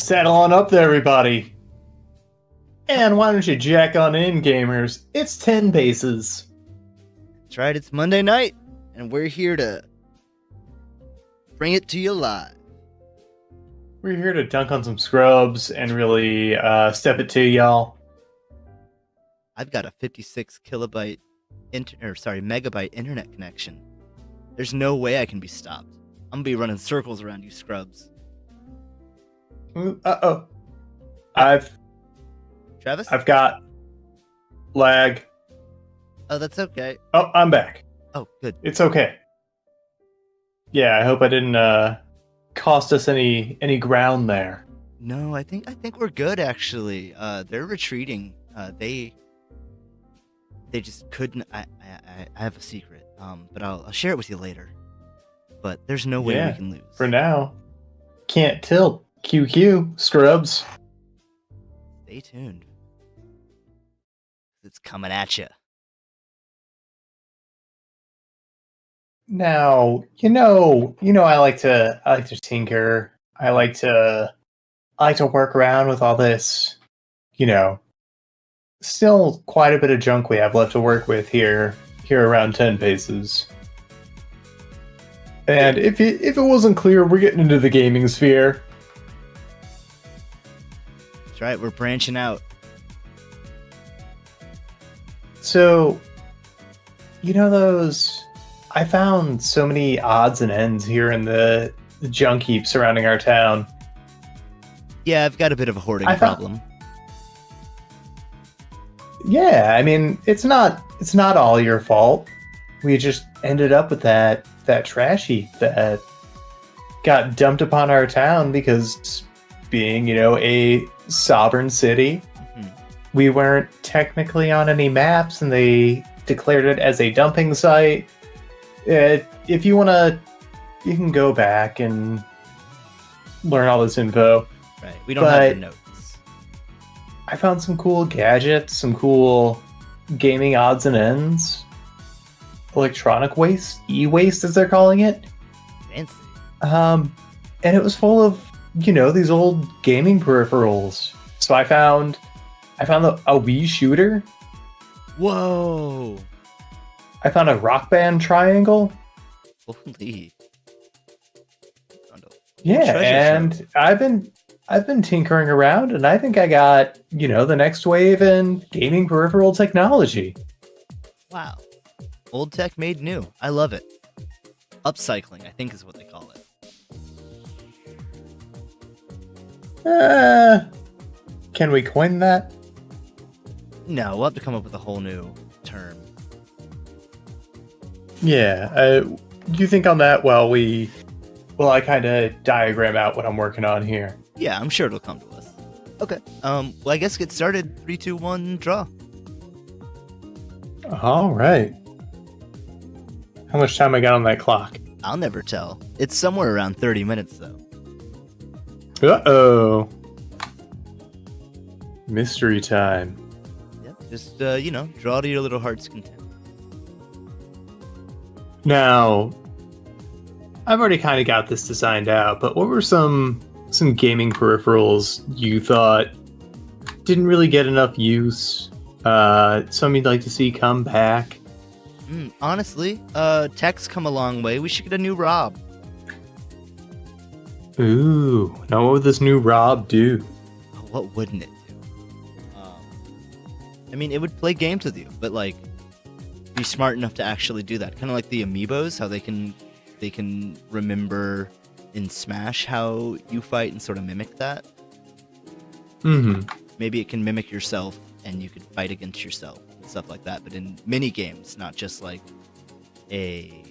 Saddle on up there, everybody. And why don't you jack on in, gamers? It's 10 paces. That's right, it's Monday night, and we're here to bring it to you live. We're here to dunk on some scrubs and really step it to y'all. I've got a 56 kilobyte, megabyte internet connection. There's no way I can be stopped. I'm gonna be running circles around you scrubs. Uh-oh. Travis? I've got lag. Oh, that's okay. Oh, I'm back. Oh, good. It's okay. Yeah, I hope I didn't cost us any ground there. No, I think we're good actually. They're retreating. They just couldn't. I have a secret. But I'll share it with you later. But there's no way we can lose. For now, can't tilt. QQ, scrubs. Stay tuned. It's coming at you. Now, I like to tinker. I like to work around with all this, still quite a bit of junk we have left to work with here around 10 paces. And if it wasn't clear, we're getting into the gaming sphere. That's right, we're branching out. So, I found so many odds and ends here in the junk heap surrounding our town. Yeah, I've got a bit of a hoarding problem. Yeah, I mean, it's not all your fault. We just ended up with that trash heap that got dumped upon our town because being, a sovereign city, we weren't technically on any maps and they declared it as a dumping site. If you want to, you can go back and learn all this info. Right, we don't have the notes. I found some cool gadgets, some cool gaming odds and ends. Electronic waste, e-waste as they're calling it. Fancy. And it was full of, these old gaming peripherals. So I found a Wii shooter. Whoa. I found a Rock Band triangle. Holy. Yeah, and I've been tinkering around, and I think I got, the next wave in gaming peripheral technology. Wow. Old tech made new. I love it. Upcycling, I think is what they call it. Can we coin that? No, we'll have to come up with a whole new term. Yeah. Do you think on that while I kind of diagram out what I'm working on here? Yeah, I'm sure it'll come to us. Okay. Well, I guess get started. 3, 2, 1, draw. All right. How much time I got on that clock? I'll never tell. It's somewhere around 30 minutes, though. Uh-oh. Mystery time. Yep, just, draw to your little heart's content. Now, I've already kind of got this designed out, but what were some gaming peripherals you thought didn't really get enough use? Some you'd like to see come back? Honestly, tech's come a long way. We should get a new Rob. Ooh, now what would this new Rob do? What wouldn't it do? It would play games with you, but be smart enough to actually do that. Kind of like the amiibos, how they can remember in Smash how you fight and sort of mimic that. Maybe it can mimic yourself and you could fight against yourself and stuff like that, but in mini games, not just like a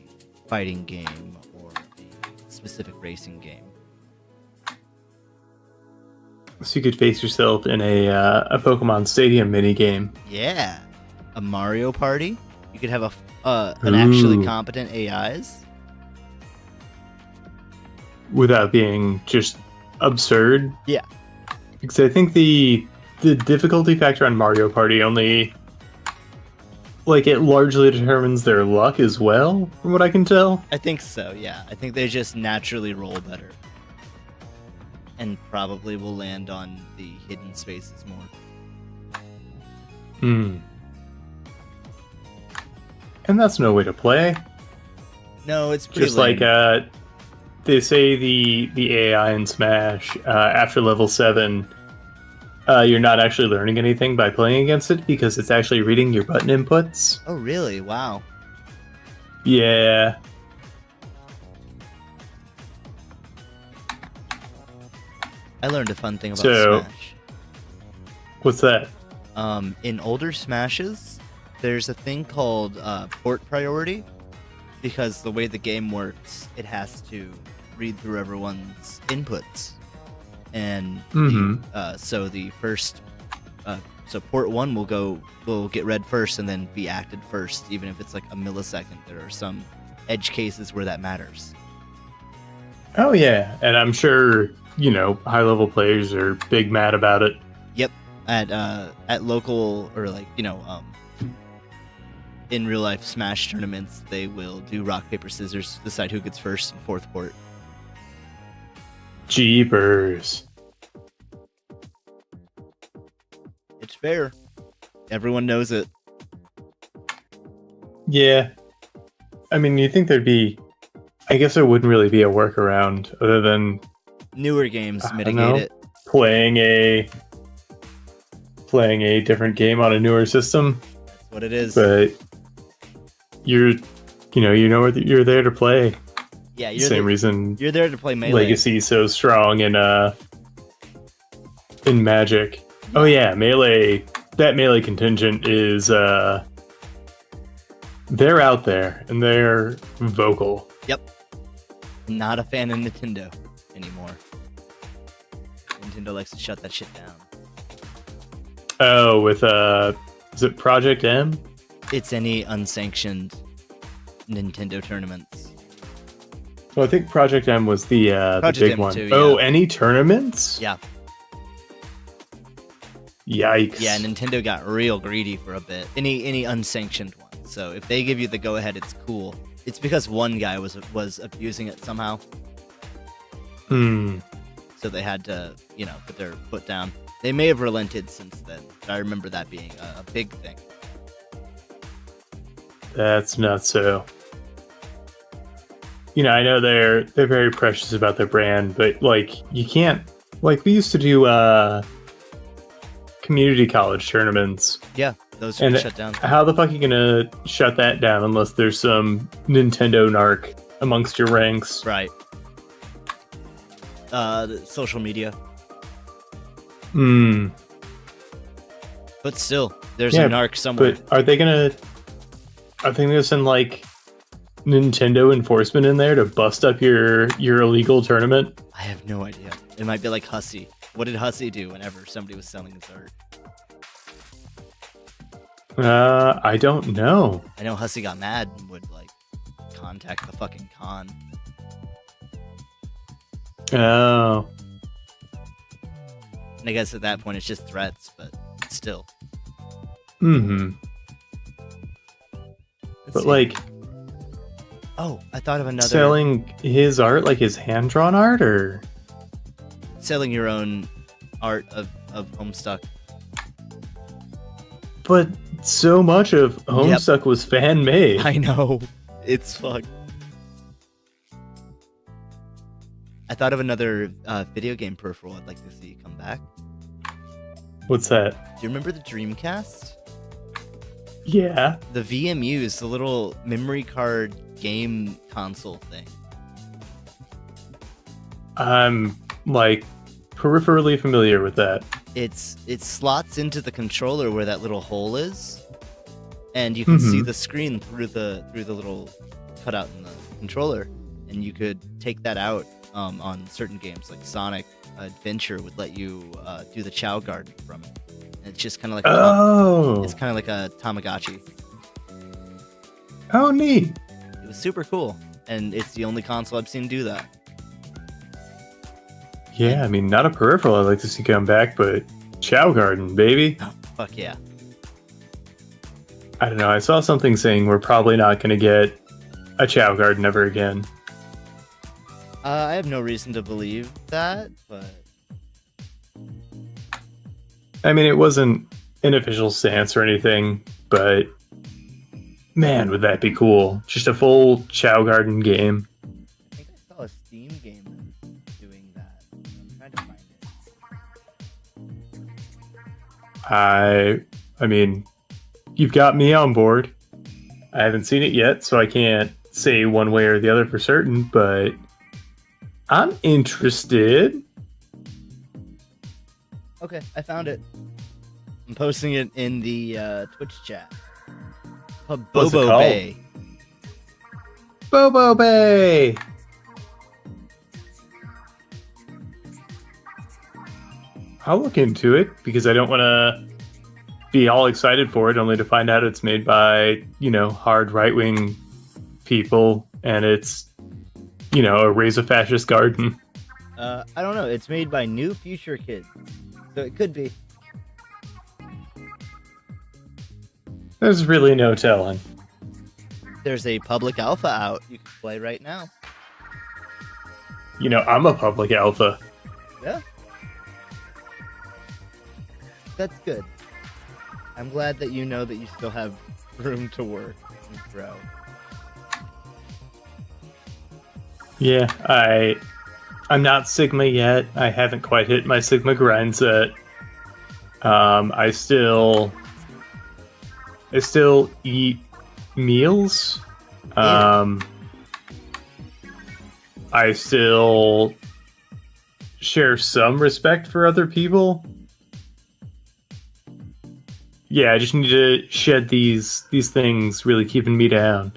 fighting game or a specific racing game. So you could face yourself in a Pokemon Stadium minigame. Yeah. A Mario Party. You could have an actually competent AIs. Without being just absurd. Yeah. Because I think the difficulty factor on Mario Party only, it largely determines their luck as well, from what I can tell. I think so, yeah. I think they just naturally roll better. and probably will land on the hidden spaces more. And that's no way to play. No, it's pretty Just lame. like they say the AI in Smash after level 7, you're not actually learning anything by playing against it because it's actually reading your button inputs. Oh, really? Wow. Yeah. I learned a fun thing about So- Smash. What's that? In older Smashes, there's a thing called port priority, because the way the game works, it has to read through everyone's inputs, and so the first, so port 1 will get read first and then be acted first, even if it's like a millisecond. There are some edge cases where that matters. Oh yeah, and I'm sure high level players are big mad about it. Yep, at local or in real life Smash tournaments, they will do rock paper scissors to decide who gets first and fourth port. Jeepers. It's fair. Everyone knows it. Yeah. I mean, you think there'd be... I guess there wouldn't really be a workaround other than Newer games I mitigate don't know. it. playing a different game on a newer system. That's what it is. But you're what you're there to play. Yeah, you're Same reason you're there to play Melee. Legacy's so strong in Magic. Oh yeah, Melee. That Melee contingent is they're out there and they're vocal. Yep. Not a fan of Nintendo anymore. Nintendo likes to shut that shit down. Oh, with is it Project M? It's any unsanctioned Nintendo tournaments. Well, I think Project M was the Project big M one. too, Oh, yeah. any tournaments? Yeah. Yikes. Yeah, Nintendo got real greedy for a bit. Any unsanctioned one. So if they give you the go ahead, it's cool. It's because one guy was abusing it somehow. So they had to, put their foot down. They may have relented since then. But I remember that being a big thing. That's not so. I know they're very precious about their brand, but you can't we used to do community college tournaments. Yeah, those And were shut down. How the fuck are you gonna shut that down unless there's some Nintendo narc amongst your ranks? Right. Social media. But still, there's a narc somewhere. But are they gonna send Nintendo enforcement in there to bust up your illegal tournament? I have no idea. It might be like Hussey. What did Hussey do whenever somebody was selling his art? I don't know. I know Hussey got mad and would contact the fucking con. Oh. And I guess at that point it's just threats, but still. Mm-hmm. Let's But see. Oh, I thought of another. selling his art, his hand-drawn art, or Selling your own art of Homestuck. but so much of Homestuck was fan-made. I know. It's fucked. I thought of another video game peripheral I'd like to see come back. What's that? Do you remember the Dreamcast? Yeah. The VMUs, the little memory card game console thing. I'm peripherally familiar with that. It slots into the controller where that little hole is, and you can see the screen through the little cutout in the controller, and you could take that out on certain games like Sonic Adventure would let you do the Chow Garden from it. And it's just kind of like it's kind of like a Tamagotchi. Oh, neat. It was super cool, and it's the only console I've seen do that. Yeah, I mean, not a peripheral I'd like to see come back, but Chow Garden, baby. Oh, fuck yeah. I don't know. I saw something saying we're probably not going to get a Chow Garden ever again. I have no reason to believe that, but I mean, it wasn't an official stance or anything, but man, would that be cool? Just a full Chow Garden game. I think I saw a Steam game doing that. I'm trying to find it. I mean, you've got me on board. I haven't seen it yet, so I can't say one way or the other for certain, but I'm interested. Okay, I found it. I'm posting it in the Twitch chat. Called What's it Bobo called? Bay. Bobo Bay! I'll look into it because I don't want to be all excited for it only to find out it's made by, hard right-wing people and it's, a raise a fascist garden. I don't know. It's made by New Future Kids, so it could be. There's really no telling. There's a public alpha out you can play right now. I'm a public alpha. Yeah. That's good. I'm glad that you know that you still have room to work and grow. Yeah, I'm not Sigma yet. I haven't quite hit my Sigma grind set. I still eat meals. I still share some respect for other people. Yeah, I just need to shed these things really keeping me down.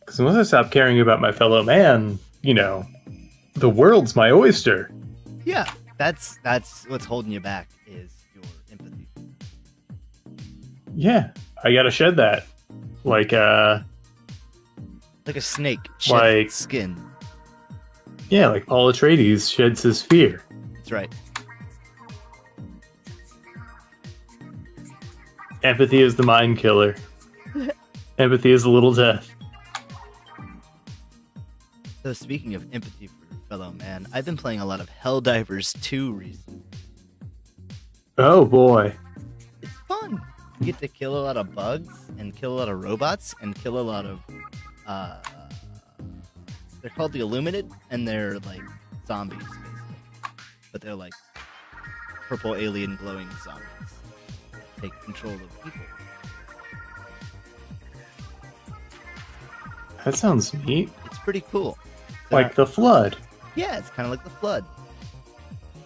Because once I stop caring about my fellow man, the world's my oyster. Yeah, that's what's holding you back is your empathy. Yeah, I gotta shed that. Like a snake sheds its skin. Yeah, like Paul Atreides sheds his fear. That's right. Empathy is the mind killer. Empathy is a little death. So speaking of empathy for your fellow man, I've been playing a lot of Helldivers 2 recently. Oh boy. It's fun. You get to kill a lot of bugs and kill a lot of robots and kill a lot of they're called the Illuminated and they're like zombies basically. But they're like purple alien glowing zombies. Take control of people. That sounds neat. It's pretty cool. Like the Flood. Yeah, it's kind of like the Flood.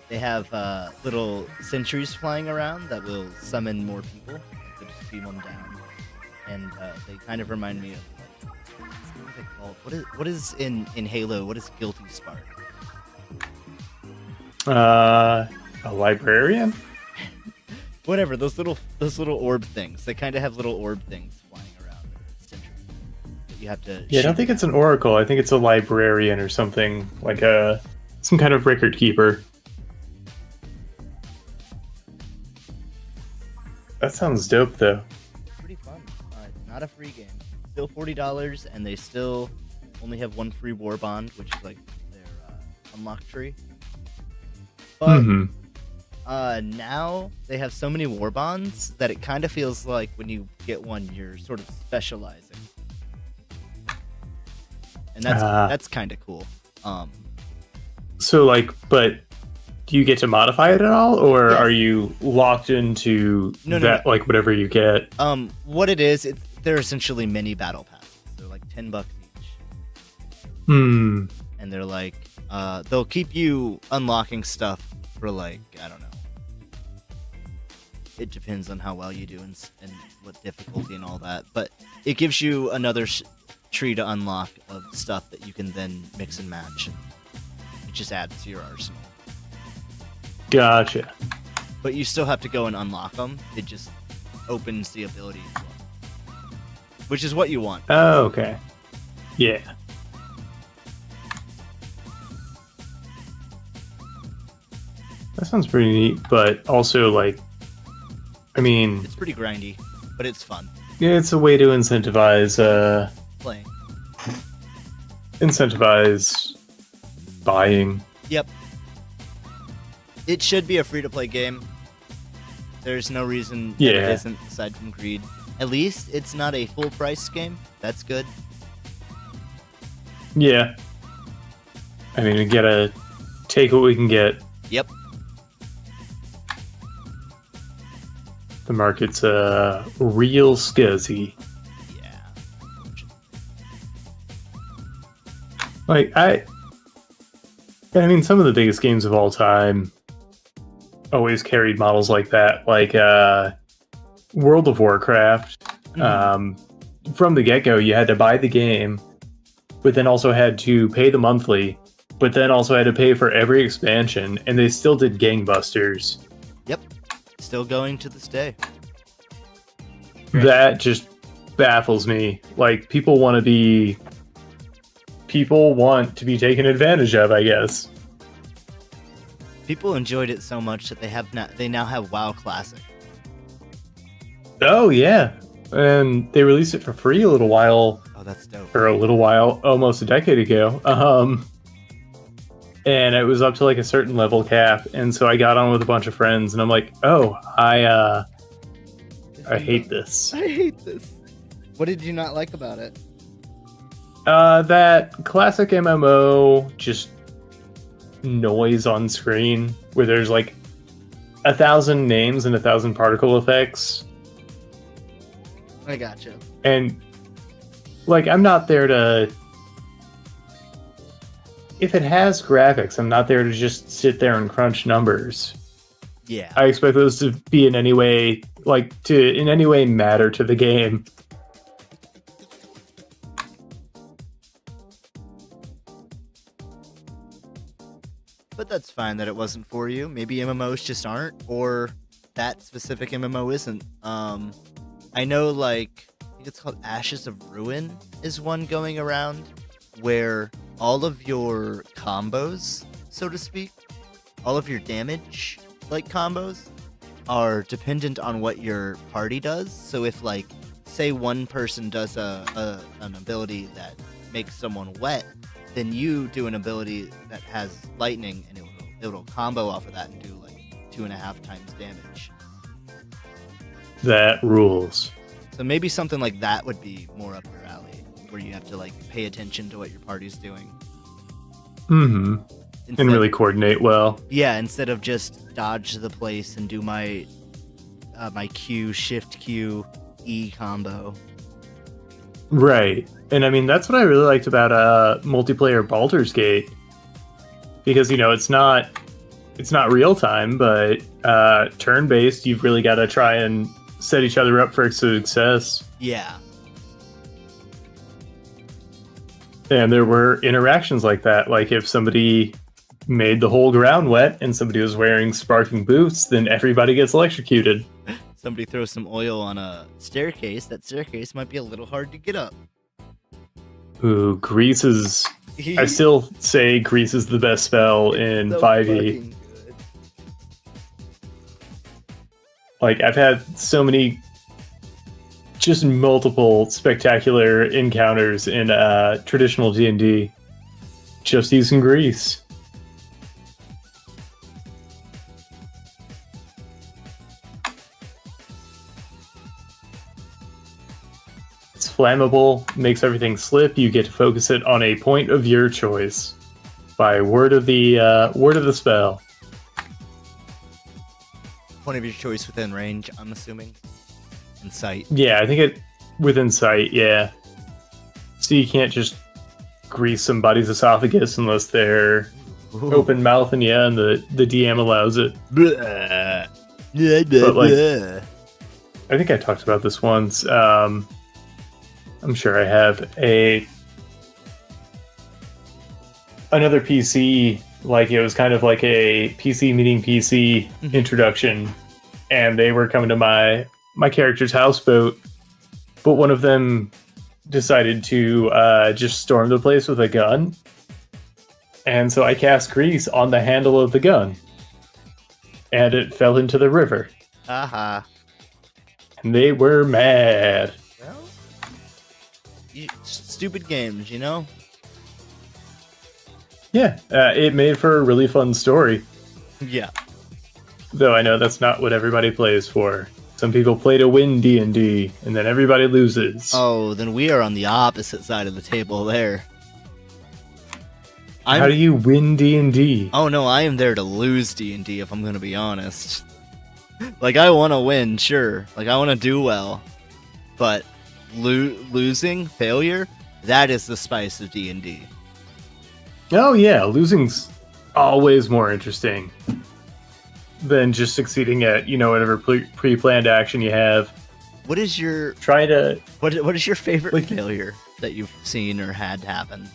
They have little sentries flying around that will summon more people. So just beam them down. And they kind of remind me of what are they called? What is in Halo? What is Guilty Spark? A librarian? Whatever, those little orb things. They kind of have little orb things flying around. Sentries. That you have to. Yeah, I don't think it's an oracle. I think it's a librarian or something like some kind of record keeper. That sounds dope, though. Pretty fun. It's not a free game. Still $40, and they still only have one free war bond, which is like their unlock tree. But now they have so many war bonds that it kind of feels like when you get one, you're sort of specializing, and that's kind of cool. So, but do you get to modify it at all, or Yes. are you locked into that, No. like whatever you get? What it is, they're essentially mini battle passes. They're like $10 each. Hmm. And they're like, they'll keep you unlocking stuff for like, I don't know. It depends on how well you do and what difficulty and all that. But it gives you another tree to unlock of stuff that you can then mix and match. And it just adds to your arsenal. Gotcha. But you still have to go and unlock them. It just opens the ability as well. Which is what you want. Oh, okay. Yeah. That sounds pretty neat, but also, It's pretty grindy, but it's fun. yeah, it's a way to incentivize Playing. incentivize buying. Yep. It should be a free-to-play game. There's no reason that it isn't, aside from greed. At least it's not a full-price game. That's good. Yeah. I mean, we gotta take what we can get. Yep. The market's real scuzzy. Yeah. Like, I mean, some of the biggest games of all time always carried models like that. Like, World of Warcraft. From the get-go, you had to buy the game, but then also had to pay the monthly, but then also had to pay for every expansion, and they still did gangbusters. Yep. Still going to this day. That just baffles me. Like, people want to be taken advantage of, I guess. People enjoyed it so much that they now have WoW Classic. Oh yeah, and they released it for free a little while. Oh, that's dope. Or a little while, almost a decade ago. And it was up to like a certain level cap, and so I got on with a bunch of friends, and I'm like, oh, I hate this. I hate this. What did you not like about it? That classic MMO just noise on screen where there's like 1,000 names and 1,000 particle effects. I gotcha. And like, I'm not there to. If it has graphics, I'm not there to just sit there and crunch numbers. Yeah. I expect those to be in any way matter to the game. But that's fine that it wasn't for you. Maybe MMOs just aren't, or that specific MMO isn't. I know, like, I think it's called Ashes of Ruin is one going around where all of your combos, so to speak, all of your damage, like, combos, are dependent on what your party does. So if, like, say one person does an ability that makes someone wet, then you do an ability that has lightning, and it'll combo off of that and do, like, 2.5 times damage. That rules. So maybe something like that would be more up your alley, where you have to, like, pay attention to what your party's doing. Mm-hmm. And really coordinate well. Yeah, instead of just dodge the place and do my Q, Shift Q, E combo. Right. And I mean, that's what I really liked about multiplayer Baldur's Gate. Because, you know, it's not real time, but turn-based, you've really got to try and set each other up for success. Yeah. And there were interactions like that. Like, if somebody made the whole ground wet and somebody was wearing sparking boots, then everybody gets electrocuted. Somebody throws some oil on a staircase. That staircase might be a little hard to get up. Ooh, grease is... I still say grease is the best spell in so 5e. Like, I've had so many, just multiple spectacular encounters in traditional D&D just using grease. It's flammable, makes everything slip. You get to focus it on a point of your choice by word of the spell. Point of your choice within range, I'm assuming. In sight. Yeah, I think it within sight, yeah. So you can't just grease somebody's esophagus unless they're open mouth and the DM allows it. Blah. But like, I think I talked about this once. I'm sure I have another PC, like it was kind of like a PC meeting PC introduction, and they were coming to my character's houseboat, but one of them decided to just storm the place with a gun, and so I cast grease on the handle of the gun, and it fell into the river. Haha. And they were mad. Well, stupid games, you know? Yeah, it made for a really fun story. Yeah. Though I know that's not what everybody plays for. Some people play to win D&D, and then everybody loses. Oh, then we are on the opposite side of the table there. How do you win D&D? Oh no, I am there to lose D&D if I'm gonna be honest. Like, I want to win, sure. Like, I want to do well. But losing, failure, that is the spice of D&D. Oh yeah, losing's always more interesting than just succeeding at, whatever pre-planned action you have. What is your what is your favorite failure that you've seen or had happen?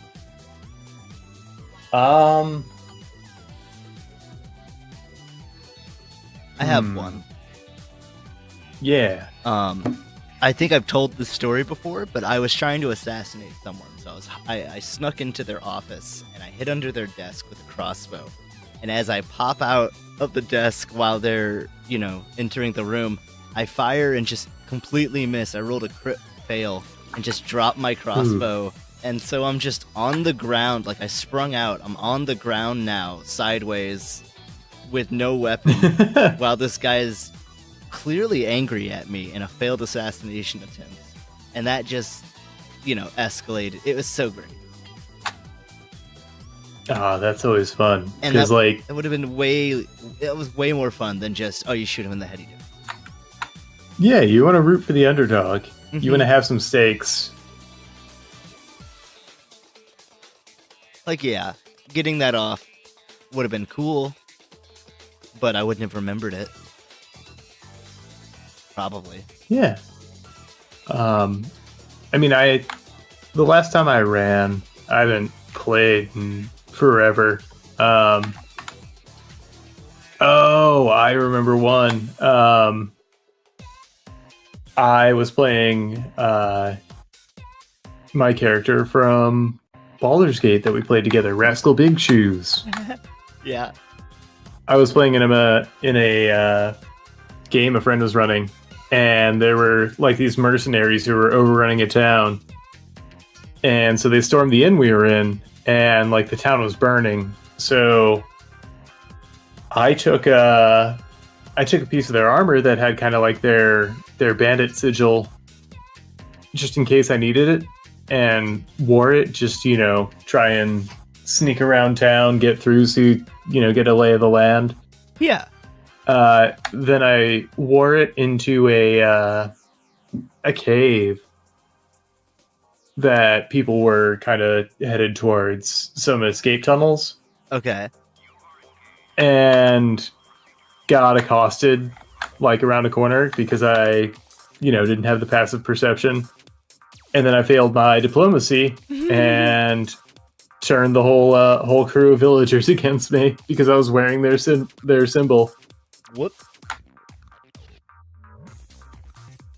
I have one. Yeah. I think I've told this story before, but I was trying to assassinate someone. So I snuck into their office and I hid under their desk with a crossbow. And as I pop out of the desk while they're, entering the room, I fire and just completely miss. I rolled a crit fail and just dropped my crossbow. Ooh. And so I'm just on the ground, like I sprung out. I'm on the ground now, sideways, with no weapon, while this guy is clearly angry at me in a failed assassination attempt. And that just, escalated. It was so great. Ah, that's always fun. And it would have been it was way more fun than just, you shoot him in the head, he did. Yeah, you want to root for the underdog. Mm-hmm. You want to have some stakes. Like, yeah, getting that off would have been cool, but I wouldn't have remembered it. Probably. Yeah. The last time I ran, I haven't played in forever. I remember one. I was playing my character from Baldur's Gate that we played together, Rascal Big Shoes. Yeah. I was playing in a game a friend was running, and there were like these mercenaries who were overrunning a town. And so they stormed the inn we were in, and like the town was burning. So I took a piece of their armor that had kind of like their bandit sigil, just in case I needed it, and wore it just, try and sneak around town, get through, so get a lay of the land. Yeah. Then I wore it into a cave that people were kind of headed towards, some escape tunnels. Okay. And got accosted like around a corner because I, didn't have the passive perception. And then I failed my diplomacy and turned the whole crew of villagers against me because I was wearing their symbol. Whoop.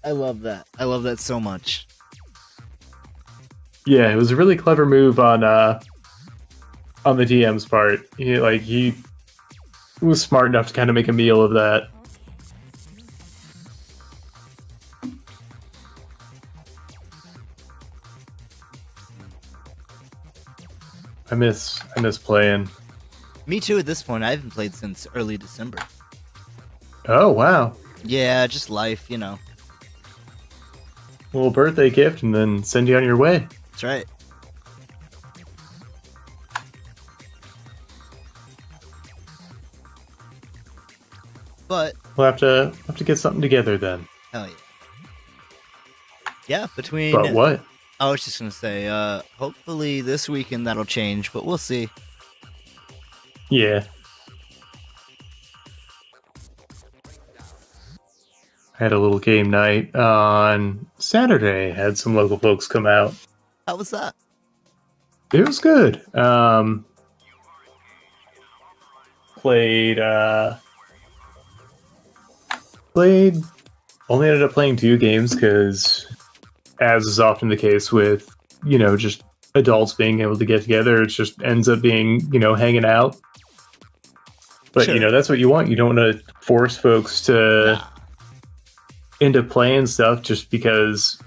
I love that. I love that so much. Yeah, it was a really clever move on the DM's part. He was smart enough to kind of make a meal of that. I miss playing. Me too at this point. I haven't played since early December. Oh, wow. Yeah, just life, A little birthday gift and then send you on your way. That's right. But we'll have to get something together then. Hell yeah. Yeah, between... But what? I was just going to say, hopefully this weekend that'll change, but we'll see. Yeah. I had a little game night on Saturday. Had some local folks come out. How was that? It was good. Played. Only ended up playing 2 games because, as is often the case with, just adults being able to get together, it just ends up being, hanging out. But, sure. That's what you want. You don't want to force folks to end up playing stuff just because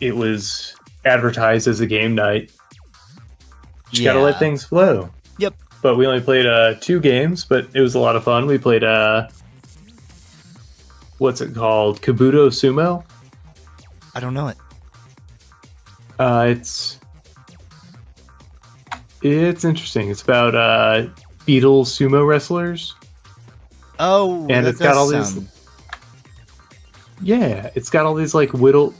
it was advertised as a game night. You gotta let things flow. Yep. but we only played 2 games, but it was a lot of fun. We played what's it called? Kabuto Sumo. I don't know it. It's interesting. It's about beetle sumo wrestlers. Oh, and that it's got all sound... these. Yeah, it's got all these like little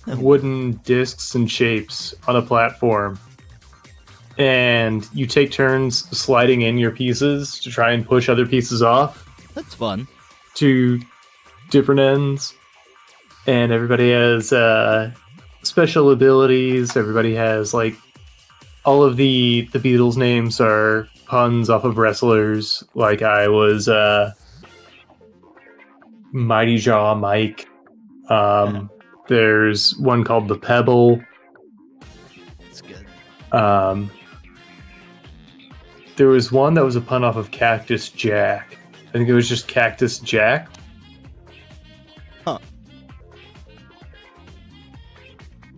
wooden discs and shapes on a platform, and you take turns sliding in your pieces to try and push other pieces off That's fun. to different ends. And everybody has special abilities. Everybody has like all of the Beatles names are puns off of wrestlers. Like I was Mighty Jaw Mike. There's one called the Pebble. That's good. There was one that was a pun off of Cactus Jack. I think it was just Cactus Jack. Huh.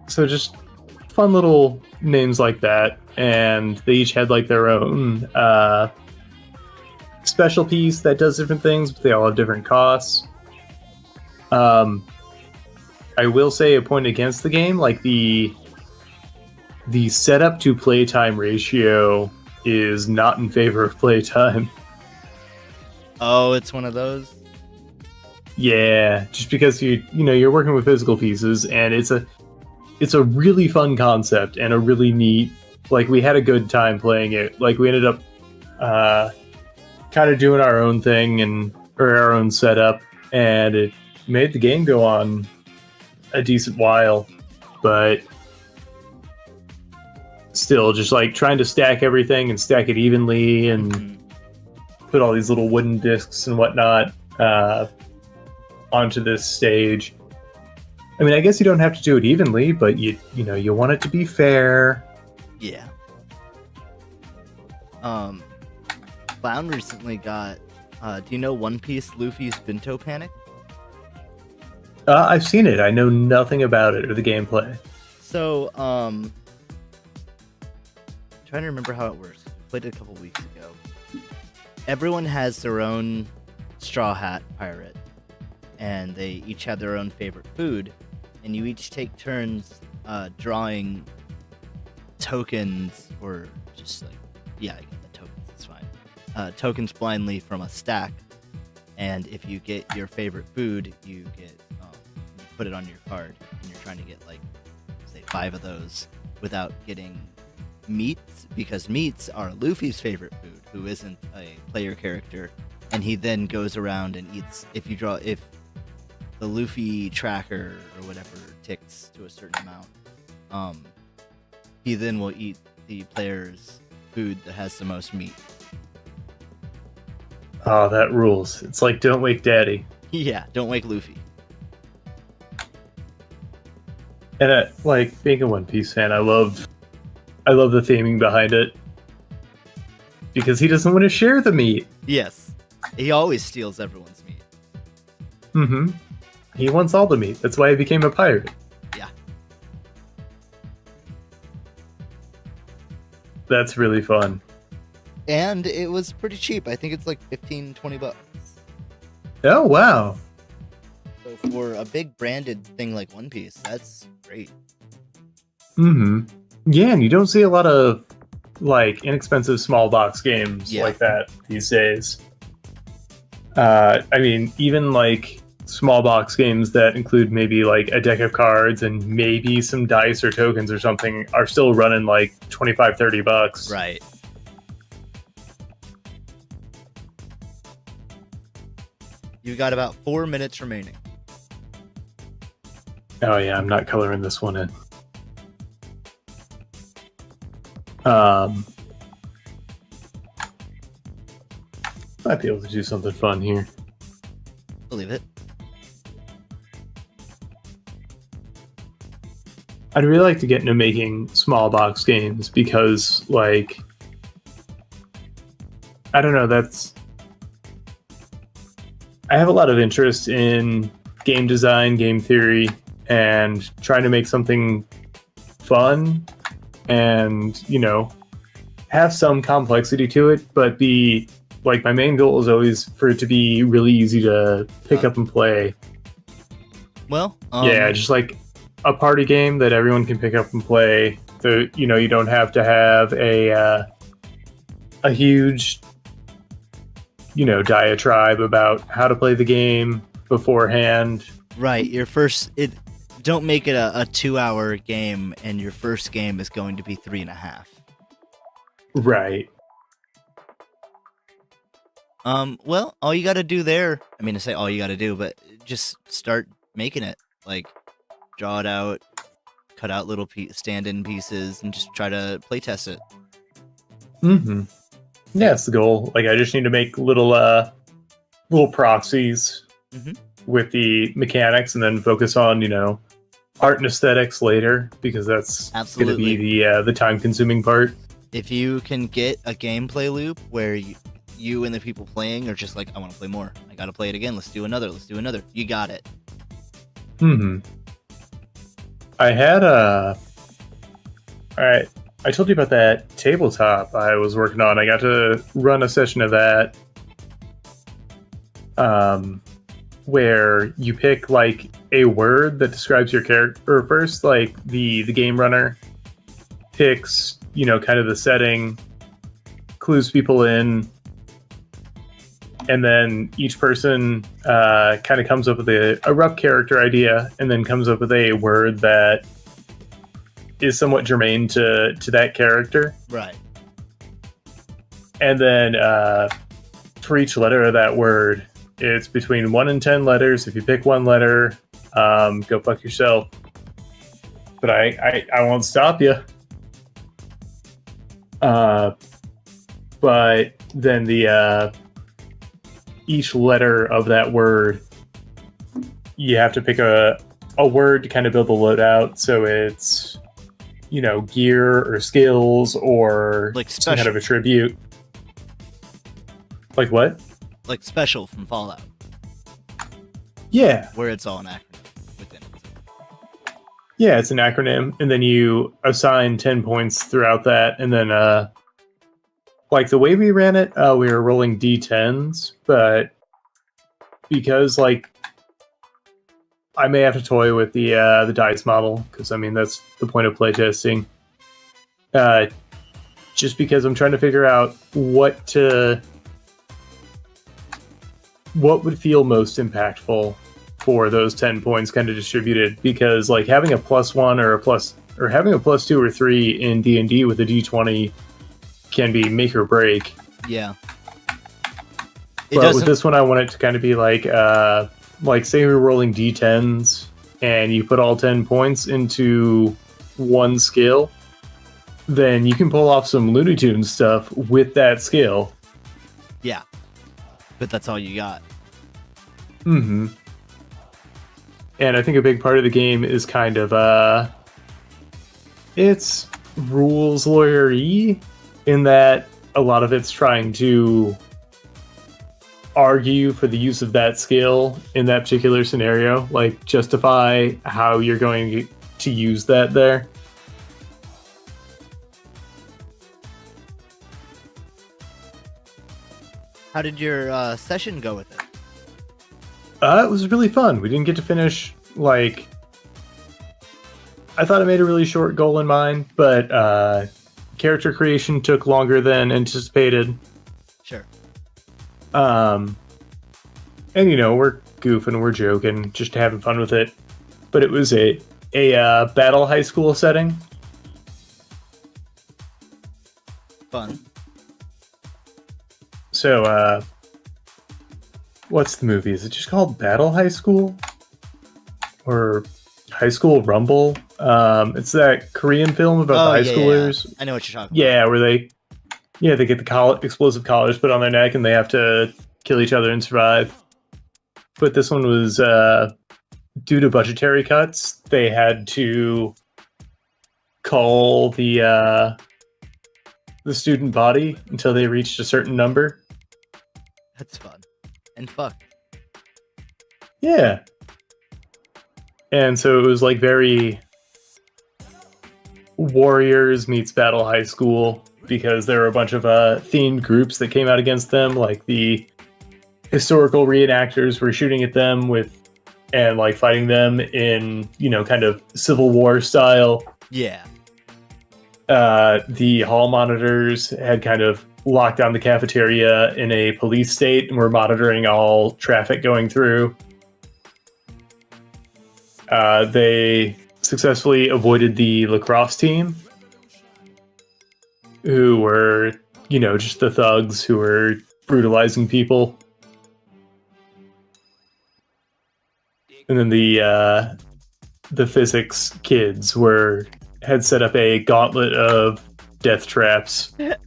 So just fun little names like that, and they each had like their own special piece that does different things, but they all have different costs. I will say a point against the game, like the setup to playtime ratio is not in favor of playtime. Oh, it's one of those? Yeah, just because you're working with physical pieces, and it's a really fun concept and a really neat, like, we had a good time playing it. Like, we ended up kind of doing our own thing or our own setup, and it made the game go on a decent while, but still just like trying to stack everything and stack it evenly and put all these little wooden discs and whatnot onto this stage. I mean, I guess you don't have to do it evenly, but you want it to be fair. Yeah. Clown recently got do you know One Piece Luffy's Bento Panic? I've seen it. I know nothing about it or the gameplay. So, I'm trying to remember how it works. I played it a couple weeks ago. Everyone has their own Straw Hat pirate, and they each have their own favorite food, and you each take turns drawing tokens, or just like, yeah, I get the tokens, it's fine. Tokens blindly from a stack, and if you get your favorite food, you put it on your card, and you're trying to get like, say, 5 of those without getting meats, because meats are Luffy's favorite food, who isn't a player character, and he then goes around and eats. If the Luffy tracker or whatever ticks to a certain amount, he then will eat the player's food that has the most meat. Oh, that rules. It's like Don't Wake Daddy. Yeah, don't wake Luffy. And like, being a One Piece fan, I love the theming behind it, because he doesn't want to share the meat. Yes, he always steals everyone's meat. Mm-hmm. He wants all the meat. That's why he became a pirate. Yeah. That's really fun. And it was pretty cheap. I think it's like $15-20. Oh, wow. So for a big branded thing like One Piece, that's great. Mm-hmm. Yeah, and you don't see a lot of like inexpensive small box games like that these days. I mean, even like small box games that include maybe like a deck of cards and maybe some dice or tokens or something are still running like $25-30. Right. You've got about 4 minutes remaining. Oh yeah, I'm not coloring this one in. Might be able to do something fun here. Believe it. I'd really like to get into making small box games because, like, I don't know, I have a lot of interest in game design, game theory, and trying to make something fun and, have some complexity to it, but my main goal is always for it to be really easy to pick up and play. Well, Yeah, just like a party game that everyone can pick up and play. So you don't have to have a huge diatribe about how to play the game beforehand. right. Don't make it a 2-hour game, and your first game is going to be 3.5. Right. Well, all you got to do there, I mean, to say all you got to do, but just start making it. Like, draw it out, cut out little stand-in pieces, and just try to playtest it. Mm-hmm. Yeah, that's the goal. Like, I just need to make little proxies with the mechanics, and then focus on art and aesthetics later, because that's going to be the time-consuming part. If you can get a gameplay loop where you and the people playing are just like, I want to play more. I got to play it again. Let's do another. You got it. I had Alright, I told you about that tabletop I was working on. I got to run a session of that, where you pick like a word that describes your character. Or first, like the game runner picks, kind of the setting, clues people in, and then each person kind of comes up with a rough character idea, and then comes up with a word that is somewhat germane to that character. Right. And then for each letter of that word, it's between 1 and 10 letters. If you pick one letter, go fuck yourself. But I won't stop you. But then each letter of that word, you have to pick a word to kind of build the loadout. So it's gear or skills or like some kind of attribute. Like what? Like special from Fallout. Yeah. Where it's all an acronym within it. Yeah, it's an acronym, and then you assign 10 points throughout that, and then like the way we ran it, we were rolling d10s, but because I may have to toy with the dice model, because I mean that's the point of playtesting. Just because I'm trying to figure out what would feel most impactful for those 10 points kind of distributed, because like having a +1 or having a +2 or 3 in D&D with a D20 can be make or break. Yeah. But with this one, I want it to kind of be like say we're rolling D10s and you put all 10 points into one skill, then you can pull off some Looney Tunes stuff with that skill. Yeah. But that's all you got. Mm-hmm. And I think a big part of the game is kind of it's rules lawyer-y, in that a lot of it's trying to argue for the use of that skill in that particular scenario, like justify how you're going to use that there. How did your session go with it? It was really fun. We didn't get to finish, I thought I made a really short goal in mind, but character creation took longer than anticipated. Sure. And we're goofing, we're joking, just having fun with it. But it was a battle high school setting. Fun. So, what's the movie? Is it just called Battle High School? Or High School Rumble? It's that Korean film about high schoolers. Yeah. I know what you're talking about. Yeah, where they get the explosive collars put on their neck and they have to kill each other and survive. But this one was, due to budgetary cuts, they had to call the student body until they reached a certain number. That's fun. And fuck. Yeah. And so it was like very Warriors meets Battle High School. because there were a bunch of themed groups that came out against them, like the historical reenactors were shooting at them and like fighting them in, kind of Civil War style. Yeah. The hall monitors had kind of locked down the cafeteria in a police state and were monitoring all traffic going through. They successfully avoided the lacrosse team, who were, just the thugs who were brutalizing people. And then the physics kids had set up a gauntlet of death traps. It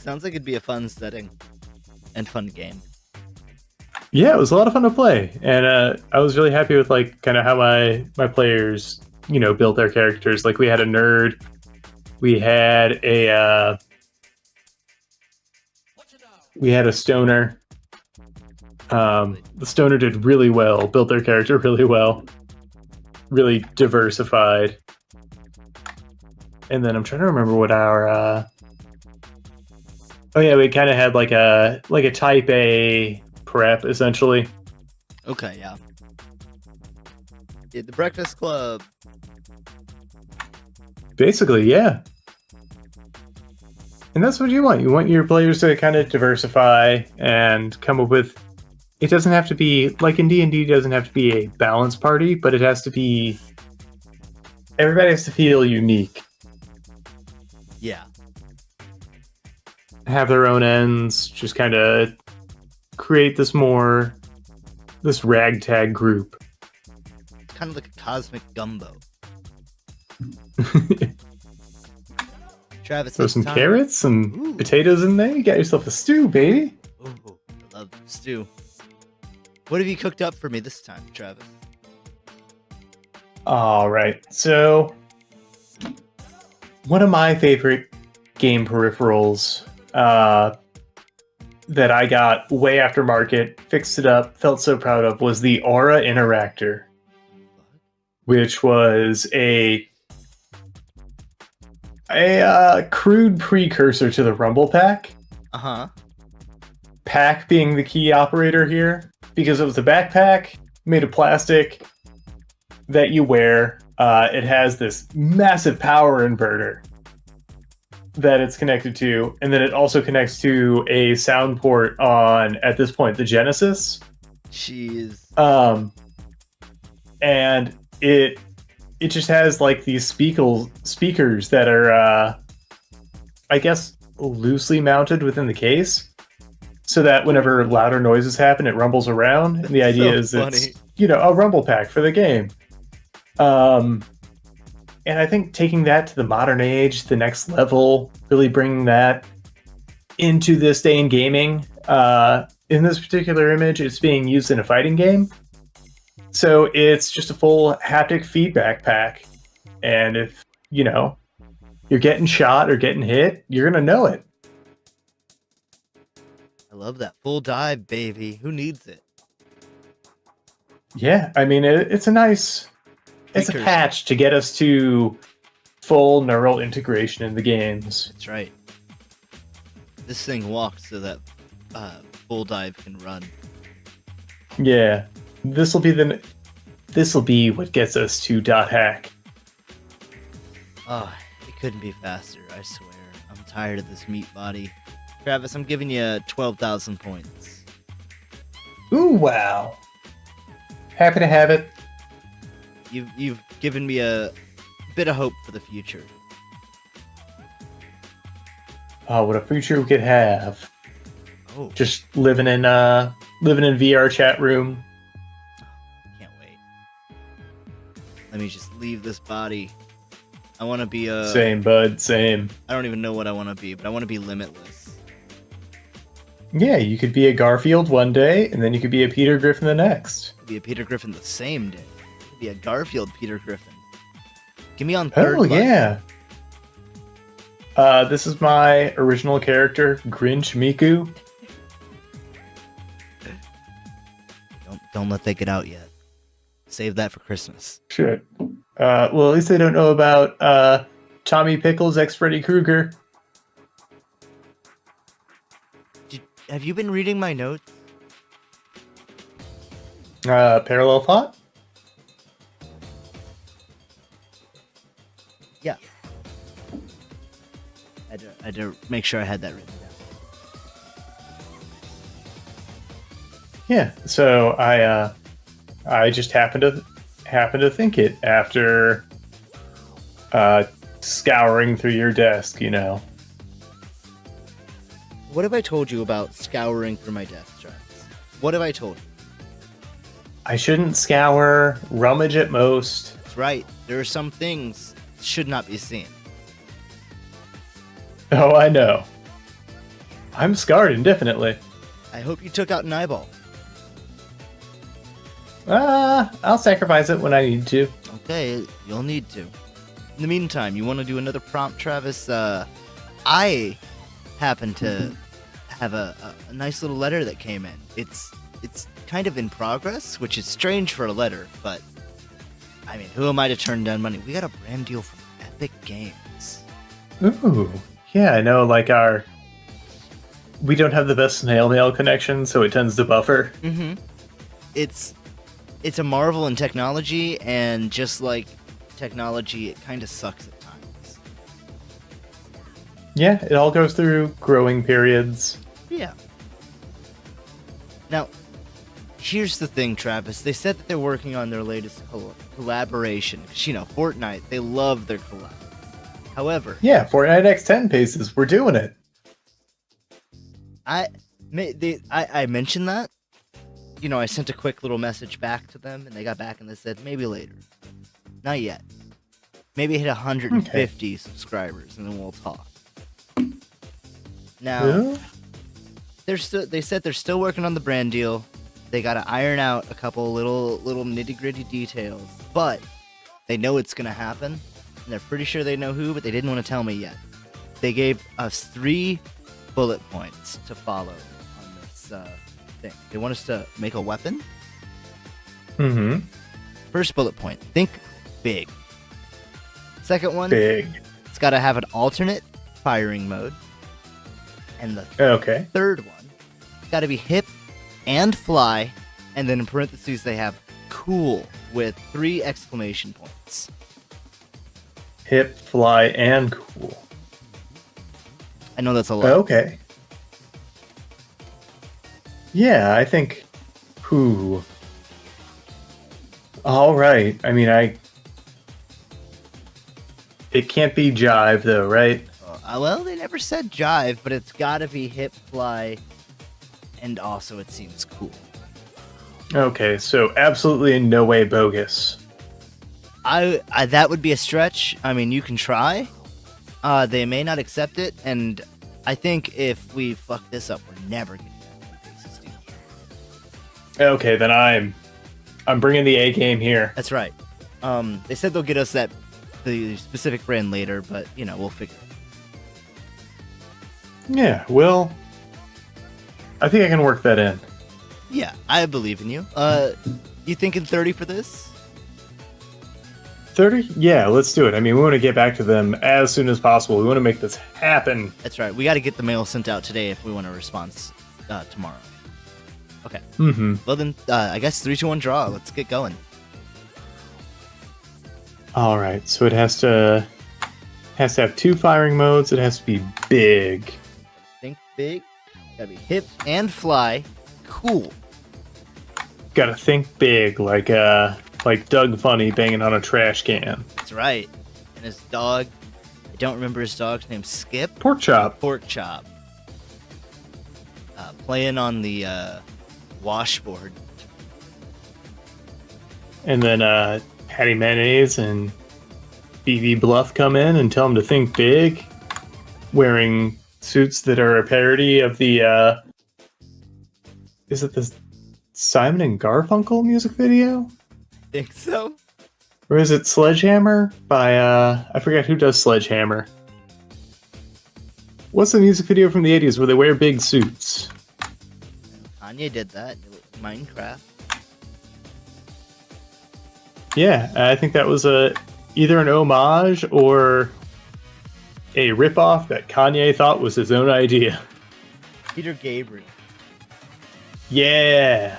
sounds like it'd be a fun setting and fun game. Yeah, it was a lot of fun to play, and I was really happy with like kind of how my players, built their characters. Like we had a nerd, we had a stoner. The stoner did really well, built their character really well, really diversified. And then I'm trying to remember what our oh yeah, we kind of had like a type A prep essentially. Okay, yeah. The Breakfast Club. Basically, yeah. And that's what you want. You want your players to kind of diversify and come up with. It doesn't have to be like in D&D. It doesn't have to be a balanced party, but it has to be. Everybody has to feel unique. Yeah. Have their own ends. Just kind of create this ragtag group. It's kind of like a cosmic gumbo. Travis, throw some carrots, some potatoes in there. You got yourself a stew, baby. Ooh, I love stew. What have you cooked up for me this time, Travis? All right. So, one of my favorite game peripherals that I got way after market, fixed it up, felt so proud of, was the Aura Interactor, which was a crude precursor to the Rumble Pack. Uh-huh. Pack being the key operator here, because it was a backpack made of plastic that you wear. It has this massive power inverter that it's connected to, and then it also connects to a sound port on, at this point, the Genesis. Jeez. And it just has like these speakers that are, I guess, loosely mounted within the case, so that whenever louder noises happen, it rumbles around. And the idea is it's, a rumble pack for the game. And I think taking that to the modern age, the next level, really bringing that into this day in gaming. In this particular image, it's being used in a fighting game. So it's just a full haptic feedback pack. And if, you're getting shot or getting hit, you're going to know it. I love that. Full dive, baby. Who needs it? Yeah, I mean, it's a nice... It's a patch to get us to full neural integration in the games. That's right. This thing walks so that full dive can run. Yeah, this will be what gets us to .hack. Oh, it couldn't be faster, I swear. I'm tired of this meat body. Travis, I'm giving you 12,000 points. Ooh, wow. Happy to have it. You've given me a bit of hope for the future. Oh, what a future we could have. Oh. Just living in VR chat room. Can't wait. Let me just leave this body. I want to be a... Same, bud, same. I don't even know what I want to be, but I want to be limitless. Yeah, you could be a Garfield one day, and then you could be a Peter Griffin the next. Be a Peter Griffin the same day. Be a Garfield Peter Griffin. Give me on third. Oh, yeah. This is my original character, Grinch Miku. Don't let that get out yet. Save that for Christmas. Shit. Well, at least they don't know about Tommy Pickles ex Freddy Krueger. Have you been reading my notes? Parallel thought. Yeah. I had to make sure I had that written down. Yeah. So I just happened to think it after scouring through your desk. You know. What have I told you about scouring through my desk, Travis? What have I told you? I shouldn't scour, rummage at most. That's right. There are some things should not be seen. Oh, I know. I'm scarred indefinitely. I hope you took out an eyeball. I'll sacrifice it when I need to. Okay, you'll need to. In the meantime, you want to do another prompt, Travis? I happen to have a nice little letter that came in. It's kind of in progress, which is strange for a letter, but I mean, who am I to turn down money? We got a brand deal from Epic Games. Ooh, yeah, I know. Like we don't have the best snail mail connection, so it tends to buffer. Mm-hmm. It's a marvel in technology, and just like technology, it kind of sucks at times. Yeah, it all goes through growing periods. Yeah. Now, here's the thing, Travis. They said that they're working on their latest collaboration. 'Cause, you know, Fortnite, they love their collabs. However... Yeah, Fortnite X10 paces. We're doing it. I mentioned that. You know, I sent a quick little message back to them, and they got back and they said, maybe later. Not yet. Maybe hit 150 subscribers, and then we'll talk. Now... Yeah? They said they're still working on the brand deal. They got to iron out a couple little nitty-gritty details, but they know it's going to happen, and they're pretty sure they know who, but they didn't want to tell me yet. They gave us 3 bullet points to follow on this thing. They want us to make a weapon. Mm-hmm. First bullet point, think big. Second one, Big. it's got to have an alternate firing mode. And the Okay. third one, got to be hip and fly, and then in parentheses they have cool with 3 exclamation points. Hip, fly, and cool. I know that's a lot. Okay. Yeah, I think... Who? All right. I mean, It can't be jive, though, right? Well, they never said jive, but it's got to be hip, fly, and also it seems cool. Okay, so absolutely in no way bogus. I that would be a stretch. I mean, you can try. They may not accept it, and I think if we fuck this up, we're never getting that basis deal. Okay, then I'm bringing the A game here. That's right. They said they'll get us the specific brand later, but you know, we'll figure it out. Yeah, well, I think I can work that in. Yeah, I believe in you. You thinking 30 for this? 30? Yeah, let's do it. I mean, we want to get back to them as soon as possible. We want to make this happen. That's right. We got to get the mail sent out today if we want a response tomorrow. Okay. Mm-hmm. Well then, I guess 3, 2, 1 draw. Let's get going. All right, so it has to have 2 firing modes. It has to be big. Think big. Gotta be hip and fly. Cool. Got to think big, like Doug Funny banging on a trash can. That's right. And his dog, I don't remember his dog's name. Skip? Pork chop. Pork chop. Playing on the washboard. And then Patty Mayonnaise and BB Bluff come in and tell him to think big, wearing suits that are a parody of the is it the Simon and Garfunkel music video? I think so. Or is it Sledgehammer by I forget who does Sledgehammer. What's the music video from the 80s where they wear big suits? Kanye did that. Minecraft. Yeah, I think that was either an homage or a ripoff that Kanye thought was his own idea. Peter Gabriel. Yeah.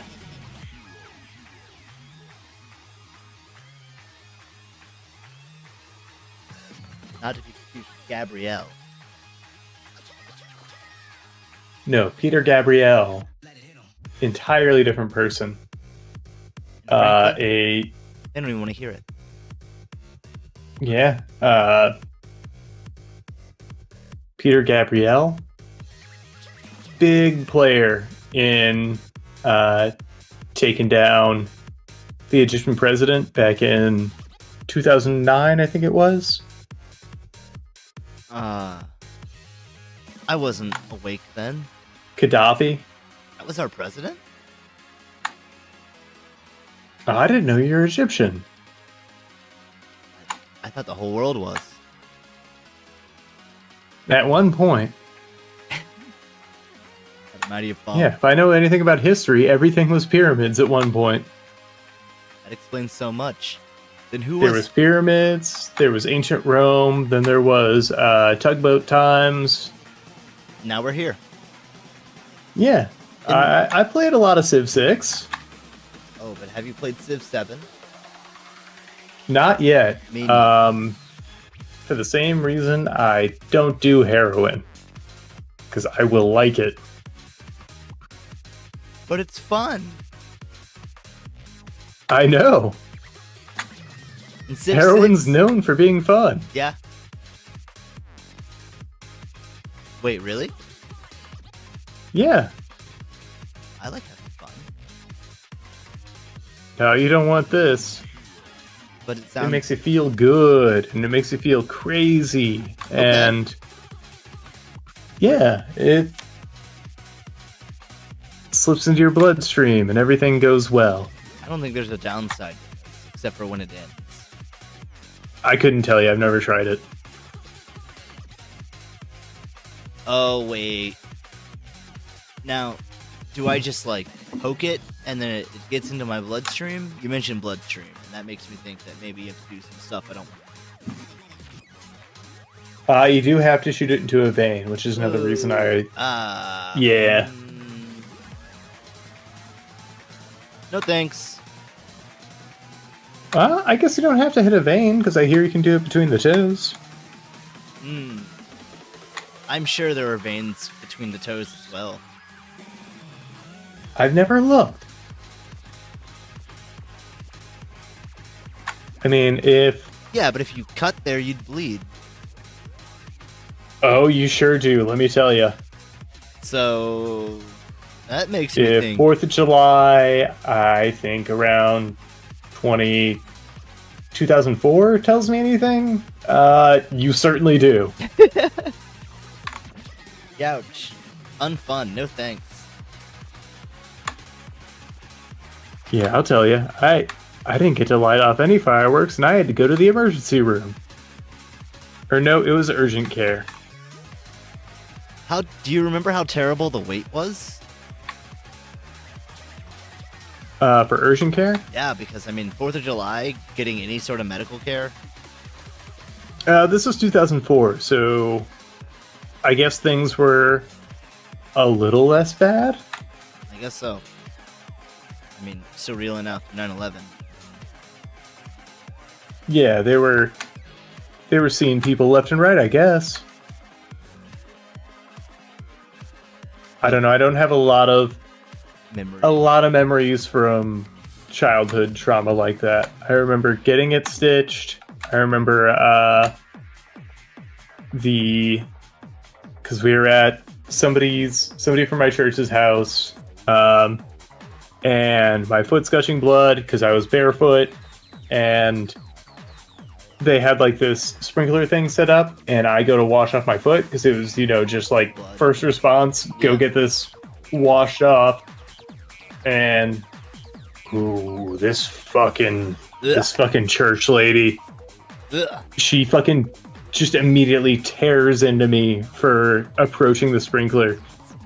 Not to be confused with Gabrielle. No, Peter Gabriel. Entirely different person. Frankly, I don't even want to hear it. Yeah. Peter Gabriel. Big player in taking down the Egyptian president back in 2009, I think it was. I wasn't awake then. Gaddafi. That was our president? Oh, I didn't know you were Egyptian. I thought the whole world was. At one point. Mighty of Fall. Yeah, if I know anything about history, everything was pyramids at one point. That explains so much. Then who There was pyramids, there was ancient Rome, then there was tugboat times. Now we're here. Yeah. I played a lot of Civ 6. Oh, but have you played Civ 7? Not yet. Me For the same reason I don't do heroin. Because I will like it. But it's fun. I know. And Civ Heroin's 6, known for being fun. yeah. Wait, really? Yeah. I like having fun. No, you don't want this. But it It sounds... makes you feel good, and it makes you feel crazy, and yeah, it slips into your bloodstream, and everything goes well. I don't think there's a downside to this, except for when it ends. I couldn't tell you. I've never tried it. Oh, wait. Now, do I just, like, poke it, and then it gets into my bloodstream? You mentioned bloodstream, and that makes me think that maybe you have to do some stuff I don't want. You do have to shoot it into a vein, which is another reason I... Yeah. No thanks. I guess you don't have to hit a vein, because I hear you can do it between the toes. I'm sure there are veins between the toes as well. I've never looked. I mean, if... Yeah, but if you cut there, you'd bleed. Oh, you sure do, let me tell you. So... that makes me If think... 4th of July, I think around 2004 tells me anything, you certainly do. Ouch. Unfun, no thanks. Yeah, I'll tell you. I didn't get to light off any fireworks, and I had to go to the emergency room. Or no, it was urgent care. How do you remember how terrible the wait was? For urgent care? Yeah, because I mean, 4th of July, getting any sort of medical care. This was 2004, so I guess things were a little less bad. I guess so. I mean, surreal enough. 9/11. Yeah, they were seeing people left and right, I guess. I don't know. I don't have a lot of memories from childhood trauma like that. I remember getting it stitched. I remember because we were at somebody from my church's house, and my foot's gushing blood because I was barefoot, and they had like this sprinkler thing set up, and I go to wash off my foot because it was, just like Blood. first response, go get this washed off, and ooh, this fucking church lady, Ugh. she fucking just immediately tears into me for approaching the sprinkler.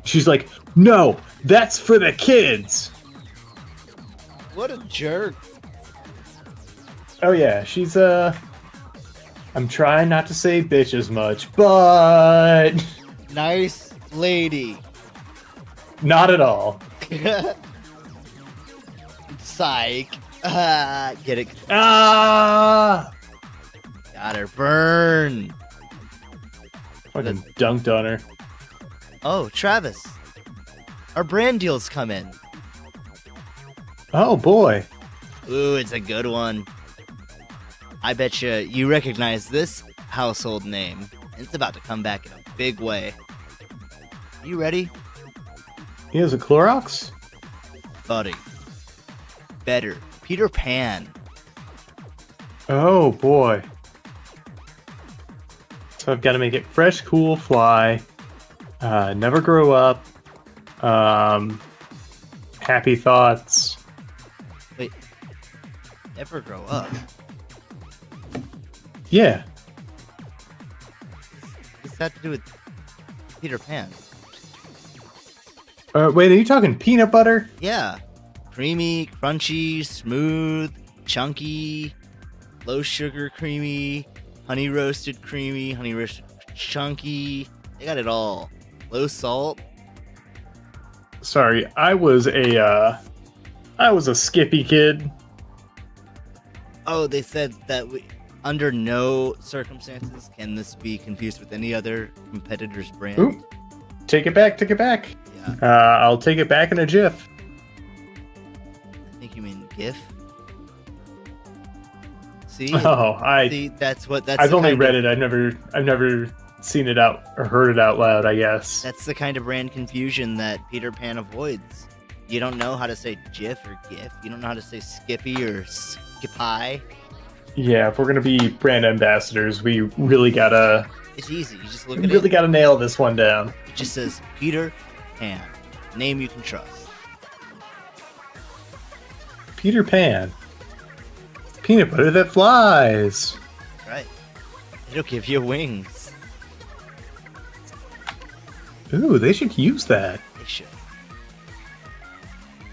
She's like, "No, that's for the kids." What a jerk. Oh yeah, she's I'm trying not to say bitch as much, but Nice lady. not at all. Psych. Get it? Ah! Got her. Burn. Fucking dunked on her. Oh, Travis. Our brand deals come in. Oh boy. Ooh, it's a good one. I bet you recognize this household name. It's about to come back in a big way. You ready? He has a Clorox? Buddy. Better. Peter Pan. Oh boy. So I've got to make it fresh, cool, fly, never grow up, happy thoughts. Wait. Never grow up. Yeah. What's that to do with Peter Pan? Wait, are you talking peanut butter? Yeah. Creamy, crunchy, smooth, chunky, low sugar creamy, honey roasted creamy, honey roasted chunky. They got it all. Low salt. Sorry, I was a Skippy kid. Oh, they said that under no circumstances can this be confused with any other competitor's brand. Ooh, take it back, take it back. Yeah. I'll take it back in a jiff. I think you mean GIF. See? See, that's I've only read it. I've never seen it out or heard it out loud, I guess. That's the kind of brand confusion that Peter Pan avoids. You don't know how to say GIF or GIF. You don't know how to say Skippy or Skippy. Yeah, if we're gonna be brand ambassadors, we really gotta. It's easy. You just look We at really it. gotta nail this one down. It just says Peter Pan. Name you can trust. Peter Pan. Peanut butter that flies. Right. It'll give you wings. Ooh, they should use that. They should.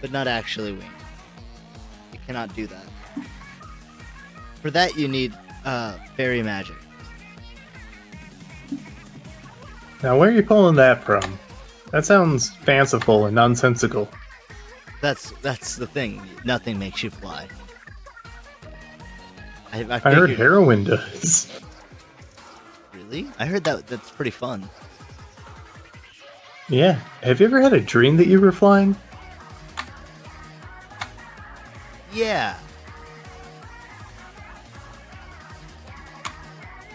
But not actually wings. You cannot do that. For that you need fairy magic. Now, where are you pulling that from? That sounds fanciful and nonsensical. That's the thing. Nothing makes you fly. I I heard figured- heroin does. Really? I heard that's pretty fun. Yeah. Have you ever had a dream that you were flying? Yeah.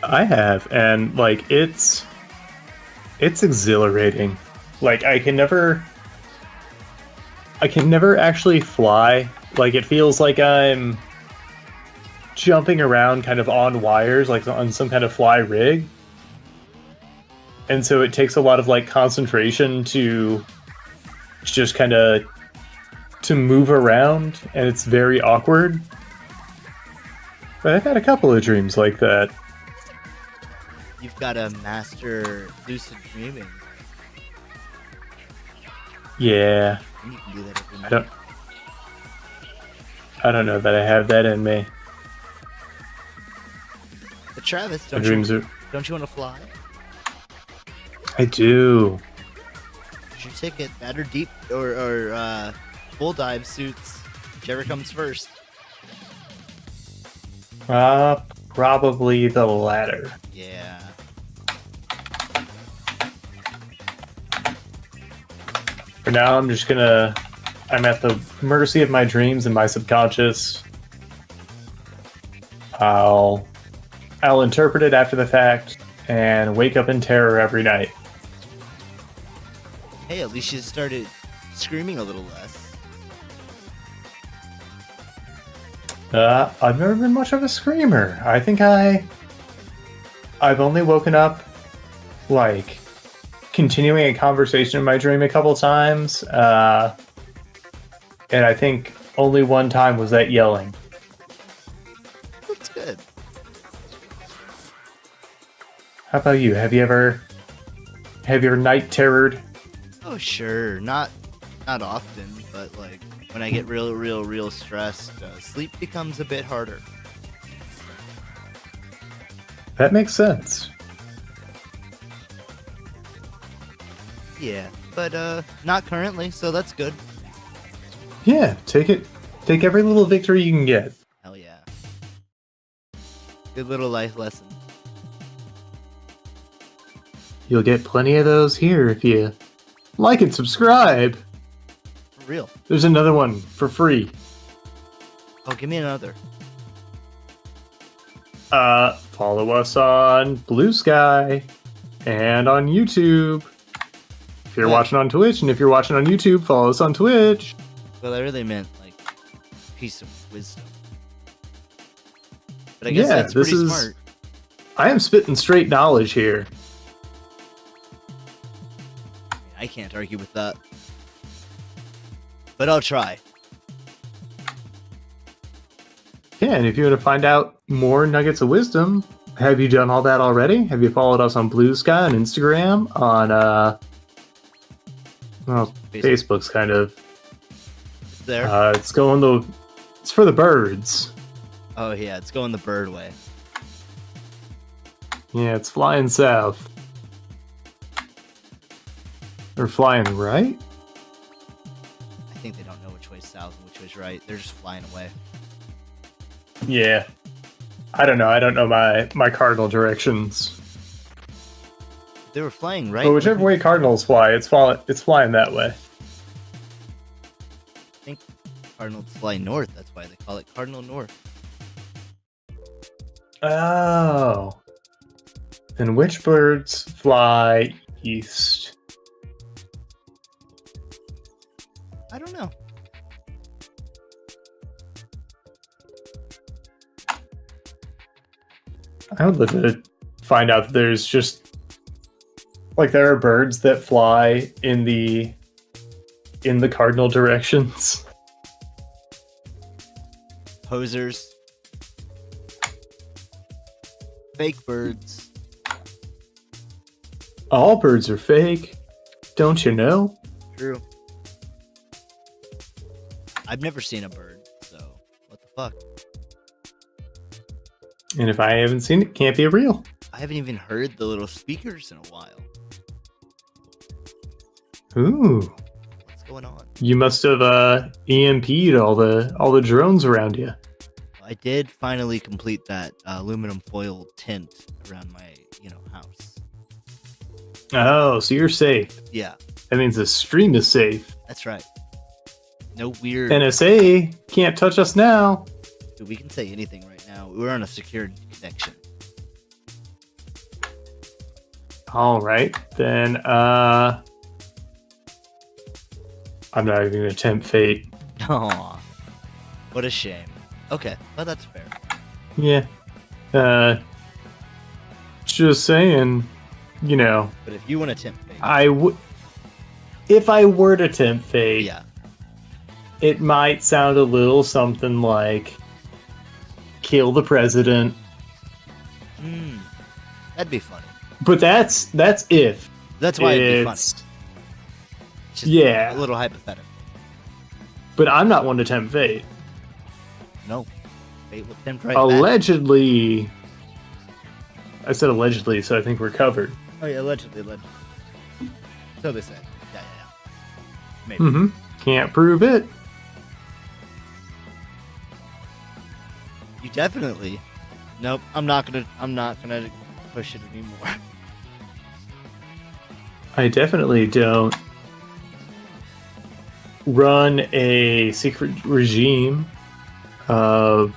I have, and like it's exhilarating. Like I can never actually fly. Like it feels like I'm jumping around kind of on wires, like on some kind of fly rig. And so it takes a lot of like concentration to just kind of to move around, and it's very awkward. But I've had a couple of dreams like that. You've got to master lucid dreaming. Yeah. And you can do that every I night. don't know that I have that in me. But Travis, My dreams are. don't you want to fly? I do. Here's your ticket. That or deep or full dive suits, whichever comes first. Probably the latter. Yeah. For now, I'm at the mercy of my dreams and my subconscious. I'll interpret it after the fact and wake up in terror every night. Hey, at least you started screaming a little less. I've never been much of a screamer. I think I've only woken up, like, continuing a conversation in my dream a couple times, and I think only one time was that yelling. That's good. How about you? Have you ever night terrored? Oh, sure. Not often, but like when I get real stressed, sleep becomes a bit harder. That makes sense. Yeah, but not currently, so that's good. Yeah, take it. Take every little victory you can get. Hell yeah. Good little life lesson. You'll get plenty of those here if you like and subscribe. For real. There's another one for free. Oh, give me another. Follow us on Bluesky and on YouTube. If you're watching on Twitch, and if you're watching on YouTube, follow us on Twitch. Well, I really meant like piece of wisdom. But I guess that's pretty smart. I am spitting straight knowledge here. I can't argue with that. But I'll try. Yeah, and if you want to find out more nuggets of wisdom, have you done all that already? Have you followed us on Bluesky, on Instagram, on well, Facebook's kind of there. It's for the birds. Oh yeah, it's going the bird way. Yeah, it's flying south. Or flying right? I think they don't know which way's south and which way's right. They're just flying away. Yeah. I don't know. I don't know my cardinal directions. They were flying right. But whichever way cardinals fly, it's flying that way. I think cardinals fly north. That's why they call it cardinal north. Oh. Then which birds fly east? I don't know. I would love to find out that there's just like there are birds that fly in the cardinal directions. Posers. Fake birds. All birds are fake. Don't you know? True. I've never seen a bird, so what the fuck? And if I haven't seen it, can't be real. I haven't even heard the little speakers in a while. Ooh. What's going on? You must have EMP'd all the drones around you. I did finally complete that aluminum foil tint around my, house. Oh, so you're safe. Yeah, That means the stream is safe. that's right. No weird. NSA can't touch us now. Dude, we can say anything right now. We're on a secured connection. All right, then. I'm not even gonna tempt fate. Aw, what a shame. Okay, well that's fair. Yeah. Just saying. But if you want to tempt fate, I would. If I were to tempt fate, yeah, it might sound a little something like kill the president. that'd be funny. But that's if. That's why it'd be funny. It's- It's just yeah. a little hypothetical. But I'm not one to tempt fate. No, fate will tempt right back. Allegedly. I said allegedly, so I think we're covered. Oh yeah, allegedly. So they say. Yeah. Maybe. Mm-hmm. Can't prove it. You definitely. Nope. I'm not gonna push it anymore. I definitely don't run a secret regime of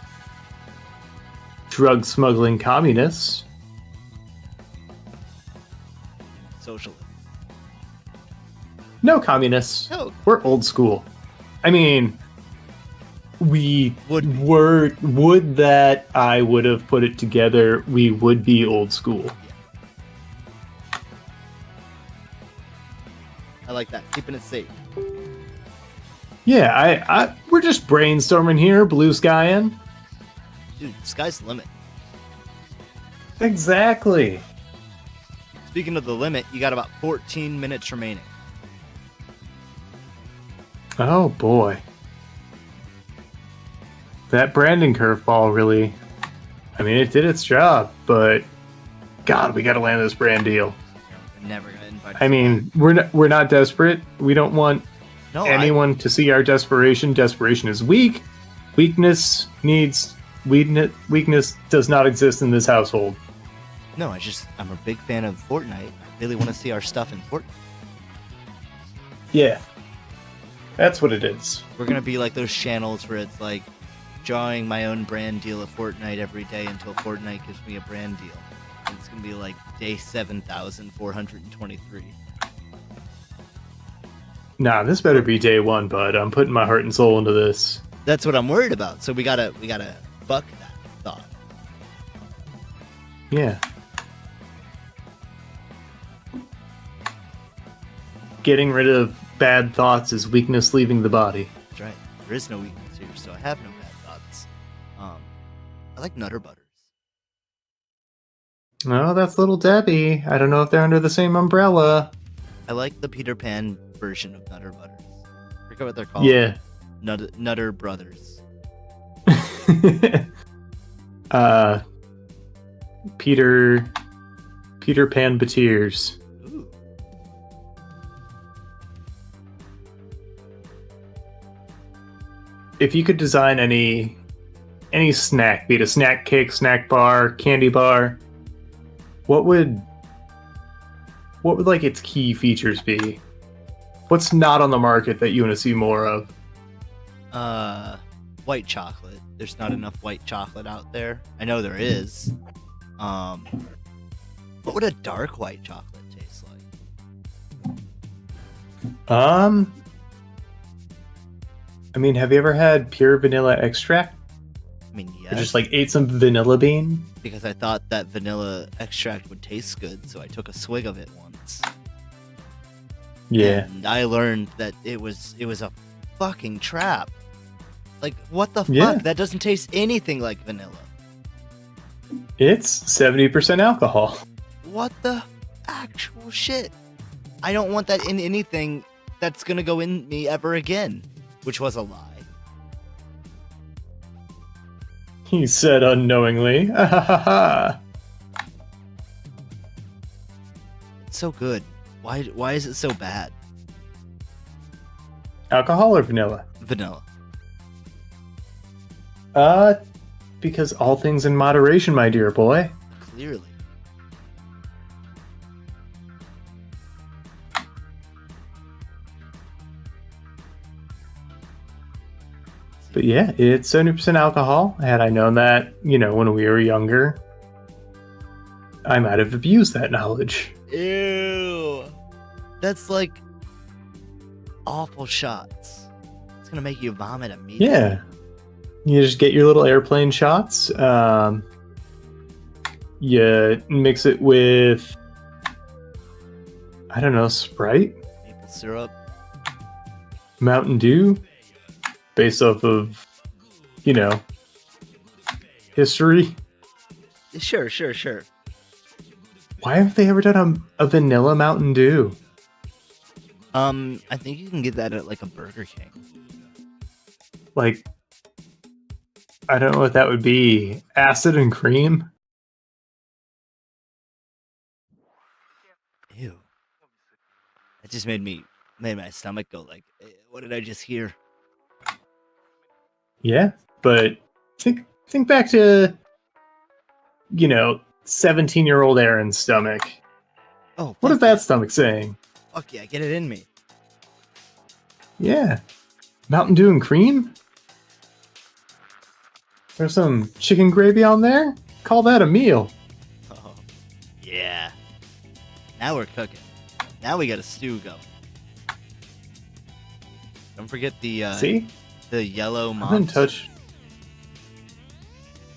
drug smuggling communists. Socialism. No communists. No. We're old school. I mean, we would that I would have put it together, we would be old school. I like that. Keeping it safe. Yeah, we're just brainstorming here, blue skying. Dude, the sky's the limit. Exactly. Speaking of the limit, you got about 14 minutes remaining. Oh boy. That branding curveball really, I mean, it did its job, but God, we gotta land this brand deal. They're never gonna invite us I mean, we're not desperate. We don't want no, anyone to see our desperation. Desperation is weak. Weakness does not exist in this household. I'm a big fan of Fortnite. I really want to see our stuff in Fortnite. Yeah. That's what it is. We're gonna be like those channels where it's like drawing my own brand deal of Fortnite every day until Fortnite gives me a brand deal. And it's gonna be like day 7,423. Nah, this better be day one, bud. I'm putting my heart and soul into this. That's what I'm worried about. So we gotta buck that thought. Yeah. Getting rid of bad thoughts is weakness leaving the body. That's right. There is no weakness here, so I have no bad thoughts. I like Nutter Butters. Oh, that's Little Debbie. I don't know if they're under the same umbrella. I like the Peter Pan version of Nutter Butters. I forget what they're called. Yeah. Nutter Brothers. Peter Pan Bateers. Ooh. If you could design any snack, be it a snack cake, snack bar, candy bar, what would like its key features be? What's not on the market that you want to see more of? White chocolate. There's not enough white chocolate out there. I know there is. What would a dark white chocolate taste like? I mean, have you ever had pure vanilla extract? I mean, Or yes. just like ate some vanilla bean? Because I thought that vanilla extract would taste good, so I took a swig of it once. Yeah. And I learned that it was a fucking trap. Like, what the fuck? Yeah. That doesn't taste anything like vanilla. It's 70% alcohol. What the actual shit? I don't want that in anything that's gonna go in me ever again. Which was a lie. He said unknowingly. It's so good. Why is it so bad? Alcohol or vanilla? Vanilla. Because all things in moderation, my dear boy. Clearly. But yeah, it's 70% alcohol. Had I known that, when we were younger, I might have abused that knowledge. Ew. That's like awful shots. It's gonna make you vomit immediately. Yeah. You just get your little airplane shots. You mix it with, I don't know, Sprite, Maple syrup. Mountain Dew, based off of, history. Sure. Why have they ever done a vanilla Mountain Dew? I think you can get that at like a Burger King. Like, I don't know what that would be. Acid and cream? Ew. That just made my stomach go like, what did I just hear? Yeah, but think back to, 17-year-old Aaron's stomach. Oh, What is that stomach saying? Fuck yeah, get it in me. Yeah. Mountain Dew and cream? There's some chicken gravy on there? Call that a meal. Oh, yeah. Now we're cooking. Now we got a stew going. Don't forget the See? the yellow I didn't monster. touch.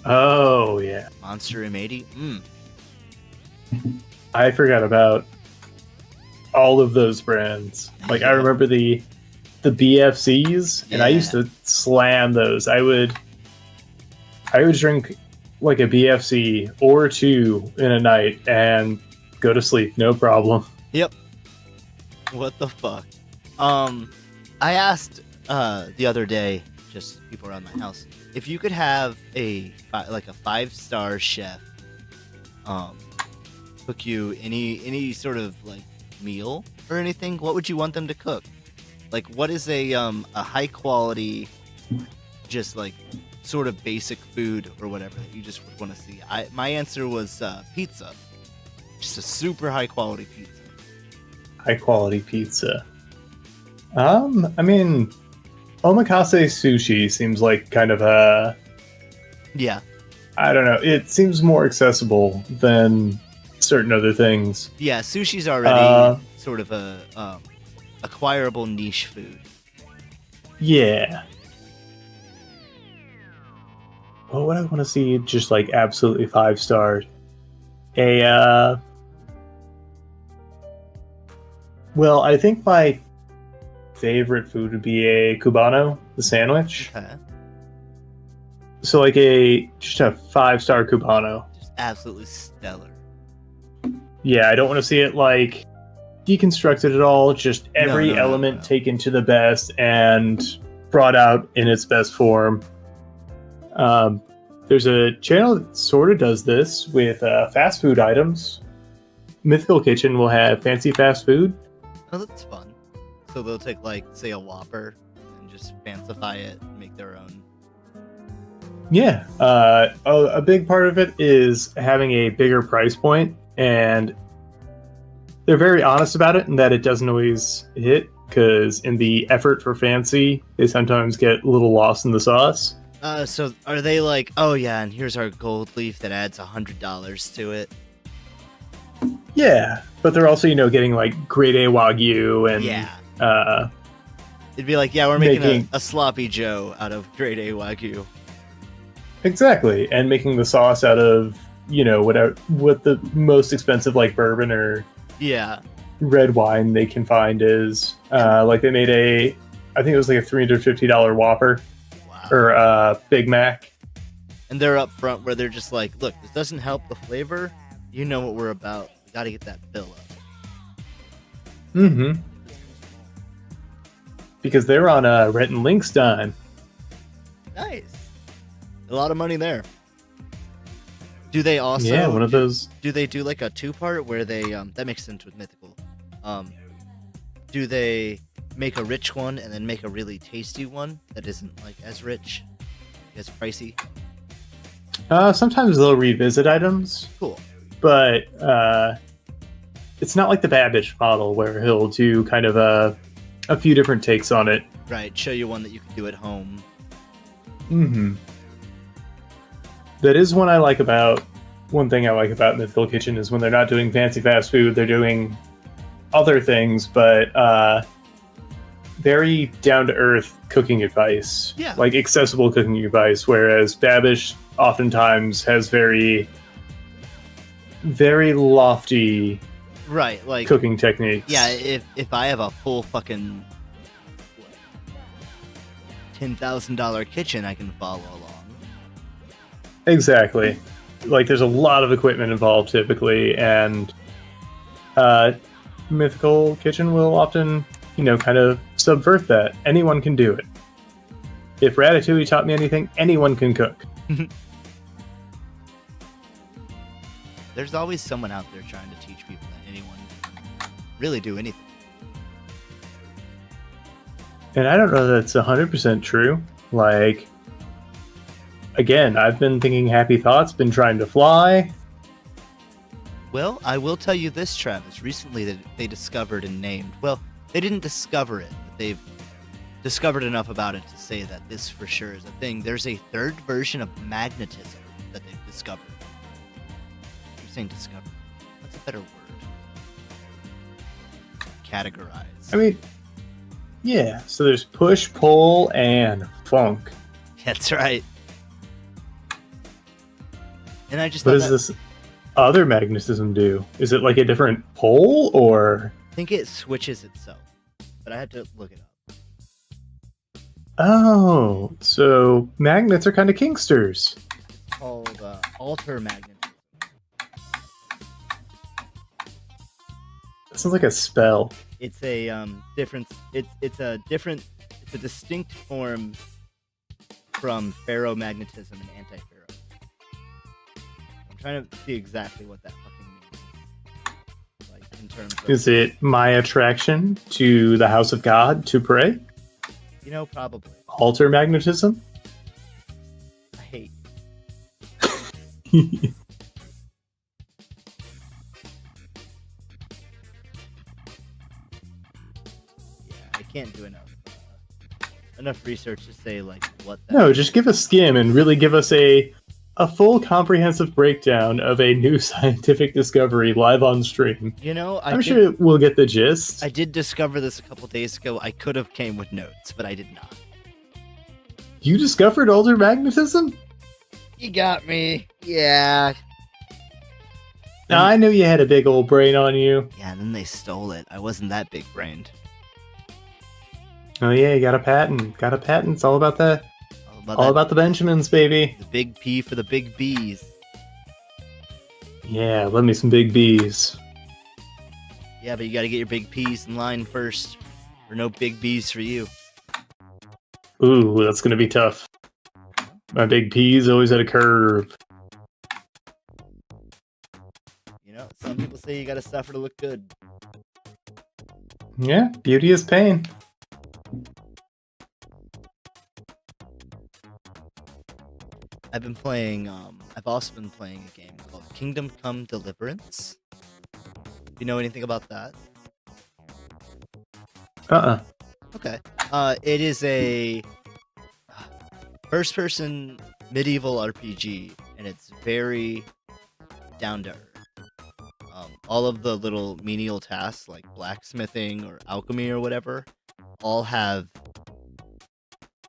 Oh, yeah. Monster M80. I forgot about all of those brands. Like, I Yeah. remember the BFCs, and I Yeah. used to slam those. I would drink like a BFC or two in a night and go to sleep, no problem. Yep. What the fuck? I asked the other day, just people around my house, if you could have a 5-star chef cook you any sort of like meal or anything, what would you want them to cook? Like, what is a high quality, just like sort of basic food or whatever that you just would want to see? My answer was pizza, just a super high quality pizza. High quality pizza. I mean, omakase sushi seems like kind of a, Yeah, I don't know, it seems more accessible than certain other things. yeah. Sushi's already sort of a acquirable niche food. Yeah. What would I want to see just like absolutely 5-star? Well, I think my favorite food would be a cubano, the sandwich. Okay. So like just a 5-star cubano. Just absolutely stellar. Yeah, I don't want to see it like deconstructed at all. Just every No, element no. taken to the best and brought out in its best form. There's a channel that sort of does this with fast food items. Mythical Kitchen will have fancy fast food. Oh, that's fun. So they'll take, like, say, a Whopper and just fancify it and make their own. Yeah, a big part of it is having a bigger price point, and they're very honest about it in that it doesn't always hit, because in the effort for fancy, they sometimes get a little lost in the sauce. So are they like, oh yeah, and here's our gold leaf that adds $100 to it? Yeah, but they're also, getting like grade A Wagyu and Yeah. It'd be like, yeah, we're making making- a sloppy Joe out of grade A Wagyu. exactly, and making the sauce out of what the most expensive like bourbon or Yeah. red wine they can find is. Like they made I think it was like a $350 Whopper Wow. or Big Mac. And they're up front where they're just like, look, this doesn't help the flavor. You know what we're about. We gotta get that bill up. Mm-hmm. Because they're on Rhett and Link's dime. Nice. A lot of money there. Do they also? Yeah, one of those. Do they do like a 2-part where they that makes sense with mythical? Do they make a rich one and then make a really tasty one that isn't like as rich, as pricey? Sometimes they'll revisit items, Cool. but it's not like the Babbage model where he'll do kind of a few different takes on it. Right. Show you one that you can do at home. Mm-hmm. That is one thing I like about Mythical Kitchen is when they're not doing fancy fast food, they're doing other things, but very down-to-earth cooking advice. Yeah. Like accessible cooking advice, whereas Babish oftentimes has very, very lofty Right. Like cooking techniques. yeah. If I have a full fucking $10,000 kitchen, I can follow along. Exactly. Like there's a lot of equipment involved typically, and Mythical Kitchen will often, kind of subvert that. Anyone can do it. If Ratatouille taught me anything, anyone can cook. There's always someone out there trying to teach people that anyone can really do anything. And I don't know that it's 100% true. Like, again, I've been thinking happy thoughts, been trying to fly. Well, I will tell you this, Travis. Recently, that they discovered and named. Well, they didn't discover it, but they've discovered enough about it to say that this for sure is a thing. There's a third version of magnetism that they've discovered. I'm saying discovered. That's a better word. Categorize. I mean, yeah. So there's push, pull, and funk. That's right. And I just What thought does this other magnetism do? Is it like a different pole, or? I think it switches itself, but I had to look it up. Oh, so magnets are kind of kinksters. It's called alter magnetism. That sounds like a spell. It's a difference. It's a distinct form from ferromagnetism and anti-ferro. I'm trying to see exactly what that fucking means. in terms of... Is it my attraction to the house of God to pray? You know, probably. Altar magnetism? I hate. I can't do enough research to say like what that No, just give a skim and really give us a full comprehensive breakdown of a new scientific discovery live on stream. You know, I'm sure we'll get the gist. I did discover this a couple days ago. I could have came with notes, but I did not. You discovered altar magnetism? You got me. Yeah. Now, I knew you had a big old brain on you. Yeah, and then they stole it. I wasn't that big brained. Oh yeah, you got a patent. Got a patent. It's all about that. All about the Benjamins, baby. The big P for the big B's. Yeah, love me some big B's. Yeah, but you gotta get your big P's in line first. Or no big B's for you. Ooh, that's gonna be tough. My big P's always at a curve. You know, some people say you gotta suffer to look good. Yeah, beauty is pain. I've also been playing a game called Kingdom Come Deliverance. Do you know anything about that? Okay. It is a first-person medieval RPG, and it's very down to earth. All of the little menial tasks, like blacksmithing or alchemy or whatever, all have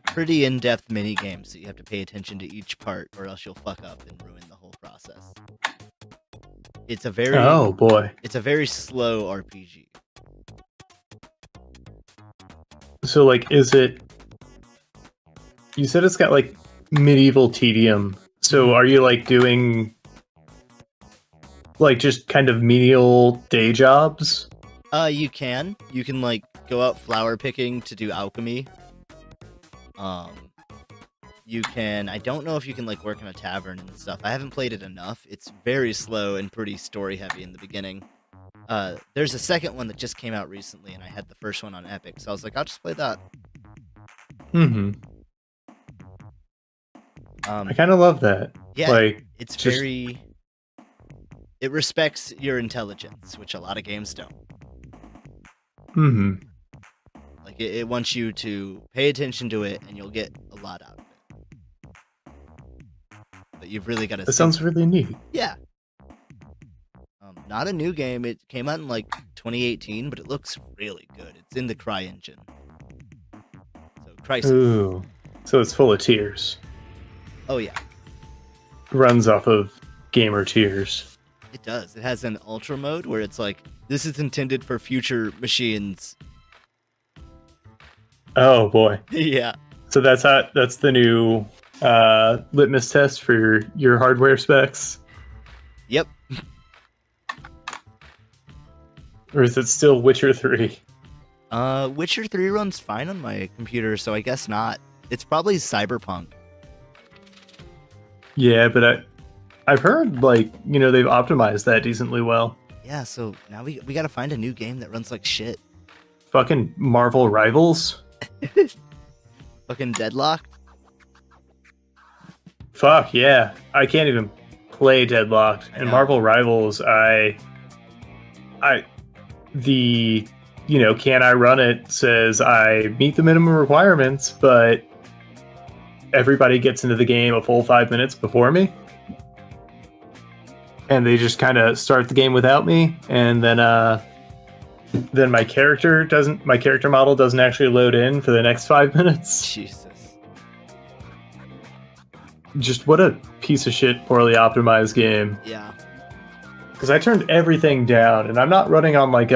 pretty in-depth mini games that you have to pay attention to each part, or else you'll fuck up and ruin the whole process. It's a very It's a very slow RPG. So, like, is it? You said it's got like medieval tedium. So, are you like doing like just kind of menial day jobs? You can like go out flower picking to do alchemy. You can, I don't know if you can like work in a tavern and stuff. I haven't played it enough. It's very slow and pretty story heavy in the beginning. There's a second one that just came out recently, and I had the first one on Epic, so I was like, I'll just play that. Mm-hmm. I kind of love that. Yeah, like, it's very... It respects your intelligence, which a lot of games don't. Mm-hmm. Like, it wants you to pay attention to it, and you'll get a lot out of it. But you've really got to... That sounds really neat. Yeah. Not a new game. It came out in, like, 2018, but it looks really good. It's in the CryEngine. So, Crysis. Ooh. So it's full of tears. Oh, yeah. Runs off of gamer tears. It does. It has an ultra mode where it's like, this is intended for future machines. Oh boy. Yeah. So that's the new litmus test for your hardware specs? Yep. Or is it still Witcher 3? Witcher 3 runs fine on my computer, so I guess not. It's probably Cyberpunk. Yeah, but I've heard, like, you know, they've optimized that decently well. Yeah, so now we gotta find a new game that runs like shit. Fucking Marvel Rivals? Fucking Deadlock? Fuck, yeah. I can't even play Deadlocked. And Marvel Rivals, the, you know, can I run it says I meet the minimum requirements, but everybody gets into the game a full 5 minutes before me. And they just kind of start the game without me, and then my character model doesn't actually load in for the next 5 minutes. Jesus. Just what a piece of shit, poorly optimized game. Yeah. Because I turned everything down, and I'm not running on like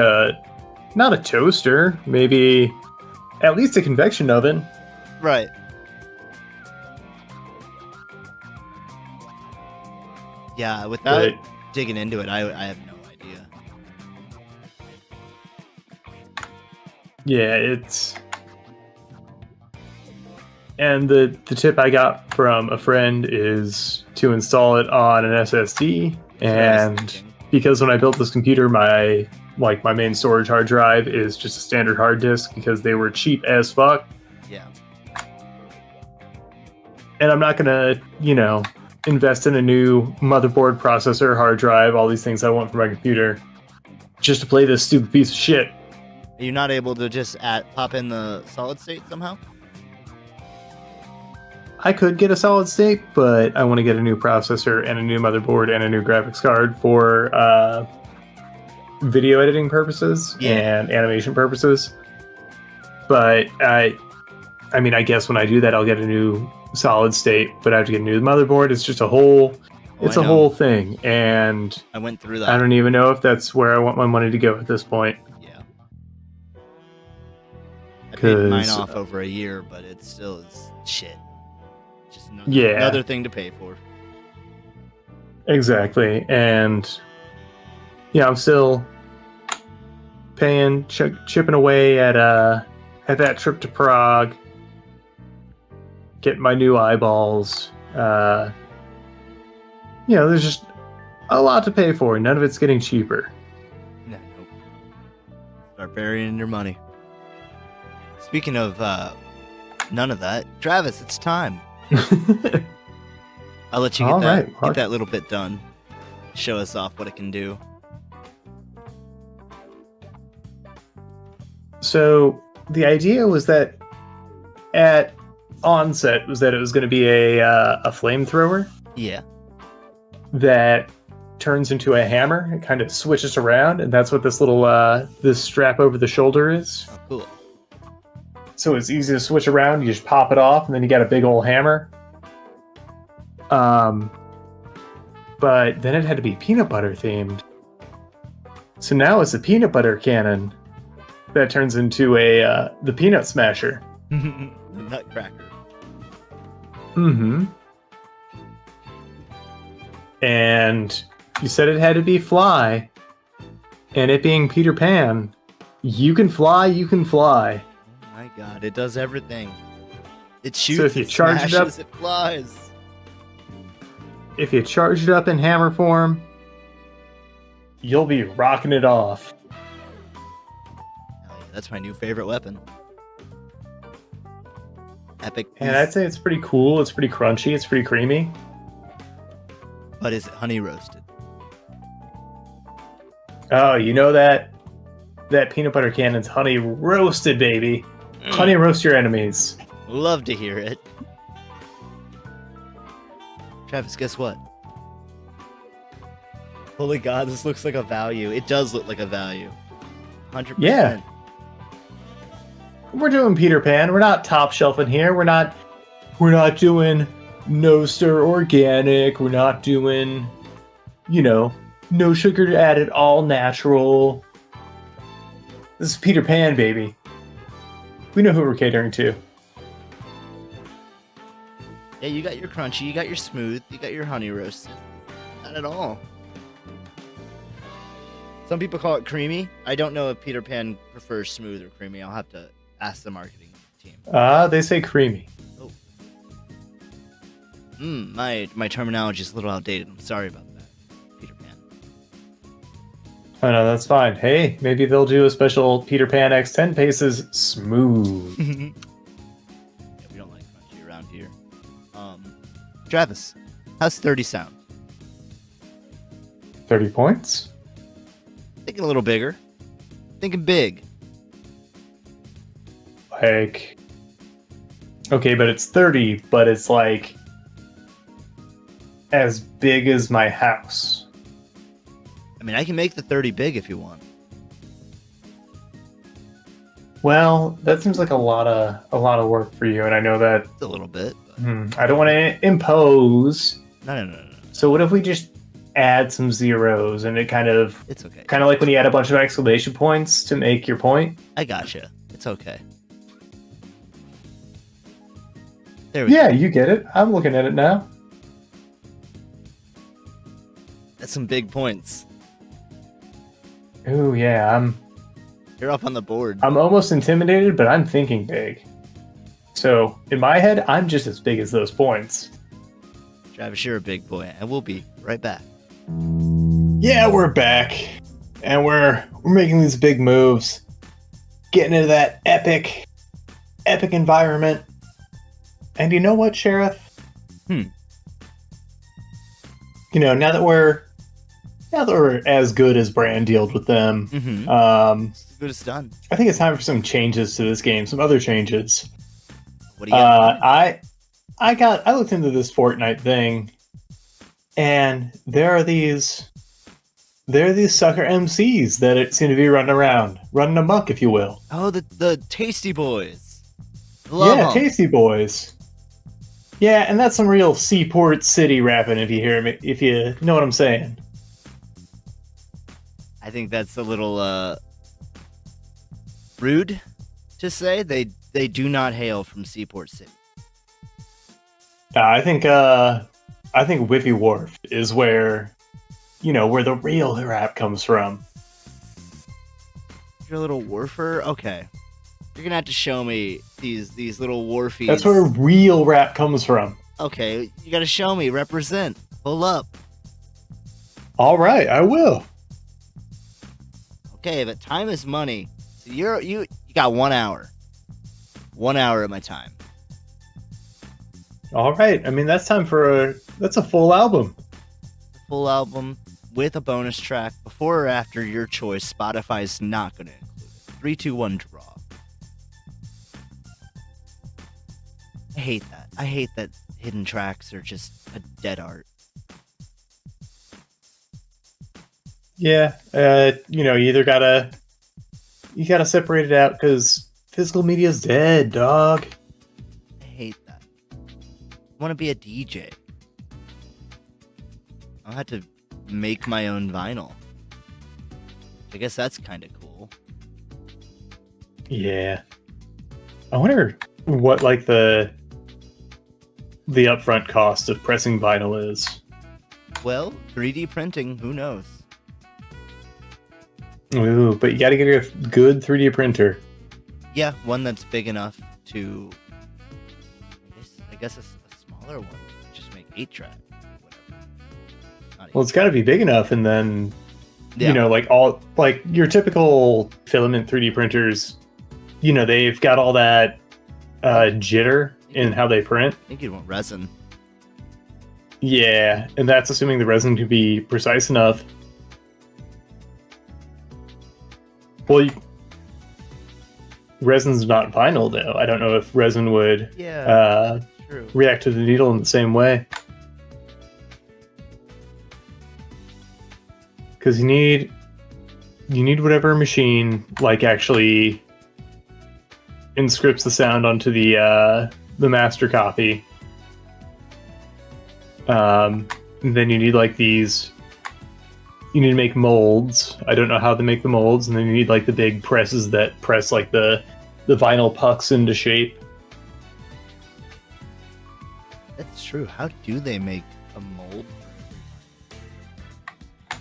not a toaster, maybe at least a convection oven. Right. Yeah, without digging into it, I have no idea. Yeah, it's... And the tip I got from a friend is to install it on an SSD, and because when I built this computer, my like my main storage hard drive is just a standard hard disk because they were cheap as fuck. Yeah. And I'm not gonna, invest in a new motherboard, processor, hard drive, all these things I want for my computer, just to play this stupid piece of shit. Are you not able to just pop in the solid state somehow? I could get a solid state, but I want to get a new processor and a new motherboard and a new graphics card for video editing purposes and animation purposes. But I guess when I do that, I'll get a new solid state, but I have to get a new motherboard. It's just a whole thing, and I went through that. I don't even know if that's where I want my money to go at this point. Yeah. I paid mine off over a year, but it still is shit. Just another thing to pay for. Exactly, and I'm still paying, chipping away at that trip to Prague, getting my new eyeballs. There's just a lot to pay for, and none of it's getting cheaper. Nope. Start burying your money. Speaking of none of that, Travis, it's time. I'll let you get that little bit done. Show us off what it can do. So the idea was that at onset was that it was going to be a flamethrower. Yeah. That turns into a hammer and kind of switches around, and that's what this little this strap over the shoulder is. Oh, cool. So it's easy to switch around. You just pop it off, and then you got a big old hammer. But then it had to be peanut butter themed. So now it's a peanut butter cannon that turns into the peanut smasher. The nutcracker. Mm-hmm. And you said it had to be fly, and it being Peter Pan, you can fly. Oh my god, it does everything. It shoots, so if you charge smashes, it up, it flies. If you charge it up in hammer form, you'll be rocking it off. Hell yeah, that's my new favorite weapon. Epic. And I'd say it's pretty cool. It's pretty crunchy. It's pretty creamy. But is it honey roasted? Oh, that peanut butter cannon's honey roasted, baby. Honey roast your enemies. Love to hear it. Travis, guess what? Holy god, this looks like a value. It does look like a value. 100%. Yeah. We're doing Peter Pan. We're not top shelfing here. We're not doing no stir organic. We're not doing, no sugar added, all natural. This is Peter Pan, baby. We know who we're catering to. Yeah, you got your crunchy, you got your smooth, you got your honey roasted. Not at all. Some people call it creamy. I don't know if Peter Pan prefers smooth or creamy. I'll have to ask the marketing team. They say creamy. Oh. My terminology is a little outdated. I'm sorry about that, Peter Pan. Oh no, that's fine. Hey, maybe they'll do a special Peter Pan X10 Paces smooth. Yeah, we don't like crunchy around here. Travis, how's 30 sound? 30 points? Thinking a little bigger. Thinking big. Like, okay, but it's 30, but it's like as big as my house. I mean, I can make the 30 big if you want. Well, that seems like a lot of work for you, and I know that It's a little bit. I don't want to impose. No. So what if we just add some zeros, and it It's okay. kind of like when you add a bunch of exclamation points to make your point? I gotcha. It's okay. There we go. Yeah, you get it. I'm looking at it now. That's some big points. Ooh, yeah, You're up on the board. I'm almost intimidated, but I'm thinking big. So, in my head, I'm just as big as those points. Travis, you're a big boy, and we'll be right back. Yeah, we're back. and we're making these big moves, getting into that epic environment. And you know what, Sheriff? Hmm. You know, now that we're as good as Brand dealed with them, Mm-hmm. As good as done. I think it's time for some changes to this game, some other changes. What do you got? I looked into this Fortnite thing, and there are these sucker MCs that it seem to be running amok, if you will. Oh, the Tasty Boys. Love Yeah, 'em. Tasty Boys. Yeah, and that's some real Seaport City rapping, if you hear me, if you know what I'm saying. I think that's a little rude to say. They do not hail from Seaport City. I think Whiffy Wharf is where, where the real rap comes from. You're a little wharfer? Okay. You're gonna have to show me these little wharfies. That's where real rap comes from. Okay, you gotta show me. Represent. Pull up. All right, I will. Okay, but time is money. So you got 1 hour. 1 hour of my time. All right. I mean, that's a full album. Full album with a bonus track before or after your choice. Spotify's not gonna include it. 3, 2, 1, draw. I hate that. I hate that hidden tracks are just a dead art. Yeah. You either gotta separate it out because physical media is dead, dog. I hate that. I want to be a DJ. I'll have to make my own vinyl. I guess that's kind of cool. Yeah. I wonder what the upfront cost of pressing vinyl is. Well, 3D printing, who knows? Ooh, but you gotta get a good 3D printer. Yeah, one that's big enough to... I guess a smaller one. Just make 8-track. Whatever. Well, it's gotta be big enough, and then, Yeah. like your typical filament 3D printers, they've got all that jitter in how they print. I think you'd want resin. Yeah, and that's assuming the resin can be precise enough. Well, resin's not vinyl, though. I don't know if resin would True. react to the needle in the same way. Because you need whatever machine actually inscripts the sound onto the master copy. And then you need these. You need to make molds. I don't know how they make the molds, and then you need the big presses that press the vinyl pucks into shape. That's true. How do they make a mold? I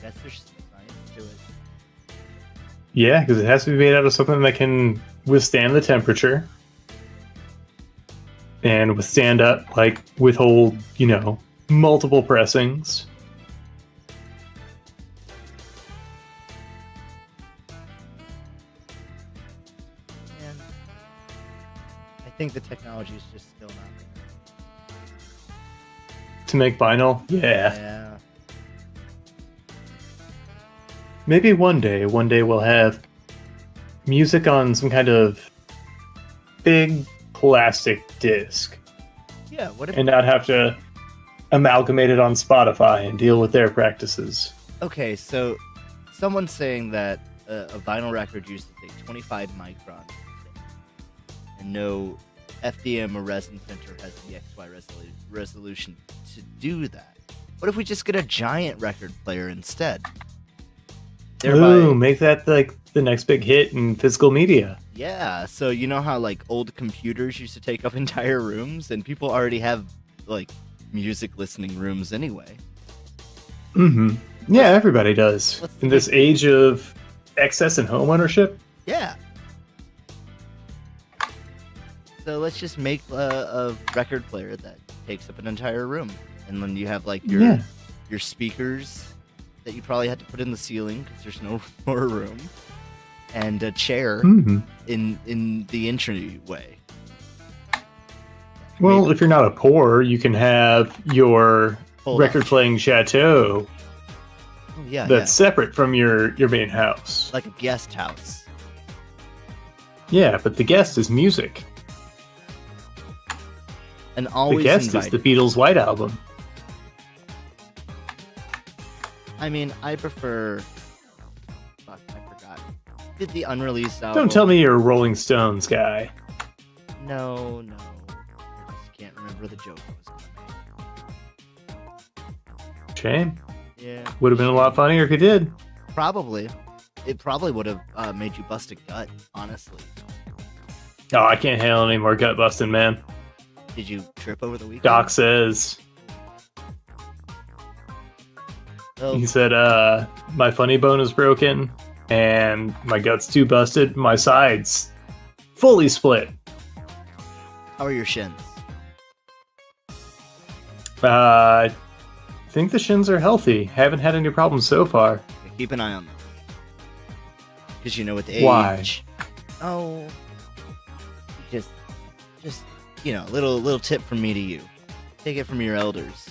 guess there's some science to it. Yeah, because it has to be made out of something that can withstand the temperature and withhold, multiple pressings. And I think the technology is just still not there. To make vinyl? Yeah. Yeah. Maybe one day we'll have music on some kind of big plastic disc Yeah, what if... and not have to amalgamate it on Spotify and deal with their practices. Okay, so someone's saying that a vinyl record uses a 25 micron and no FDM or resin printer has the XY resolution to do that. What if we just get a giant record player instead? Ooh, make that the next big hit in physical media. Yeah, so you know how old computers used to take up entire rooms, and people already have music listening rooms anyway. Mm-hmm. Yeah, everybody does. In this age of excess and home ownership. Yeah. So let's just make a record player that takes up an entire room, and then you have your speakers that you probably had to put in the ceiling because there's no more room, and a chair Hmm. in the entryway. Well, Maybe if you're not a poor, you can have your fold off record-playing chateau Oh, yeah, that's separate from your main house. like a guest house. Yeah, but the guest is music. And The always guest invited. is the Beatles' White Album. I mean, I prefer. Fuck, I forgot. Did the unreleased album? Don't tell me you're a Rolling Stones guy. No. I just can't remember the joke I was gonna make. Shame. Yeah. Would have been a lot funnier if you did. Probably. It probably would have made you bust a gut, honestly. Oh, I can't handle any more gut busting, man. Did you trip over the weekend? Doc says, Oh, he said, my funny bone is broken and my gut's too busted. My sides fully split. how are your shins? I think the shins are healthy. Haven't had any problems so far. Okay, keep an eye on them. Because you know, with age. Why? Oh. Just, little tip from me to you. Take it from your elders.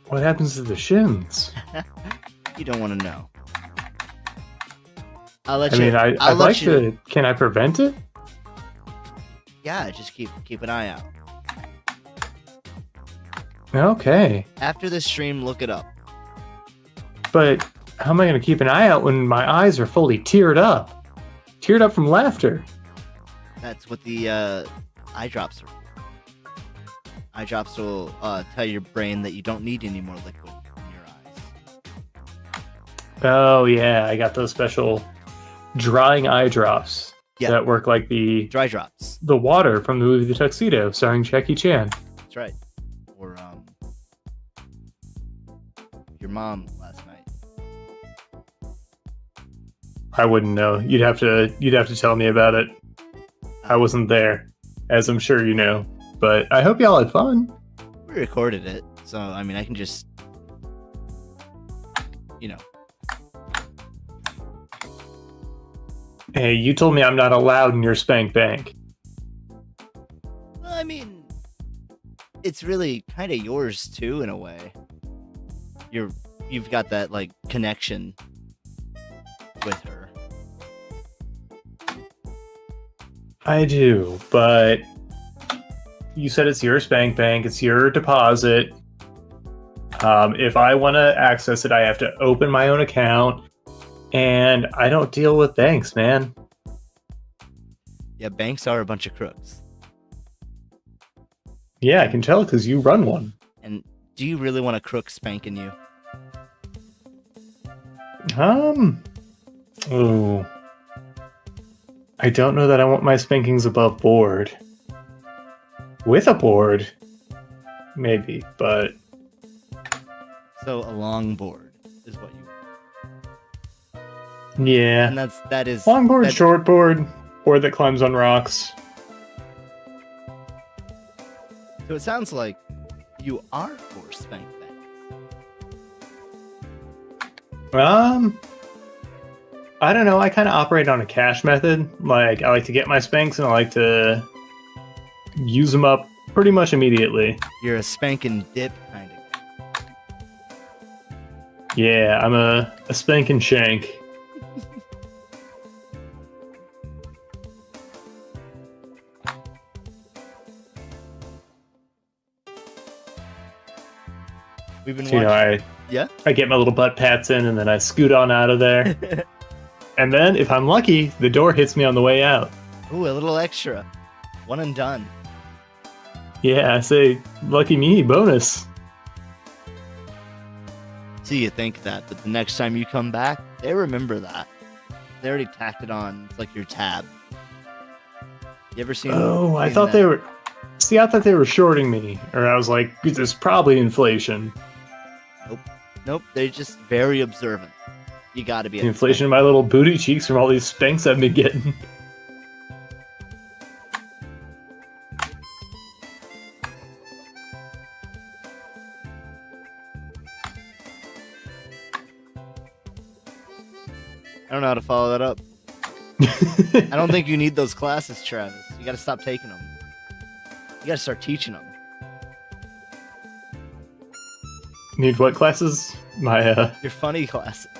What happens to the shins? You don't want to know. I'll let I you. mean, I'd I'll let like you. to. Can I prevent it? Yeah, just keep an eye out. Okay. After this stream, look it up. But how am I going to keep an eye out when my eyes are fully teared up? Teared up from laughter. That's what the eye drops are for. Eye drops will tell your brain that you don't need any more liquid in your eyes. Oh, yeah. I got those special drying eye drops Yeah. that work like the Dry drops. water from the movie The Tuxedo, starring Jackie Chan. That's right. Or your mom last night. I wouldn't know. You'd have to tell me about it. I wasn't there, as I'm sure you know. But I hope y'all had fun. We recorded it, so I mean, I can just, Hey, you told me I'm not allowed in your spank bank. Well, I mean, it's really kind of yours too, in a way. You've got that like connection with her. I do, but you said it's your spank bank, it's your deposit. If I want to access it, I have to open my own account, and I don't deal with banks, man. Yeah, banks are a bunch of crooks. Yeah, I can tell because you run one. And do you really want a crook spanking you? Ooh. I don't know that I want my spankings above board. With a board, maybe, but So a long board is what you. yeah. And that is Longboard, that- shortboard, board that climbs on rocks. So it sounds like you are for spank banks. I don't know. I kind of operate on a cash method. Like, I like to get my spanks and I like to use them up pretty much immediately. You're a spank and dip kind of guy. Yeah, I'm a spank and shank. We've been So, you know, watching. Yeah. I get my little butt pats in and then I scoot on out of there. And then, if I'm lucky, the door hits me on the way out. Ooh, a little extra. One and done. Yeah, I say, lucky me, bonus. So you think that, but the next time you come back, they remember that. They already tacked it on. It's like your tab. You ever seen? Oh, I seen thought that? they were... See, I thought they were shorting me. Or I was like, this is probably inflation. Nope, they're just very observant. You gotta be. The inflation in my little booty cheeks from all these spanks I've been getting. I don't know how to follow that up. I don't think you need those classes, Travis. You got to stop taking them. You got to start teaching them. Need what classes? My Your funny classes.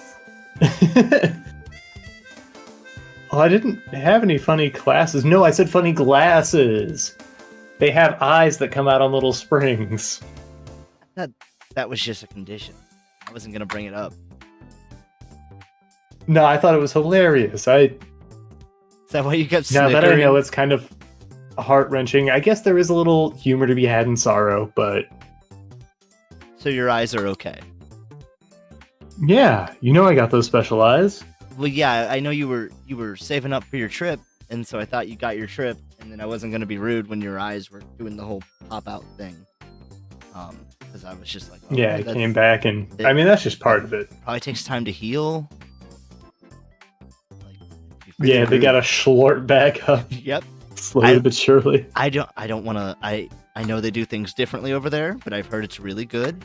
Oh, I didn't have any funny classes. No, I said funny glasses. They have eyes that come out on little springs. That was just a condition. I wasn't gonna bring it up. No, I thought it was hilarious. Is that why you kept Now snickering? that I know it's kind of heart-wrenching, I guess there is a little humor to be had in sorrow, but... So your eyes are okay. Yeah, you know I got those special eyes. Well, yeah, I know you were saving up for your trip, and so I thought you got your trip, and then I wasn't gonna be rude when your eyes were doing the whole pop-out thing. Because I was just like, oh, Yeah, I came back, and I mean, that's just part of it. Probably takes time to heal. Yeah, they gotta slort back up. Yep. Slowly but surely. I don't want to. I know they do things differently over there, but I've heard it's really good.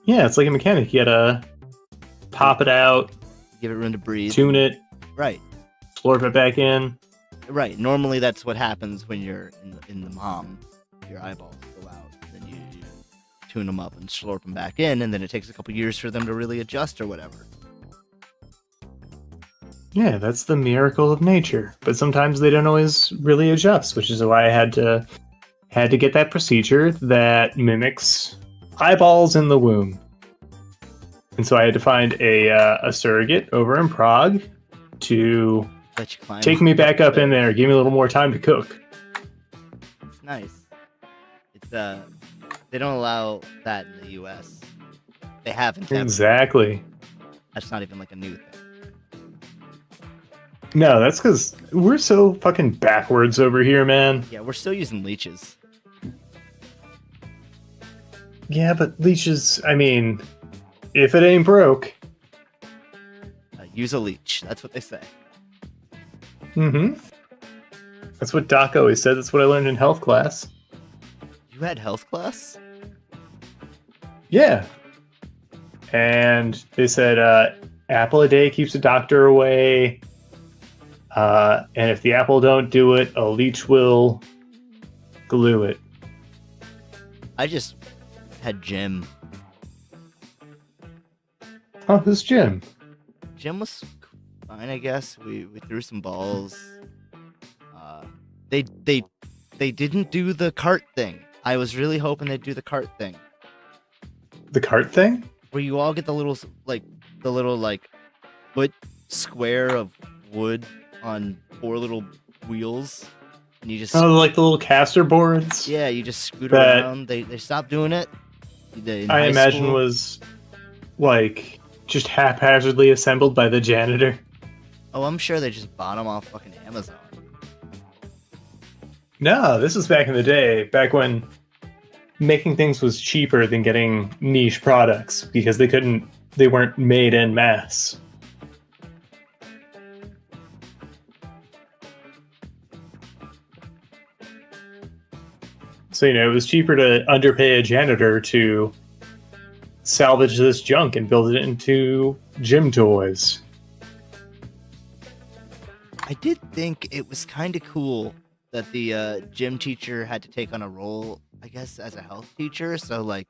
Yeah, it's like a mechanic. You gotta pop it out, give it room to breathe, tune it, right, slurp it back in. Right. Normally, that's what happens when you're in the mom. Your eyeballs go out, and then you tune them up and slurp them back in, and then it takes a couple years for them to really adjust or whatever. Yeah, that's the miracle of nature. But sometimes they don't always really adjust, which is why I had to get that procedure that mimics eyeballs in the womb. And so I had to find a surrogate over in Prague to take me back up in there, give me a little more time to cook. It's nice. It's they don't allow that in the U.S. They haven't. Exactly. That's not even like a new thing. No, that's because we're so fucking backwards over here, man. Yeah, we're still using leeches. Yeah, but leeches, I mean, if it ain't broke. Use a leech. That's what they say. Mm-hmm. That's what Doc always said. That's what I learned in health class. You had health class? Yeah. And they said, apple a day keeps a doctor away. And if the apple don't do it, a leech will glue it. I just had Jim. Oh, who's Jim? Jim was fine, I guess. We threw some balls. They didn't do the cart thing. I was really hoping they'd do the cart thing. The cart thing? Where you all get the little foot square of wood on 4 little wheels, and you just like the little caster boards. Yeah, you just scoot around. They stopped doing it. I imagine was like just haphazardly assembled by the janitor. Oh, I'm sure they just bought them off fucking Amazon. No, this was back in the day, back when making things was cheaper than getting niche products because they weren't made en masse. So, it was cheaper to underpay a janitor to salvage this junk and build it into gym toys. I did think it was kind of cool that the gym teacher had to take on a role, I guess, as a health teacher. So, like,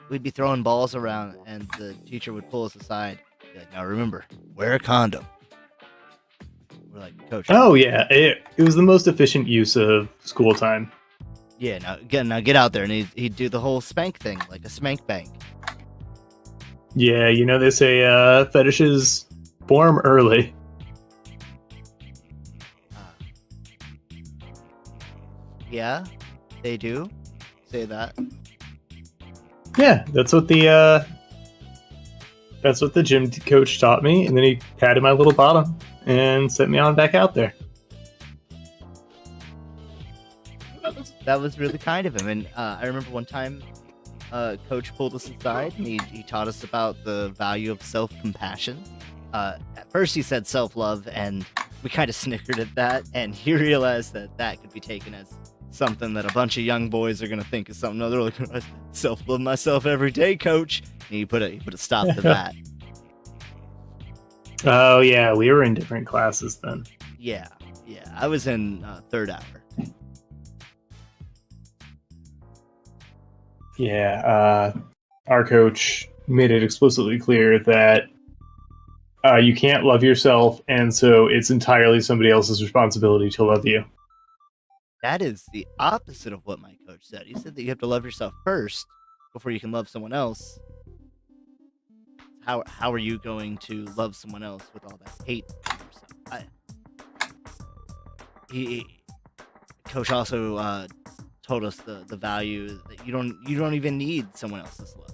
we'd be throwing balls around, and the teacher would pull us aside. Be like, now remember, wear a condom. We're like, Coach. Oh, yeah. It was the most efficient use of school time. Yeah, now get out there, and he'd do the whole spank thing, like a spank bank. Yeah, they say fetishes form early. Yeah, they do say that. Yeah, that's what the gym coach taught me, and then he patted my little bottom and sent me on back out there. That was really kind of him, and I remember one time, Coach pulled us aside, and he taught us about the value of self-compassion. At first, he said self-love, and we kind of snickered at that, and he realized that could be taken as something that a bunch of young boys are gonna think is something. No, they're like, I self-love myself every day, Coach. And he put a stop to that. Oh yeah, we were in different classes then. Yeah, I was in third hour. Yeah, our coach made it explicitly clear that you can't love yourself, and so it's entirely somebody else's responsibility to love you. That is the opposite of what my coach said. He said that you have to love yourself first before you can love someone else. How are you going to love someone else with all that hate for yourself? He coach also told us the value that you don't even need someone else's love.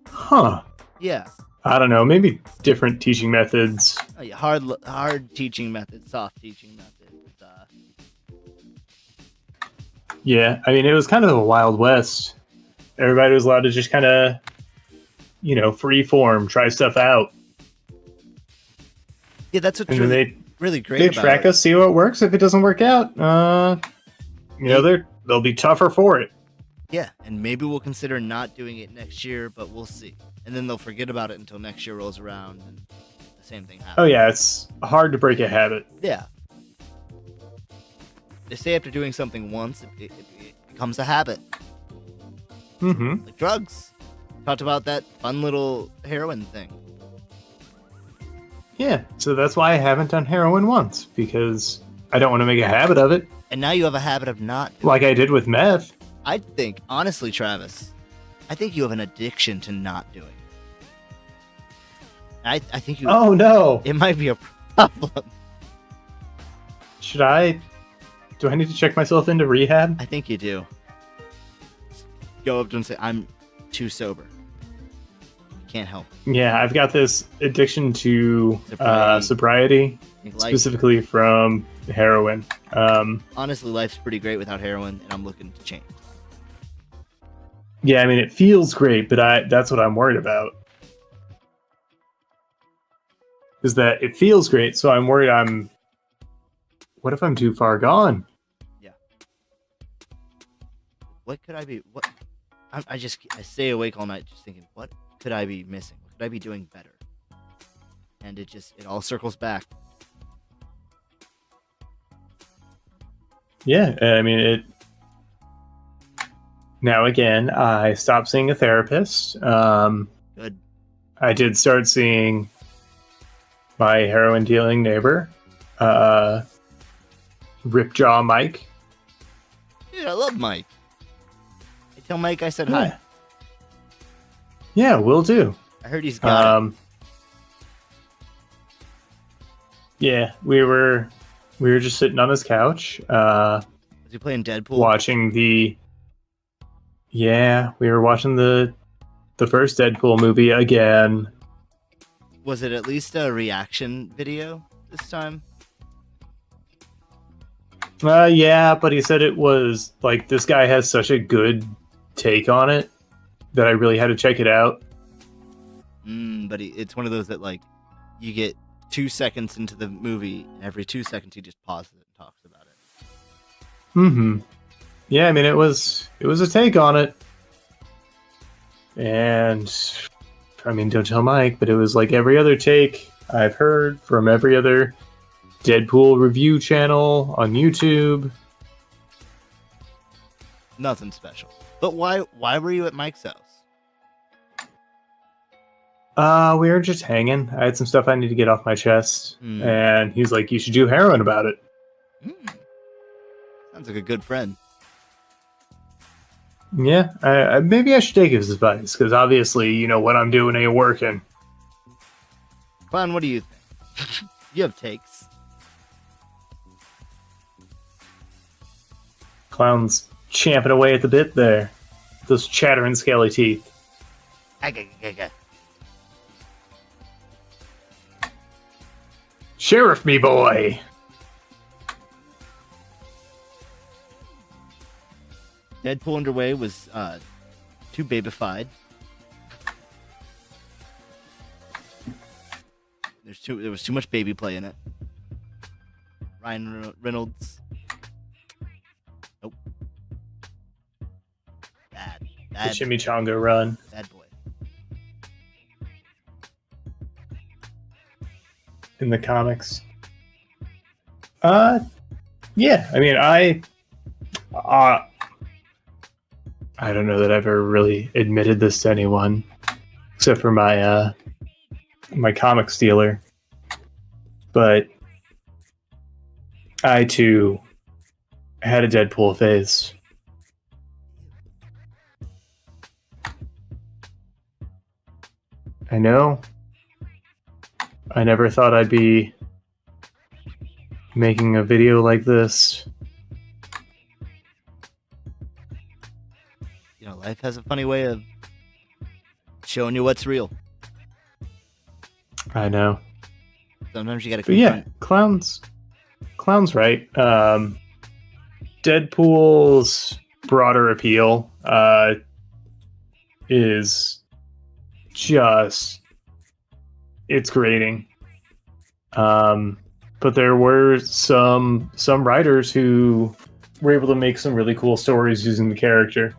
Huh. Yeah. I don't know, maybe different teaching methods. Yeah, hard teaching methods, soft teaching methods. Yeah, I mean, it was kind of a Wild West. Everybody was allowed to just kind of, free form, try stuff out. Yeah, that's what's And really, then really great they about track it. us, see what works. If it doesn't work out, they'll be tougher for it. Yeah, and maybe we'll consider not doing it next year, but we'll see. And then they'll forget about it until next year rolls around, and the same thing happens. Oh yeah, it's hard to break a habit. Yeah. They say after doing something once, it becomes a habit. Mm-hmm. Like drugs. Talked about that fun little heroin thing. Yeah, so that's why I haven't done heroin once, because I don't want to make a habit of it. And now you have a habit of not doing like I did with meth. I think, honestly, Travis, I think you have an addiction to not doing it. I think you... Oh, no. It might be a problem. Should I... Do I need to check myself into rehab? I think you do. Go up to him and say, I'm too sober. Can't help. Yeah, I've got this addiction to sobriety specifically from heroin. Honestly, life's pretty great without heroin, and I'm looking to change. Yeah, I mean, it feels great, but that's what I'm worried about. Is that it feels great, so I'm worried what if I'm too far gone? Yeah. What could I be? What? I stay awake all night just thinking, what could I be missing? What could I be doing better? And it all circles back. Yeah, I mean, now again, I stopped seeing a therapist. Good. I did start seeing my heroin dealing neighbor, Ripjaw Mike. Dude, I love Mike. I tell Mike I said hi. Yeah, will do. I heard he's got it. Yeah, we were just sitting on his couch. Was he playing Deadpool? Watching we were watching the first Deadpool movie again. Was it at least a reaction video this time? Yeah, but he said it was like this guy has such a good take on it that I really had to check it out. But it's one of those that like you get 2 seconds into the movie, and every 2 seconds he just pauses it and talks about it. Mm-hmm. Yeah, I mean it was a take on it, and I mean don't tell Mike, but it was like every other take I've heard from every other Deadpool review channel on YouTube. Nothing special. But why were you at Mike's house? We were just hanging. I had some stuff I need to get off my chest, and he's like, "You should do heroin about it." Sounds like a good friend. Yeah, maybe I should take his advice, because obviously, what I'm doing ain't working. Clown, what do you think? You have takes. Clown's champing away at the bit there. Those chattering scaly teeth. Sheriff, me boy! Deadpool Underway was too babified. There was too much baby play in it. Ryan Reynolds. Nope. Bad. The chimichanga run. Bad boy. in the comics. Yeah. I mean, uh, I don't know that I've ever really admitted this to anyone, except for my comics dealer. But I too had a Deadpool phase. I know. I never thought I'd be making a video like this. You know, life has a funny way of showing you what's real. I know. Sometimes you gotta But yeah, confront. clown's right. Deadpool's broader appeal is just, it's grating. But there were some writers who were able to make some really cool stories using the character.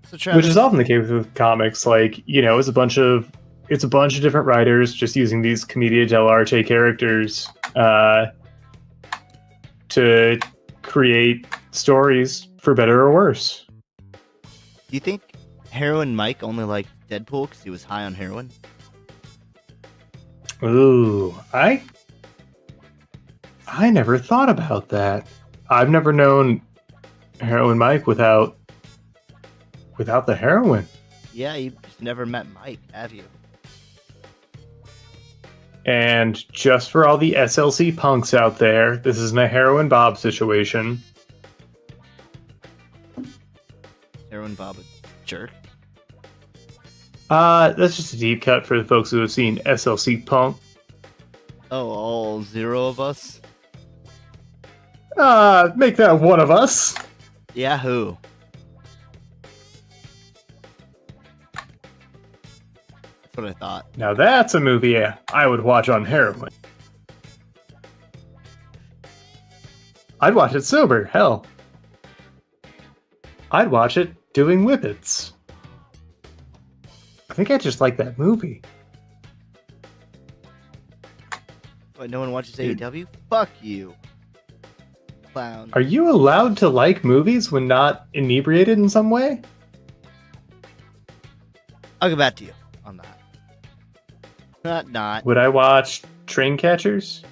So Travis, Which is often the case with comics. Like, you know, it's a bunch of different writers just using these commedia dell'arte characters to create stories for better or worse. do you think Heroin Mike only liked Deadpool because he was high on heroin? Ooh, I never thought about that. I've never known Heroin Mike without the heroin. Yeah, you just never met Mike, have you? And just for all the SLC punks out there, this isn't a Heroin Bob situation. Heroin Bob a jerk? That's just a deep cut for the folks who have seen SLC Punk. Oh, all 0 of us? Make that one of us. Yahoo! That's what I thought. Now that's a movie I would watch on heroin. I'd watch it sober, hell. I'd watch it doing whippets. I think I just like that movie. What, no one watches AEW? Fuck you. Clown. Are you allowed to like movies when not inebriated in some way? I'll get back to you on that. Not. Would I watch Train Catchers?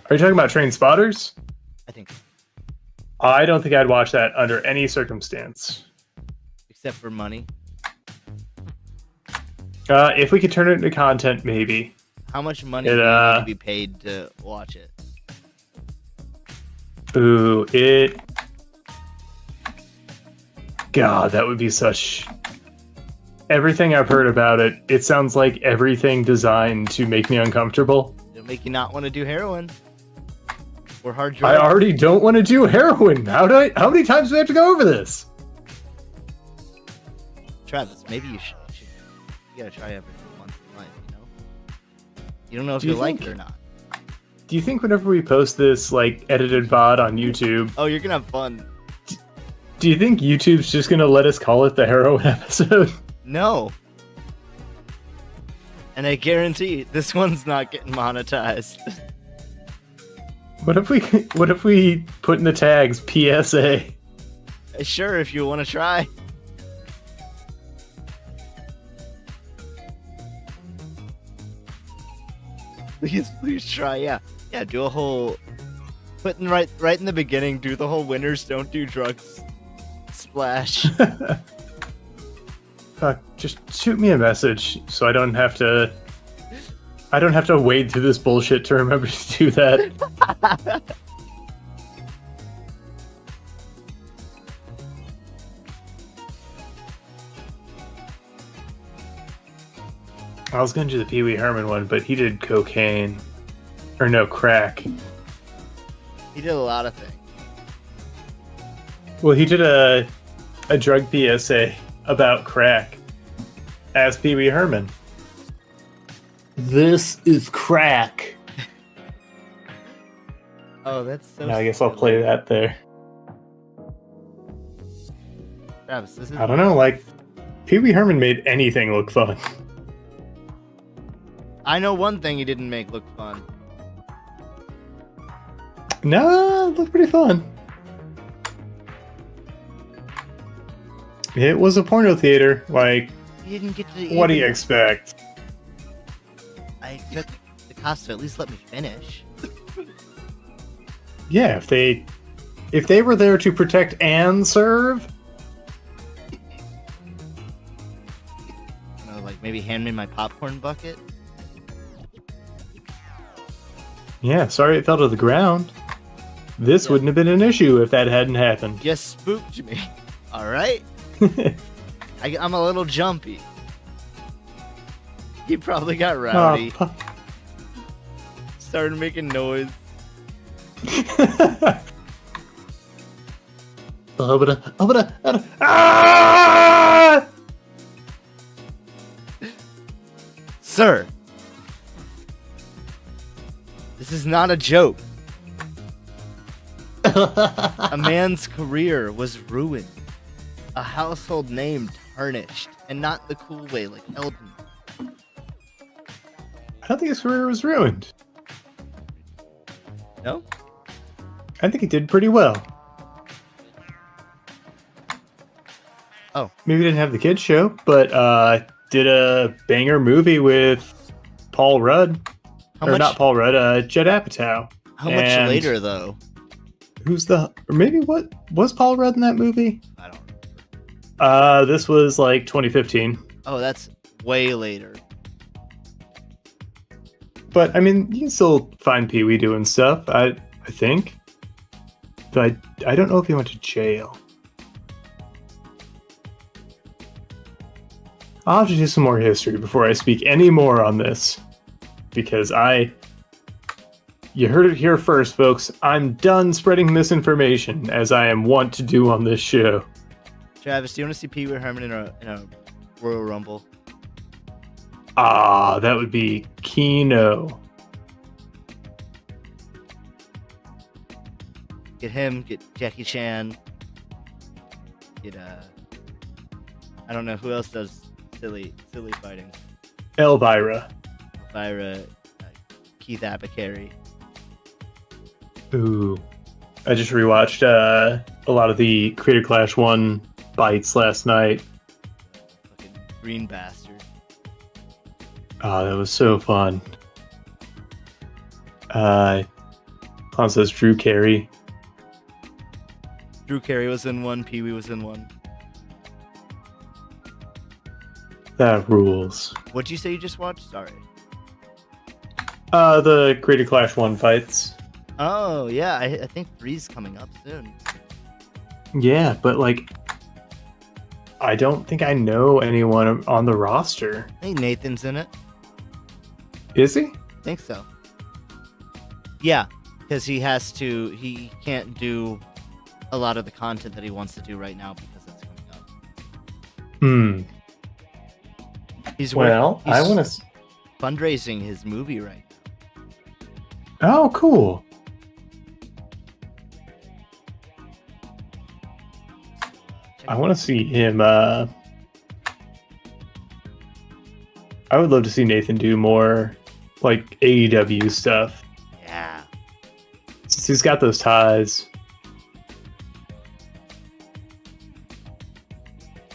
Are you talking about Train Spotters? I think so. I don't think I'd watch that under any circumstance. Except for money. If we could turn it into content, maybe. How much money do you need to be paid to watch it? Ooh, God, that would be such... Everything I've heard about it, it sounds like everything designed to make me uncomfortable. It'll make you not want to do heroin. Or hard I drugs. already don't want to do heroin. How many times do we have to go over this? Travis, maybe you should. You gotta try everything once in life, you know? You don't know if Do you you like think- it or not. Do you think whenever we post this, like, edited VOD on YouTube, Oh, you're gonna have fun. do you think YouTube's just gonna let us call it the heroin episode? No. And I guarantee this one's not getting monetized. What if we put in the tags PSA? Sure, if you want to try. Please try. Yeah, do a whole. Put in right in the beginning. Do the whole winners don't do drugs splash. Fuck, just shoot me a message so I don't have to wade through this bullshit to remember to do that. I was gonna do the Pee Wee Herman one, but he did cocaine. Or no, crack. He did a lot of things. Well, he did a drug PSA about crack as Pee Wee Herman. This is crack. Oh, that's so. I guess I'll play that there. Travis, this is. I don't know, like, Pee Wee Herman made anything look fun. I know one thing he didn't make look fun. No, it looked pretty fun. It was a porno theater. Like, He didn't get to. what do you expect? I expect the cost to at least let me finish. Yeah, if they were there to protect and serve, Like maybe hand me my popcorn bucket. yeah, sorry it fell to the ground. This wouldn't have been an issue if that hadn't happened. Just spooked me. All right. I'm a little jumpy. He probably got rowdy. Started making noise. Ah! Sir, this is not a joke. A man's career was ruined. A household name tarnished. And not the cool way like Elton. I don't think his career was ruined. No? I think he did pretty well. Oh. Maybe didn't have the kids show, but did a banger movie with Paul Rudd. Not Paul Rudd, Judd Apatow. How much later, though? What was Paul Rudd in that movie? I don't remember. This was like 2015. Oh, that's way later. But I mean, you can still find Pee Wee doing stuff. I think, but I don't know if he went to jail. I'll have to do some more history before I speak any more on this, because you heard it here first, folks. I'm done spreading misinformation, as I am wont to do on this show. Travis, do you want to see Pee Wee Herman in a Royal Rumble? That would be Keno. Get him, get Jackie Chan, get I don't know who else does silly fighting. Elvira. Keith Apicary. Ooh. I just rewatched a lot of the Creator Clash 1 bites last night. Fucking green bastard. Oh, that was so fun. Clown says Drew Carey. Drew Carey was in one, Pee Wee was in one. That rules. What'd you say you just watched? Sorry. The Creator Clash 1 fights. Oh, yeah, I think 3's coming up soon. Yeah, but like, I don't think I know anyone on the roster. I think Nathan's in it. Is he? I think so. Yeah, because he can't do a lot of the content that he wants to do right now because it's coming up. He's I want to fundraising his movie right now. Oh, cool. I want to see him. I would love to see Nathan do more like AEW stuff. Yeah. Since he's got those ties.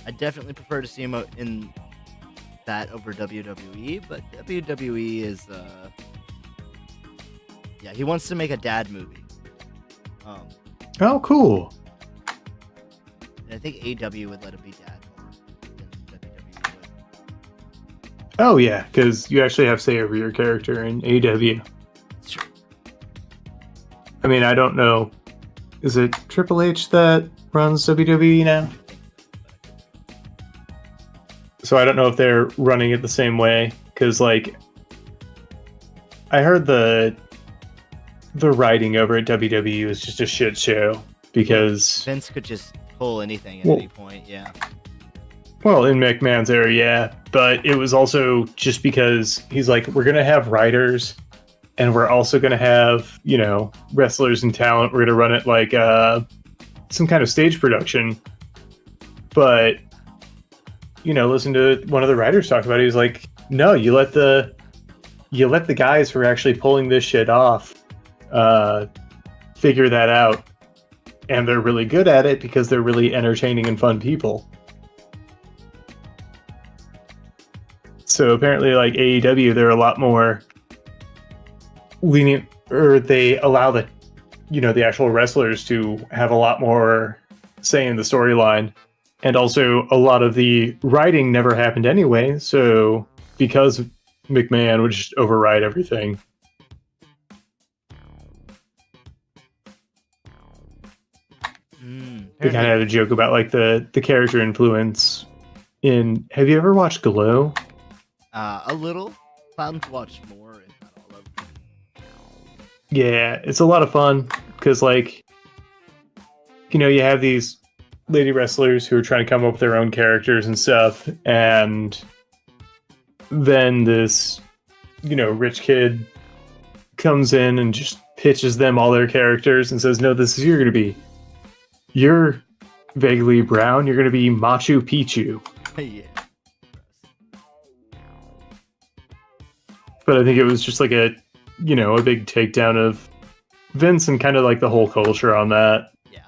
I definitely prefer to see him in that over WWE, but WWE is he wants to make a dad movie. Oh, cool. And I think AEW would let him be dad more than WWE would. Oh yeah, because you actually have say over your character in AEW. That's true. I mean, I don't know. Is it Triple H that runs WWE now? So I don't know if they're running it the same way, because like I heard the writing over at WWE was just a shit show because Vince could just pull anything at any point. Yeah. Well, in McMahon's era, yeah, but it was also just because he's like, we're gonna have writers, and we're also gonna have wrestlers and talent. We're gonna run it like some kind of stage production, but. Listen to one of the writers talk about it. He's like, no, you let the you let the guys who are actually pulling this shit off figure that out, and they're really good at it because they're really entertaining and fun people. So apparently, like AEW, they're a lot more lenient, or they allow the actual wrestlers to have a lot more say in the storyline. And also, a lot of the writing never happened anyway, so because McMahon would just override everything. They kind of had a joke about like the character influence in. Have you ever watched Glow? A little. Plan to watch more, if not all of them. Yeah, it's a lot of fun because, like, you have these lady wrestlers who are trying to come up with their own characters and stuff, and then this, rich kid comes in and just pitches them all their characters and says, "No, this is you're going to be. You're vaguely brown. You're going to be Machu Picchu." Yeah. But I think it was just like a big takedown of Vince and kind of like the whole culture on that. Yeah.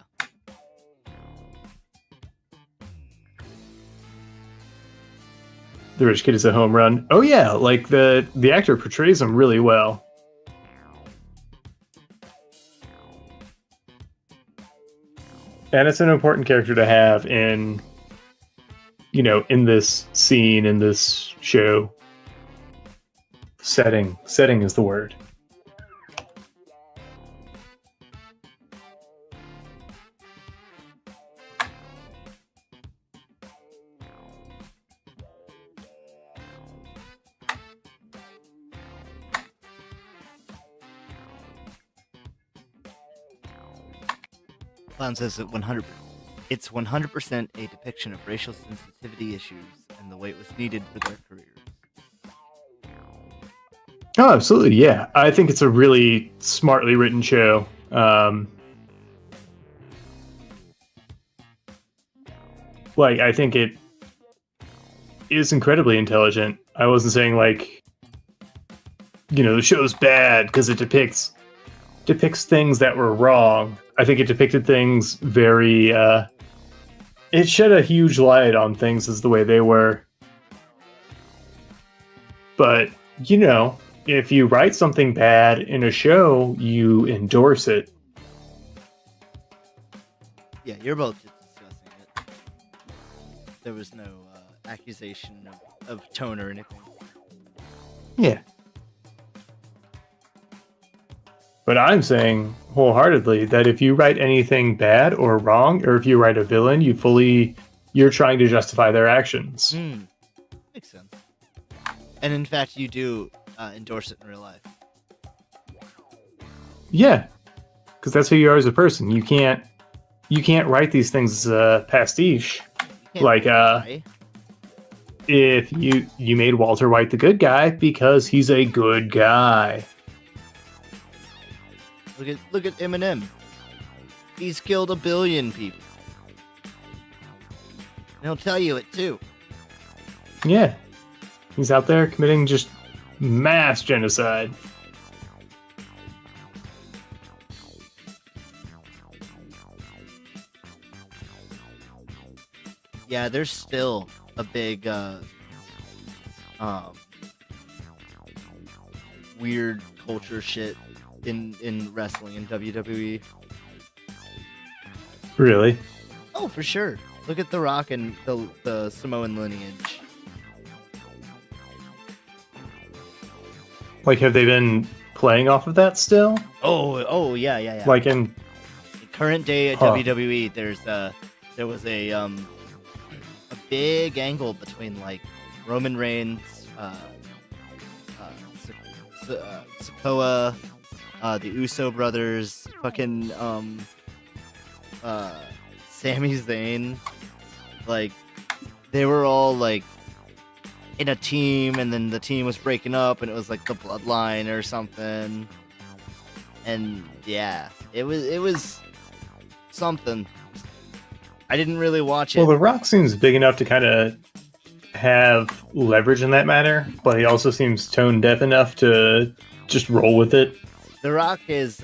The rich kid is a home run. Oh yeah, like the actor portrays him really well. And it's an important character to have in this scene, in this show. Setting is the word. Clown says that it's 100% a depiction of racial sensitivity issues and the way it was needed for their careers. Oh, absolutely, yeah. I think it's a really smartly written show. I think it is incredibly intelligent. I wasn't saying the show's bad because it depicts things that were wrong. I think it depicted things very. It shed a huge light on things as the way they were. But if you write something bad in a show, you endorse it. Yeah, you're both just discussing it. There was no accusation of tone or anything. Yeah. But I'm saying wholeheartedly that if you write anything bad or wrong, or if you write a villain, you're trying to justify their actions. Makes sense. And in fact, you do endorse it in real life. Yeah, because that's who you are as a person. You can't write these things as a pastiche. If you made Walter White the good guy because he's a good guy. Look at Eminem. He's killed 1 billion people. And he'll tell you it too. Yeah. He's out there committing just mass genocide. Yeah, there's still a big weird culture shit in wrestling in WWE. Really? Oh, for sure. Look at The Rock and the Samoan lineage. Have they been playing off of that still? Oh, yeah. Like in current day at WWE, there was a big angle between Roman Reigns, Sikoa, the Uso brothers, fucking Sami Zayn. They were all in a team, and then the team was breaking up, and it was the Bloodline or something. And yeah, it was something. I didn't really watch it. Well, The Rock seems big enough to kind of have leverage in that matter, but he also seems tone deaf enough to just roll with it. The Rock is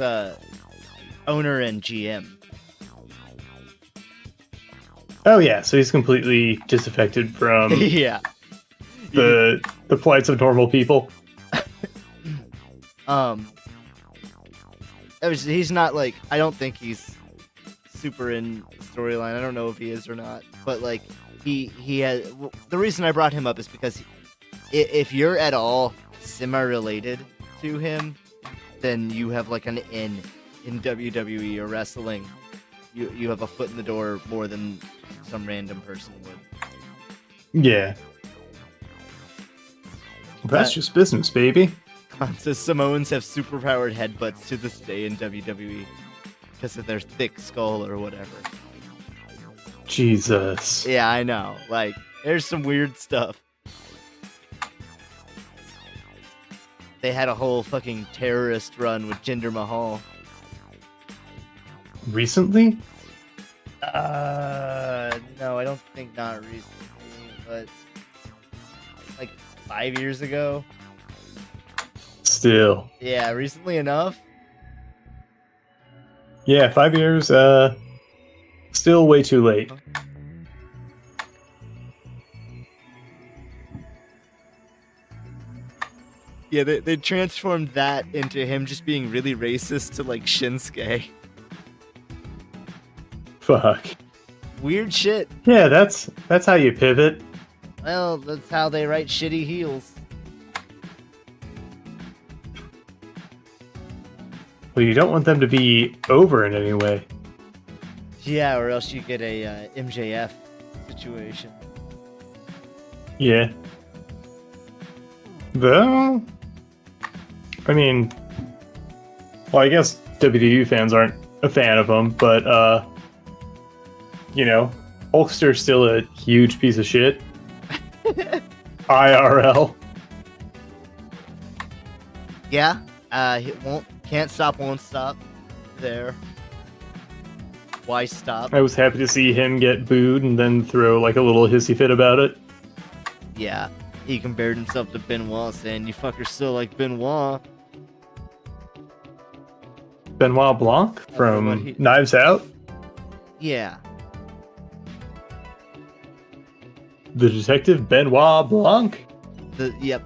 owner and GM. Oh yeah, so he's completely disaffected from Yeah. the plights of normal people. He's not like, I don't think he's super in storyline. I don't know if he is or not, but like he has. The reason I brought him up is because if you're at all semi-related to him, then you have like an in WWE or wrestling. You have a foot in the door more than some random person would. Yeah. That's just business, baby. So Samoans have superpowered headbutts to this day in WWE because of their thick skull or whatever. Jesus. Yeah, I know. Like, there's some weird stuff. They had a whole fucking terrorist run with Jinder Mahal. Recently? No, I don't think not recently, but like 5 years ago. Still. Yeah, recently enough. Yeah, 5 years, still way too late. Yeah, they transformed that into him just being really racist to like Shinsuke. Fuck. Weird shit. Yeah, that's how you pivot. Well, that's how they write shitty heels. Well, you don't want them to be over in any way. Yeah, or else you get a MJF situation. Yeah. Though, I mean, well, I guess WWE fans aren't a fan of him, but, you know, Hulkster's still a huge piece of shit. IRL. Yeah, he can't stop, won't stop. There. Why stop? I was happy to see him get booed and then throw like a little hissy fit about it. Yeah, he compared himself to Benoit, saying, "You fuckers still like Benoit." Benoit Blanc from Knives Out. Yeah. The detective Benoit Blanc. Yep.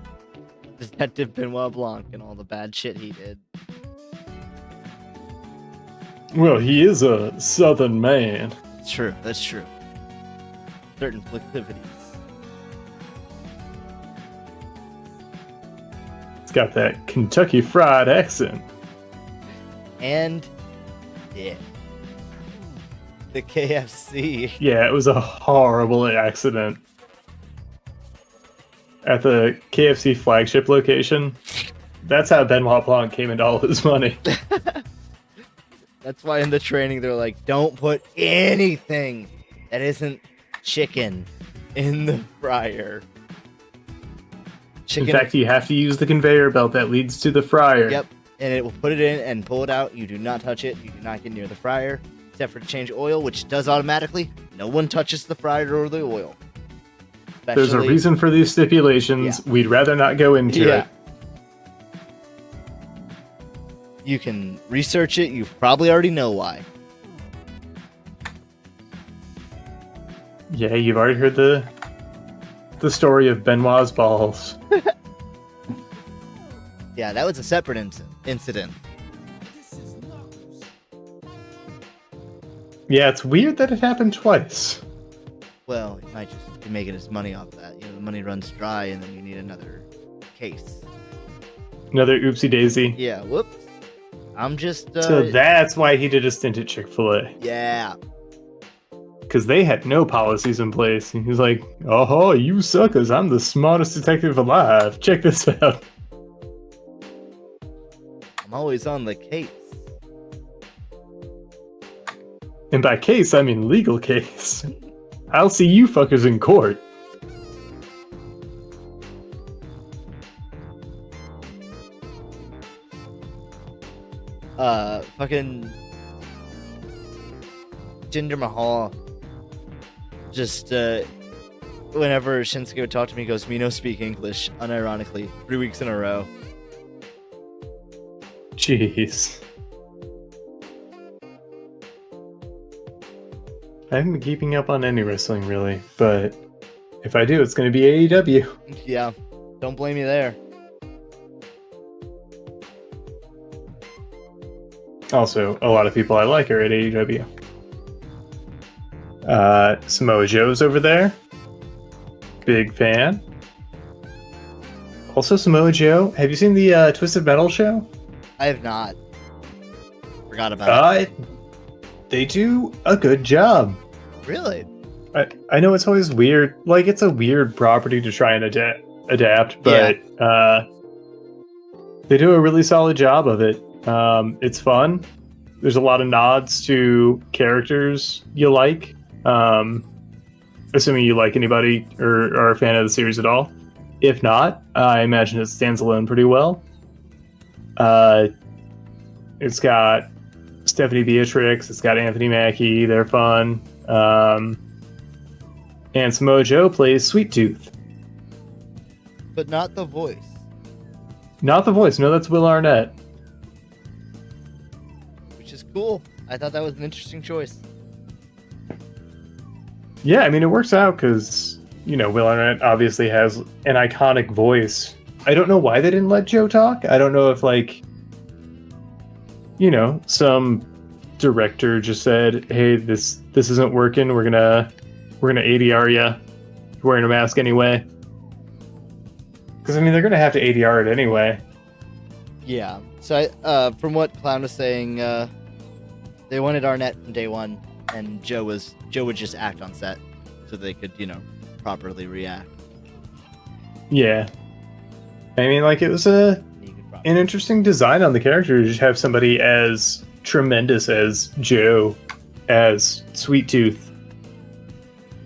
Detective Benoit Blanc and all the bad shit he did. Well, he is a southern man. True, that's true. Certain proclivities. It's got that Kentucky Fried accent. And yeah. The KFC. Yeah, it was a horrible accident. At the KFC flagship location. That's how Benoit Blanc came into all his money. That's why in the training they're like, don't put anything that isn't chicken in the fryer. In fact, you have to use the conveyor belt that leads to the fryer. Yep, and it will put it in and pull it out. You do not touch it. You do not get near the fryer, except for to change oil, which does automatically. No one touches the fryer or the oil. There's a reason for these stipulations. Yeah. We'd rather not go into it. You can research it. You probably already know why. Yeah, you've already heard the story of Benoit's balls. Yeah, that was a separate incident. Yeah, it's weird that it happened twice. Well, he might just be making his money off that. You know, the money runs dry, and then you need another case. Another oopsie daisy. Yeah, whoops. I'm just... So that's why he did a stint at Chick-fil-A. Yeah. Because they had no policies in place. And he's like, oh, you suckers, I'm the smartest detective alive. Check this out. I'm always on the case. And by case, I mean legal case. I'll see you fuckers in court. Fucking Jinder Mahal just whenever Shinsuke would talk to me, he goes, "Me no speak English," unironically, 3 weeks in a row. Jeez. I haven't been keeping up on any wrestling really, but if I do, it's going to be AEW. Yeah, don't blame me there. Also, a lot of people I like are at AEW. Samoa Joe's over there. Big fan. Also, Samoa Joe. Have you seen the Twisted Metal show? I have not. Forgot about it. They do a good job. Really? I know it's always weird. Like, it's a weird property to try and adapt, but they do a really solid job of it. It's fun. There's a lot of nods to characters you like. Assuming you like anybody or are a fan of the series at all. If not, I imagine it stands alone pretty well. It's got Stephanie Beatrix, it's got Anthony Mackie, they're fun. And Samoa Joe plays Sweet Tooth. But not the voice. Not the voice, no, that's Will Arnett. Which is cool. I thought that was an interesting choice. Yeah, I mean, it works out because, you know, Will Arnett obviously has an iconic voice. I don't know why they didn't let Joe talk. I don't know if, like, you know, some director just said, "Hey, this isn't working. We're gonna ADR you. You're wearing a mask anyway." Because I mean, they're gonna have to ADR it anyway. Yeah. So, from what Clown was saying, they wanted Arnett from day one, and Joe would just act on set, so they could, you know, properly react. Yeah. I mean, like, it was an interesting design on the character to just have somebody as tremendous as Joe as Sweet Tooth.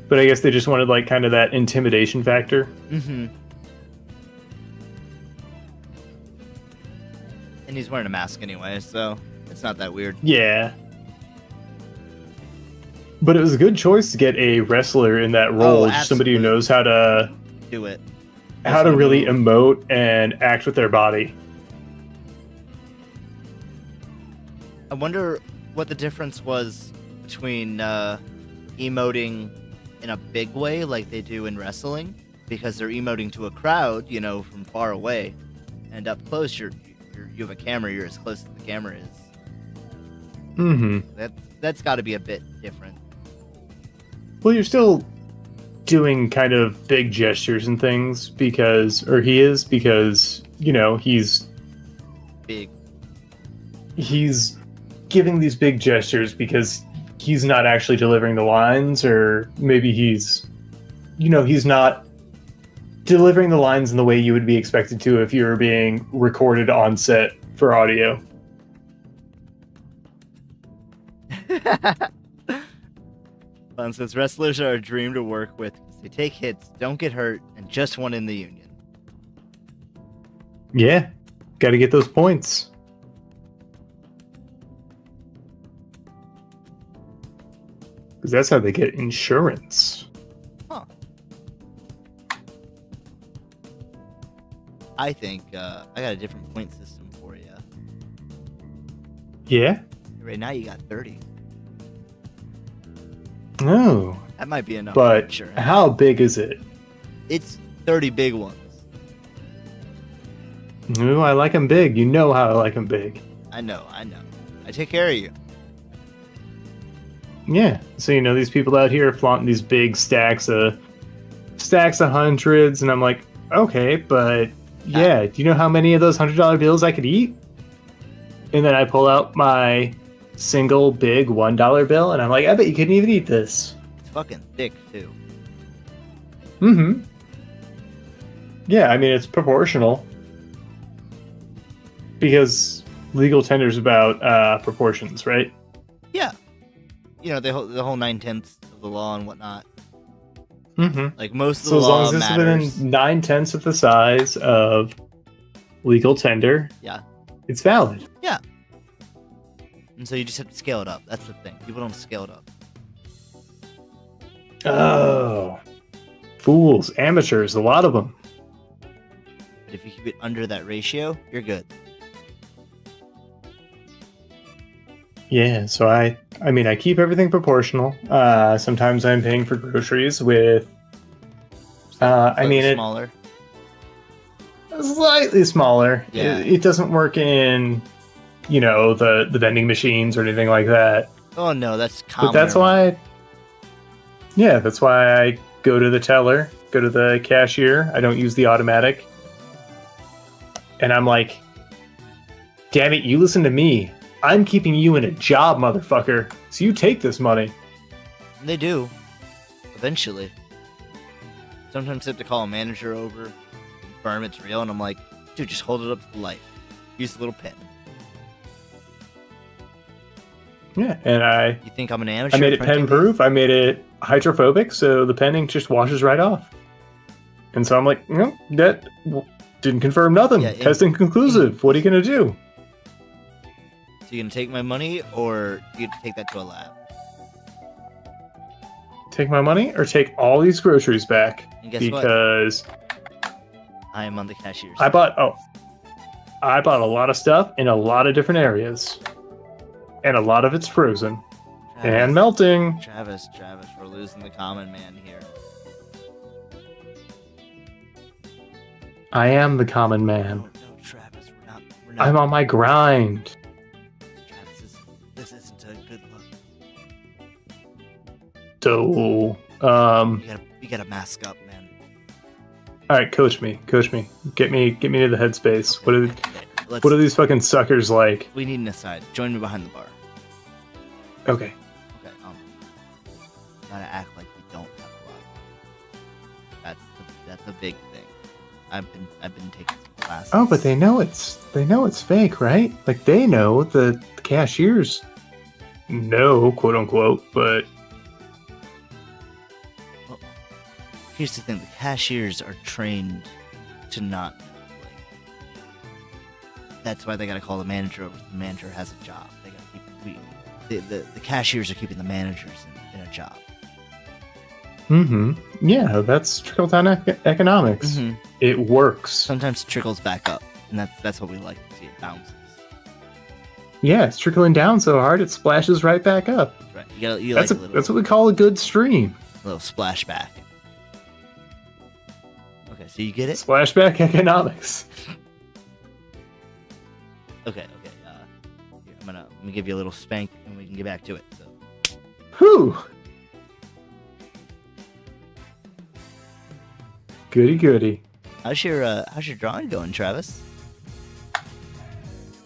But I guess they just wanted, like, kind of that intimidation factor. Mm-hmm. And he's wearing a mask anyway, so it's not that weird. Yeah. But it was a good choice to get a wrestler in that role, just somebody who knows how to do it. How to really emote and act with their body. I wonder what the difference was between emoting in a big way like they do in wrestling, because they're emoting to a crowd, you know, from far away, and up close you have a camera, you're as close as the camera is. Mm-hmm. That's got to be a bit different. Well, you're still doing kind of big gestures and things because, you know, he's big. He's giving these big gestures because he's not actually delivering the lines, or maybe he's not delivering the lines in the way you would be expected to if you were being recorded on set for audio. Fun says wrestlers are a dream to work with because they take hits, don't get hurt, and just won in the union. Yeah, got to get those points. Because that's how they get insurance. Huh. I think I got a different point system for you. Yeah? Right now you got 30. Oh. That might be enough. But sure. How big is it? It's 30 big ones. Ooh, I like them big. You know how I like them big. I know. I take care of you. Yeah. So, you know, these people out here flaunting these big stacks of hundreds, and I'm like, okay, but yeah, do you know how many of those $100 bills I could eat? And then I pull out my single big $1 bill, and I'm like, I bet you couldn't even eat this. It's fucking thick too. Mm-hmm. Yeah, I mean, it's proportional. Because legal tender's about proportions, right? Yeah. You know, the whole 9/10 of the law and whatnot. Mm-hmm. Like, most of the so as law long as it's matters. within 9/10 of the size of legal tender, yeah, it's valid. Yeah. And so you just have to scale it up. That's the thing. People don't scale it up. Oh. Fools, amateurs, a lot of them. But if you keep it under that ratio, you're good. Yeah, so I mean, I keep everything proportional. Sometimes I'm paying for groceries with, I mean, it smaller. slightly smaller. Yeah. It doesn't work in, the vending machines or anything like that. Oh no, that's common. But that's why, that's why I go to the teller, go to the cashier. I don't use the automatic. And I'm like, damn it, you listen to me. I'm keeping you in a job, motherfucker. So you take this money. They do. Eventually. Sometimes I have to call a manager over, confirm it's real, and I'm like, dude, just hold it up to the light. Use the little pen. Yeah, and You think I'm an amateur? I made it pen proof. I made it hydrophobic, so the penning just washes right off. And so I'm like, that didn't confirm nothing. Yeah, Testing conclusive. What are you gonna do? So you gonna take my money, or you gonna take that to a lab? Take my money or take all these groceries back? And guess because I am on the cashier. I bought a lot of stuff in a lot of different areas. And a lot of it's frozen. And melting. Travis, we're losing the common man here. I am the common man. No, Travis, we're not. I'm on my grind. Travis, this isn't a good look. So, You gotta mask up, man. all right, coach me. Get me to the headspace. Okay, What are these fucking suckers like? We need an aside. Join me behind the bar. Okay. Okay. Gotta act like we don't have a lot of money. That's a big thing. I've been taking some classes. Oh, but they know it's fake, right? Like they know the cashiers know, quote unquote, but Well, here's the thing: the cashiers are trained to not know. That's why they gotta call the manager over. The manager has a job. They gotta keep the cashiers are keeping the managers in a job. yeah, that's trickle down economics. Mm-hmm. It works. Sometimes it trickles back up, and that's what we like to see. It bounces. Yeah, it's trickling down so hard it splashes right back up. Right. You That's like that's what we call a good stream. a little splashback. Okay, so you get it. Splashback economics. Okay. Here, I'm gonna give you a little spank, and we can get back to it. So. Whew. Goody. How's your drawing going, Travis?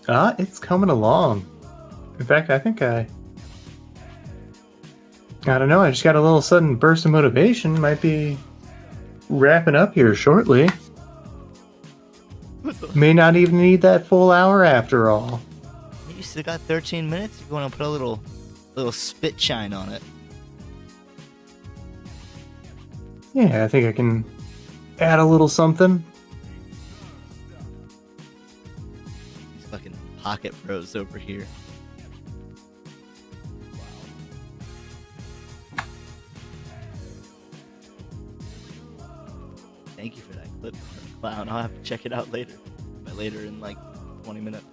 It's coming along. In fact, I think I don't know, I just got a little sudden burst of motivation. Might be wrapping up here shortly. May not even need that full hour after all. You still got 13 minutes. If you want to put a little spit shine on it. Yeah, I think I can add a little something. These fucking pocket pros over here. Wow. Thank you for that clip, Clown. I'll have to check it out later. By later in like 20 minutes.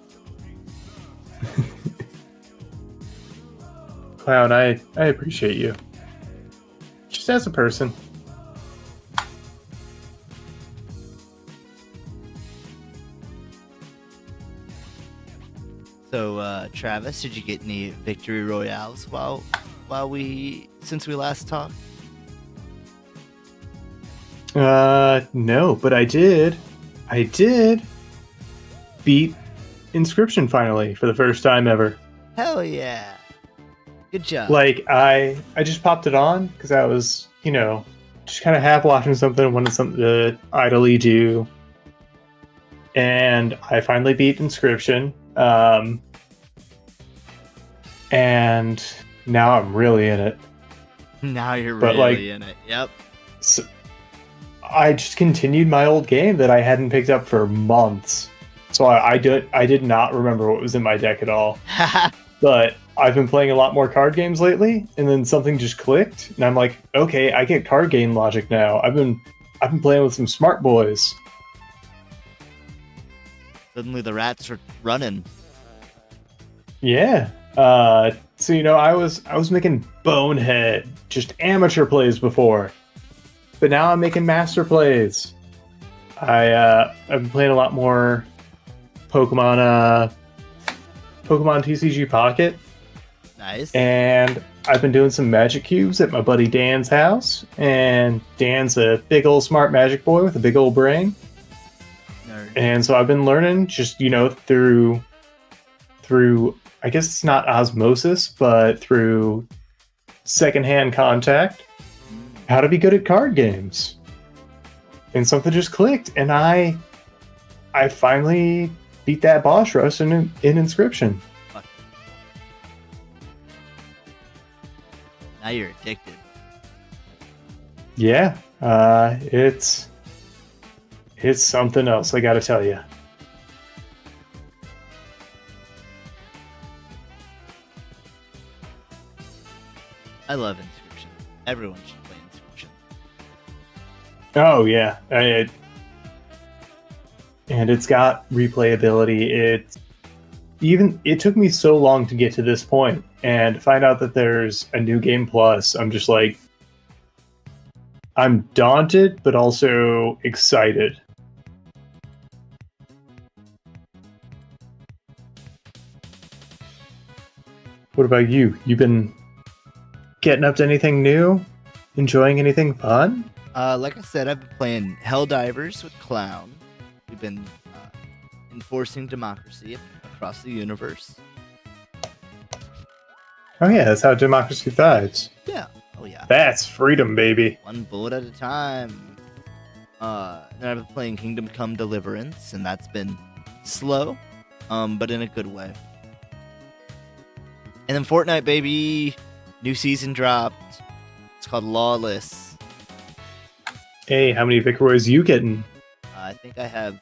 Clown, I appreciate you. Just as a person. So, Travis, did you get any victory royales since we last talked? No, but I did beat Inscription finally for the first time ever. Hell yeah. Good job. Like, I just popped it on because I was, just kind of half watching something and wanted something to idly do. And I finally beat Inscription. And now I'm really in it. Now you're But, really in it. Yep. So I just continued my old game that I hadn't picked up for months. So I did not remember what was in my deck at all. But I've been playing a lot more card games lately, and then something just clicked, and I'm like, okay, I get card game logic now. I've been playing with some smart boys. Suddenly the rats are running. Yeah. So I was making bonehead, just amateur plays before, but now I'm making master plays. I've been playing a lot more Pokemon TCG Pocket. Nice. And I've been doing some magic cubes at my buddy Dan's house, and Dan's a big old smart magic boy with a big old brain. Nerd. And so I've been learning just through I guess it's not osmosis, but through secondhand contact, how to be good at card games. And something just clicked, and I finally beat that boss rush in Inscription. Fuck. Now you're addicted. Yeah, it's something else, I gotta tell you. I love Inscription. Everyone should play Inscription. Oh yeah, and it's got replayability. It took me so long to get to this point, and find out that there's a new game plus. I'm just like, I'm daunted, but also excited. What about you? You've been getting up to anything new? Enjoying anything fun? Like I said, I've been playing Helldivers with Clown. We've been enforcing democracy across the universe. Oh yeah, that's how democracy thrives. Yeah. Oh yeah. That's freedom, baby. One bullet at a time. Then I've been playing Kingdom Come Deliverance, and that's been slow, but in a good way. And then Fortnite, baby, new season dropped. It's called Lawless. Hey, how many victories you getting? I think I have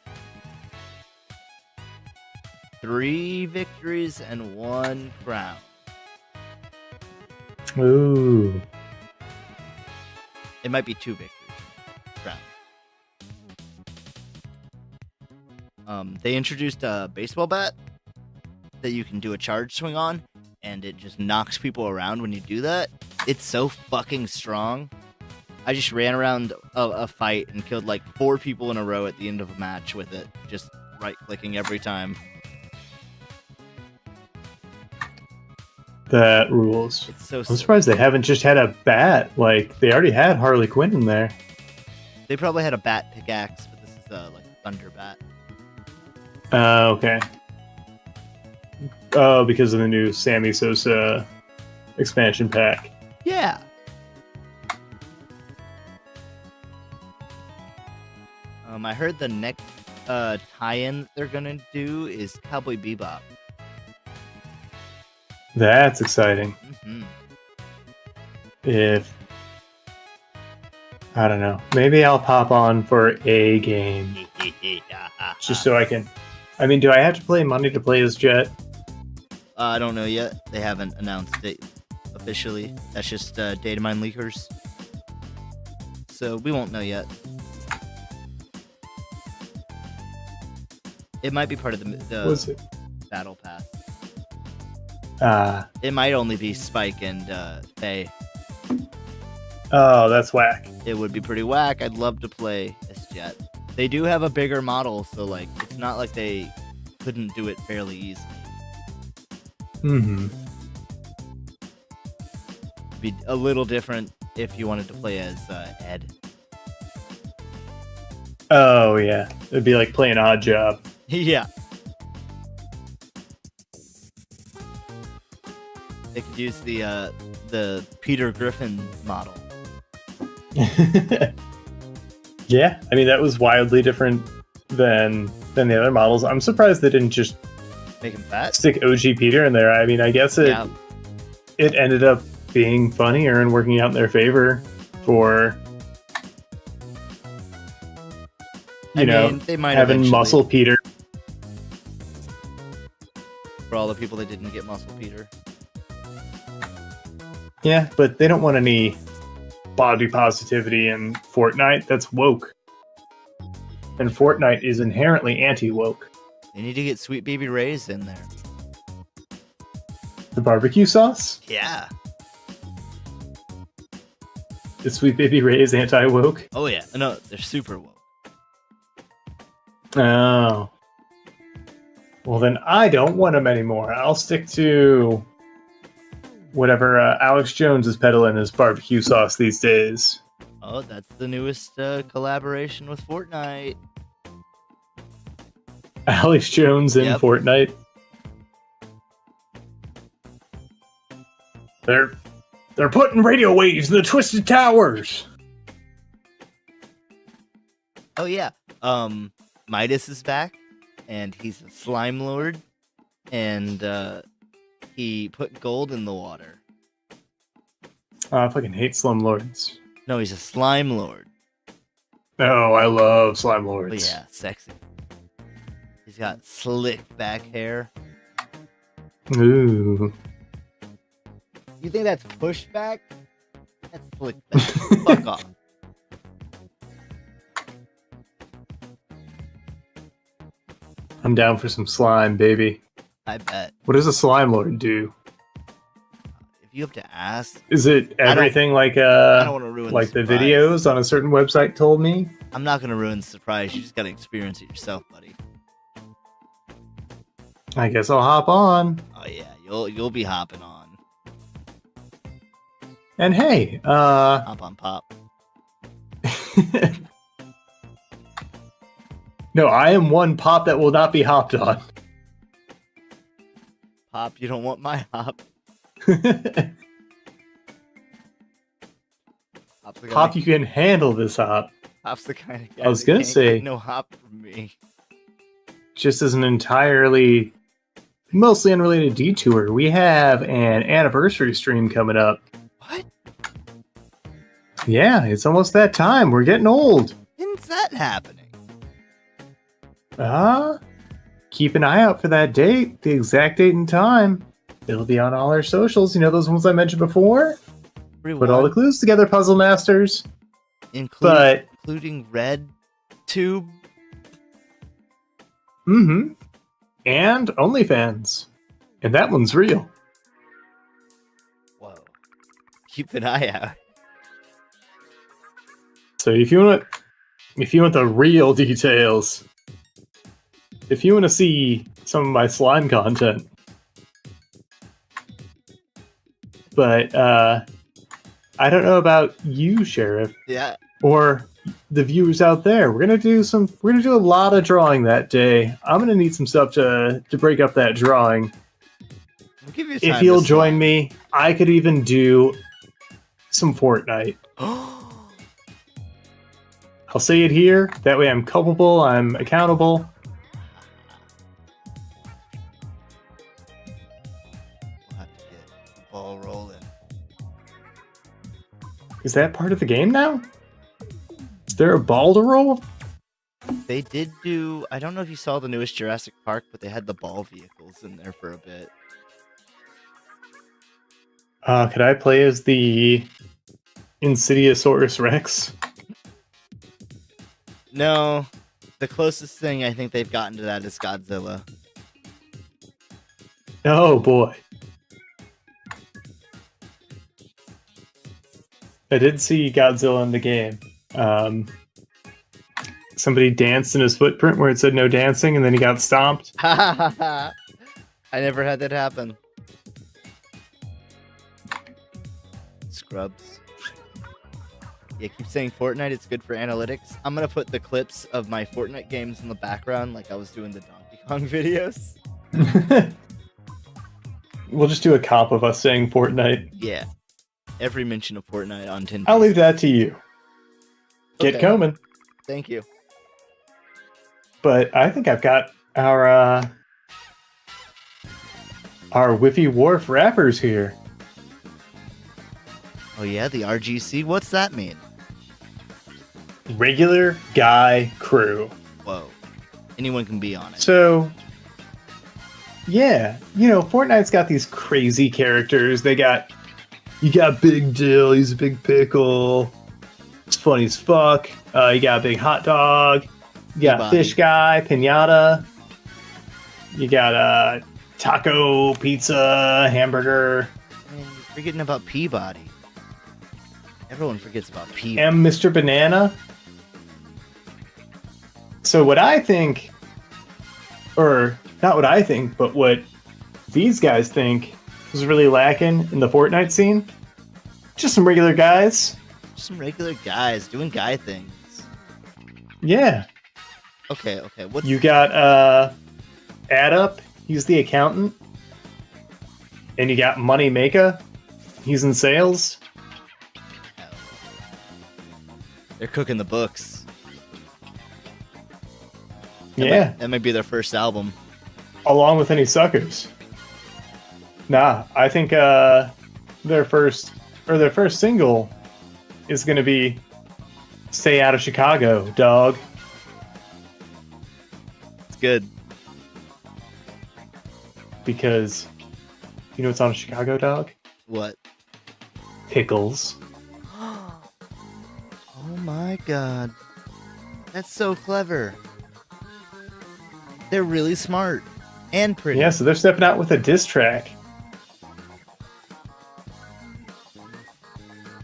3 victories and 1 crown. Ooh. It might be 2 victories. Crown. They introduced a baseball bat that you can do a charge swing on, and it just knocks people around when you do that. It's so fucking strong. I just ran around a fight and killed like 4 people in a row at the end of a match with it, just right-clicking every time. That rules. It's so I'm surprised they haven't just had a bat. Like, they already had Harley Quinn in there. They probably had a bat pickaxe, but this is like a thunder bat. Okay. Oh, because of the new Sammy Sosa expansion pack. Yeah. I heard the next tie-in they're gonna do is Cowboy Bebop. That's exciting. Mm-hmm. If I don't know, maybe I'll pop on for a game just so I can. I mean, do I have to play money to play as Jet? I don't know yet. They haven't announced it officially. That's just data mine leakers. So we won't know yet. It might be part of the battle pass. It might only be Spike and Faye. Oh, that's whack. It would be pretty whack. I'd love to play as Jet. They do have a bigger model, so like it's not like they couldn't do it fairly easily. Mm-hmm. It'd be a little different if you wanted to play as Ed. Oh yeah, it'd be like playing Odd Job. Yeah. They could use the Peter Griffin model. Yeah, I mean that was wildly different than the other models. I'm surprised they didn't just Make him fat. stick OG Peter in there. I mean, I guess it ended up being funnier and working out in their favor for they might having Muscle Peter. For all the people that didn't get Muscle Peter. Yeah, but they don't want any body positivity in Fortnite. That's woke. And Fortnite is inherently anti-woke. They need to get Sweet Baby Ray's in there. The barbecue sauce? Yeah. The Sweet Baby Ray's anti-woke? Oh yeah. No, they're super woke. Oh. Well, then I don't want them anymore. I'll stick to whatever Alex Jones is peddling as barbecue sauce these days. Oh, that's the newest collaboration with Fortnite. Alex Jones in Yep. Fortnite. They're putting radio waves in the Twisted Towers. Oh yeah. Midas is back, and he's a slime lord, and he put gold in the water. I fucking hate slumlords. No, he's a slime lord. Oh, I love slime lords. But yeah, sexy. He's got slick back hair. Ooh. You think that's pushback? That's slick back. Fuck off. I'm down for some slime, baby. I bet. What does a slime lord do? If you have to ask, Is it everything I don't want to ruin like the surprise. videos on a certain website told me? I'm not gonna ruin the surprise. You just gotta experience it yourself, buddy. I guess I'll hop on. Oh yeah, you'll be hopping on. And hey, Hop on pop. no, I am one pop that will not be hopped on. Pop, you don't want my hop. Pop, you can handle this hop. Pop's the kind of guy I was that gonna can't say- get no hop from me. Just as an entirely, mostly unrelated detour, we have an anniversary stream coming up. What? Yeah, it's almost that time. We're getting old. When's that happening? Keep an eye out for that date, the exact date and time. It'll be on all our socials. You know those ones I mentioned before? Put all the clues together, Puzzle Masters. Including Red Tube. Mm-hmm. And OnlyFans. And that one's real. Whoa. Keep an eye out. So if you want the real details, if you want to see some of my slime content, but I don't know about you, Sheriff, Yeah. or the viewers out there. We're gonna do a lot of drawing that day. I'm gonna need some stuff to break up that drawing. We'll give you If time you'll to join slime. me, I could even do some Fortnite. I'll say it here. That way I'm culpable, I'm accountable. We'll have to get the ball rolling. Is that part of the game now? Is there a ball to roll? They did do. I don't know if you saw the newest Jurassic Park, but they had the ball vehicles in there for a bit. Could I play as the Insidiosaurus Rex? No, the closest thing I think they've gotten to that is Godzilla. Oh boy. I did see Godzilla in the game. Somebody danced in his footprint where it said no dancing, and then he got stomped. I never had that happen. Scrubs. Yeah, keep saying Fortnite, it's good for analytics. I'm gonna put the clips of my Fortnite games in the background like I was doing the Donkey Kong videos. We'll just do a cop of us saying Fortnite. Yeah. Every mention of Fortnite on 10. I'll leave that to you. Get Okay. coming. Thank you. But I think I've got our Whiffy Wharf rappers here. Oh yeah, the RGC? What's that mean? Regular Guy Crew. Whoa. Anyone can be on it. So, yeah, Fortnite's got these crazy characters. They got You got Big Dill. He's a big pickle. It's funny as fuck. You got a big hot dog. You got Peabody. Fish Guy, Pinata. You got taco, pizza, hamburger, Man, you're forgetting about Peabody. Everyone forgets about Peabody. and Mr. Banana. So what I think, or not what I think, but what these guys think was really lacking in the Fortnite scene, just some regular guys. Some regular guys doing guy things. Yeah. Okay. What's You got Add Up, he's the accountant. And you got Money Maker, he's in sales. They're cooking the books. Yeah. That might be their first album. Along with any suckers. Nah, I think their first single is gonna be Stay Out of Chicago, dog. It's good. Because you know what's on a Chicago dog? What? Pickles. Oh my god. That's so clever. They're really smart. And pretty. Yeah, so they're stepping out with a diss track.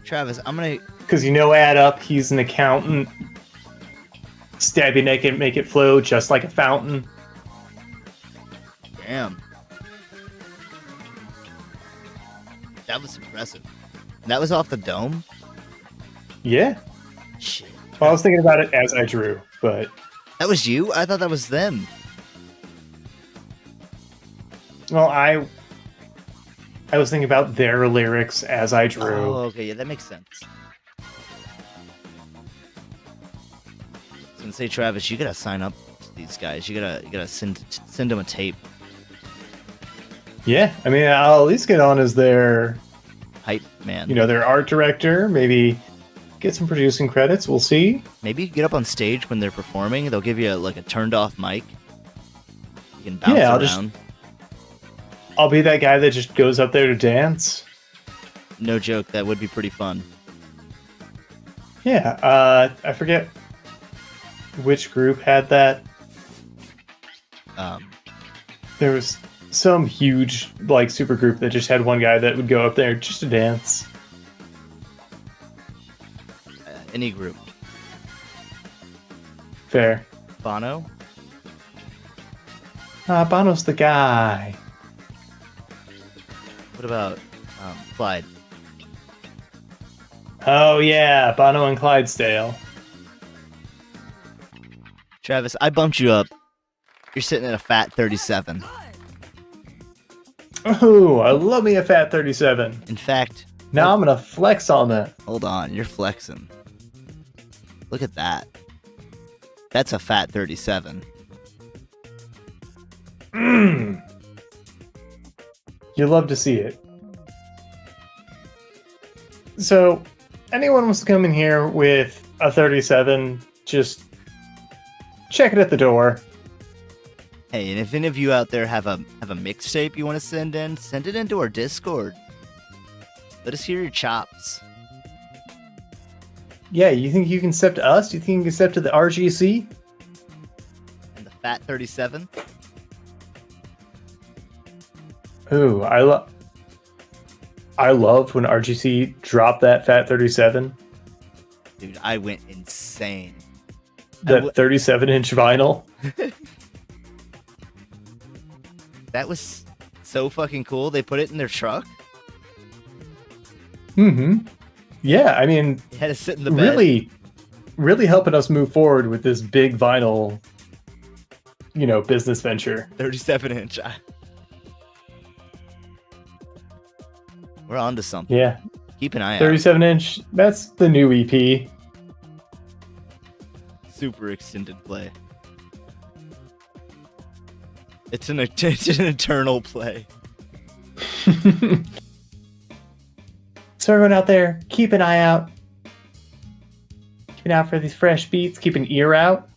Travis, I'm gonna... Because you know Add Up, he's an accountant. Stab you naked, make it flow just like a fountain. Damn. That was impressive. That was off the dome? Yeah. Shit. Well, I was thinking about it as I drew, but That was you? I thought that was them. well, I was thinking about their lyrics as I drew. Oh, okay. Yeah, that makes sense. I was gonna say, Travis, you gotta sign up to these guys. You gotta send them a tape. Yeah, I mean, I'll at least get on as their, Hype man. their art director. Maybe get some producing credits. We'll see. Maybe you get up on stage when they're performing. They'll give you a turned off mic. You can bounce Yeah, around. I'll be that guy that just goes up there to dance. No joke. That would be pretty fun. Yeah, I forget which group had that. There was some huge super group that just had one guy that would go up there just to dance. Any group. Fair. Bono. Bono's the guy. What about Clyde? Oh yeah, Bono and Clydesdale. Travis, I bumped you up. You're sitting at a fat 37. Oh, I love me a fat 37. In fact, Now I'm gonna flex on that. hold on, you're flexing. Look at that. That's a fat 37. You love to see it. So, anyone wants to come in here with a 37, just check it at the door. Hey, and if any of you out there have a mixtape you want to send it into our Discord. Let us hear your chops. Yeah, you think you can step to us? You think you can step to the RGC? And the fat 37. Ooh, I loved when RGC dropped that fat 37. Dude, I went insane. That 37-inch vinyl. That was so fucking cool. They put it in their truck. Mm-hmm. Yeah, I mean, They had to sit in the bed. really helping us move forward with this big vinyl, business venture. 37-inch. We're on to something. Yeah, Keep an eye out. 37-inch. That's the new EP. Super extended play. It's an eternal play. So everyone out there, keep an eye out. Keep an eye out for these fresh beats. Keep an ear out.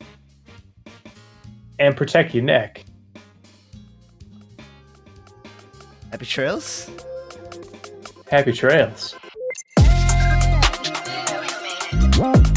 And protect your neck. Happy trails? Happy trails. Well,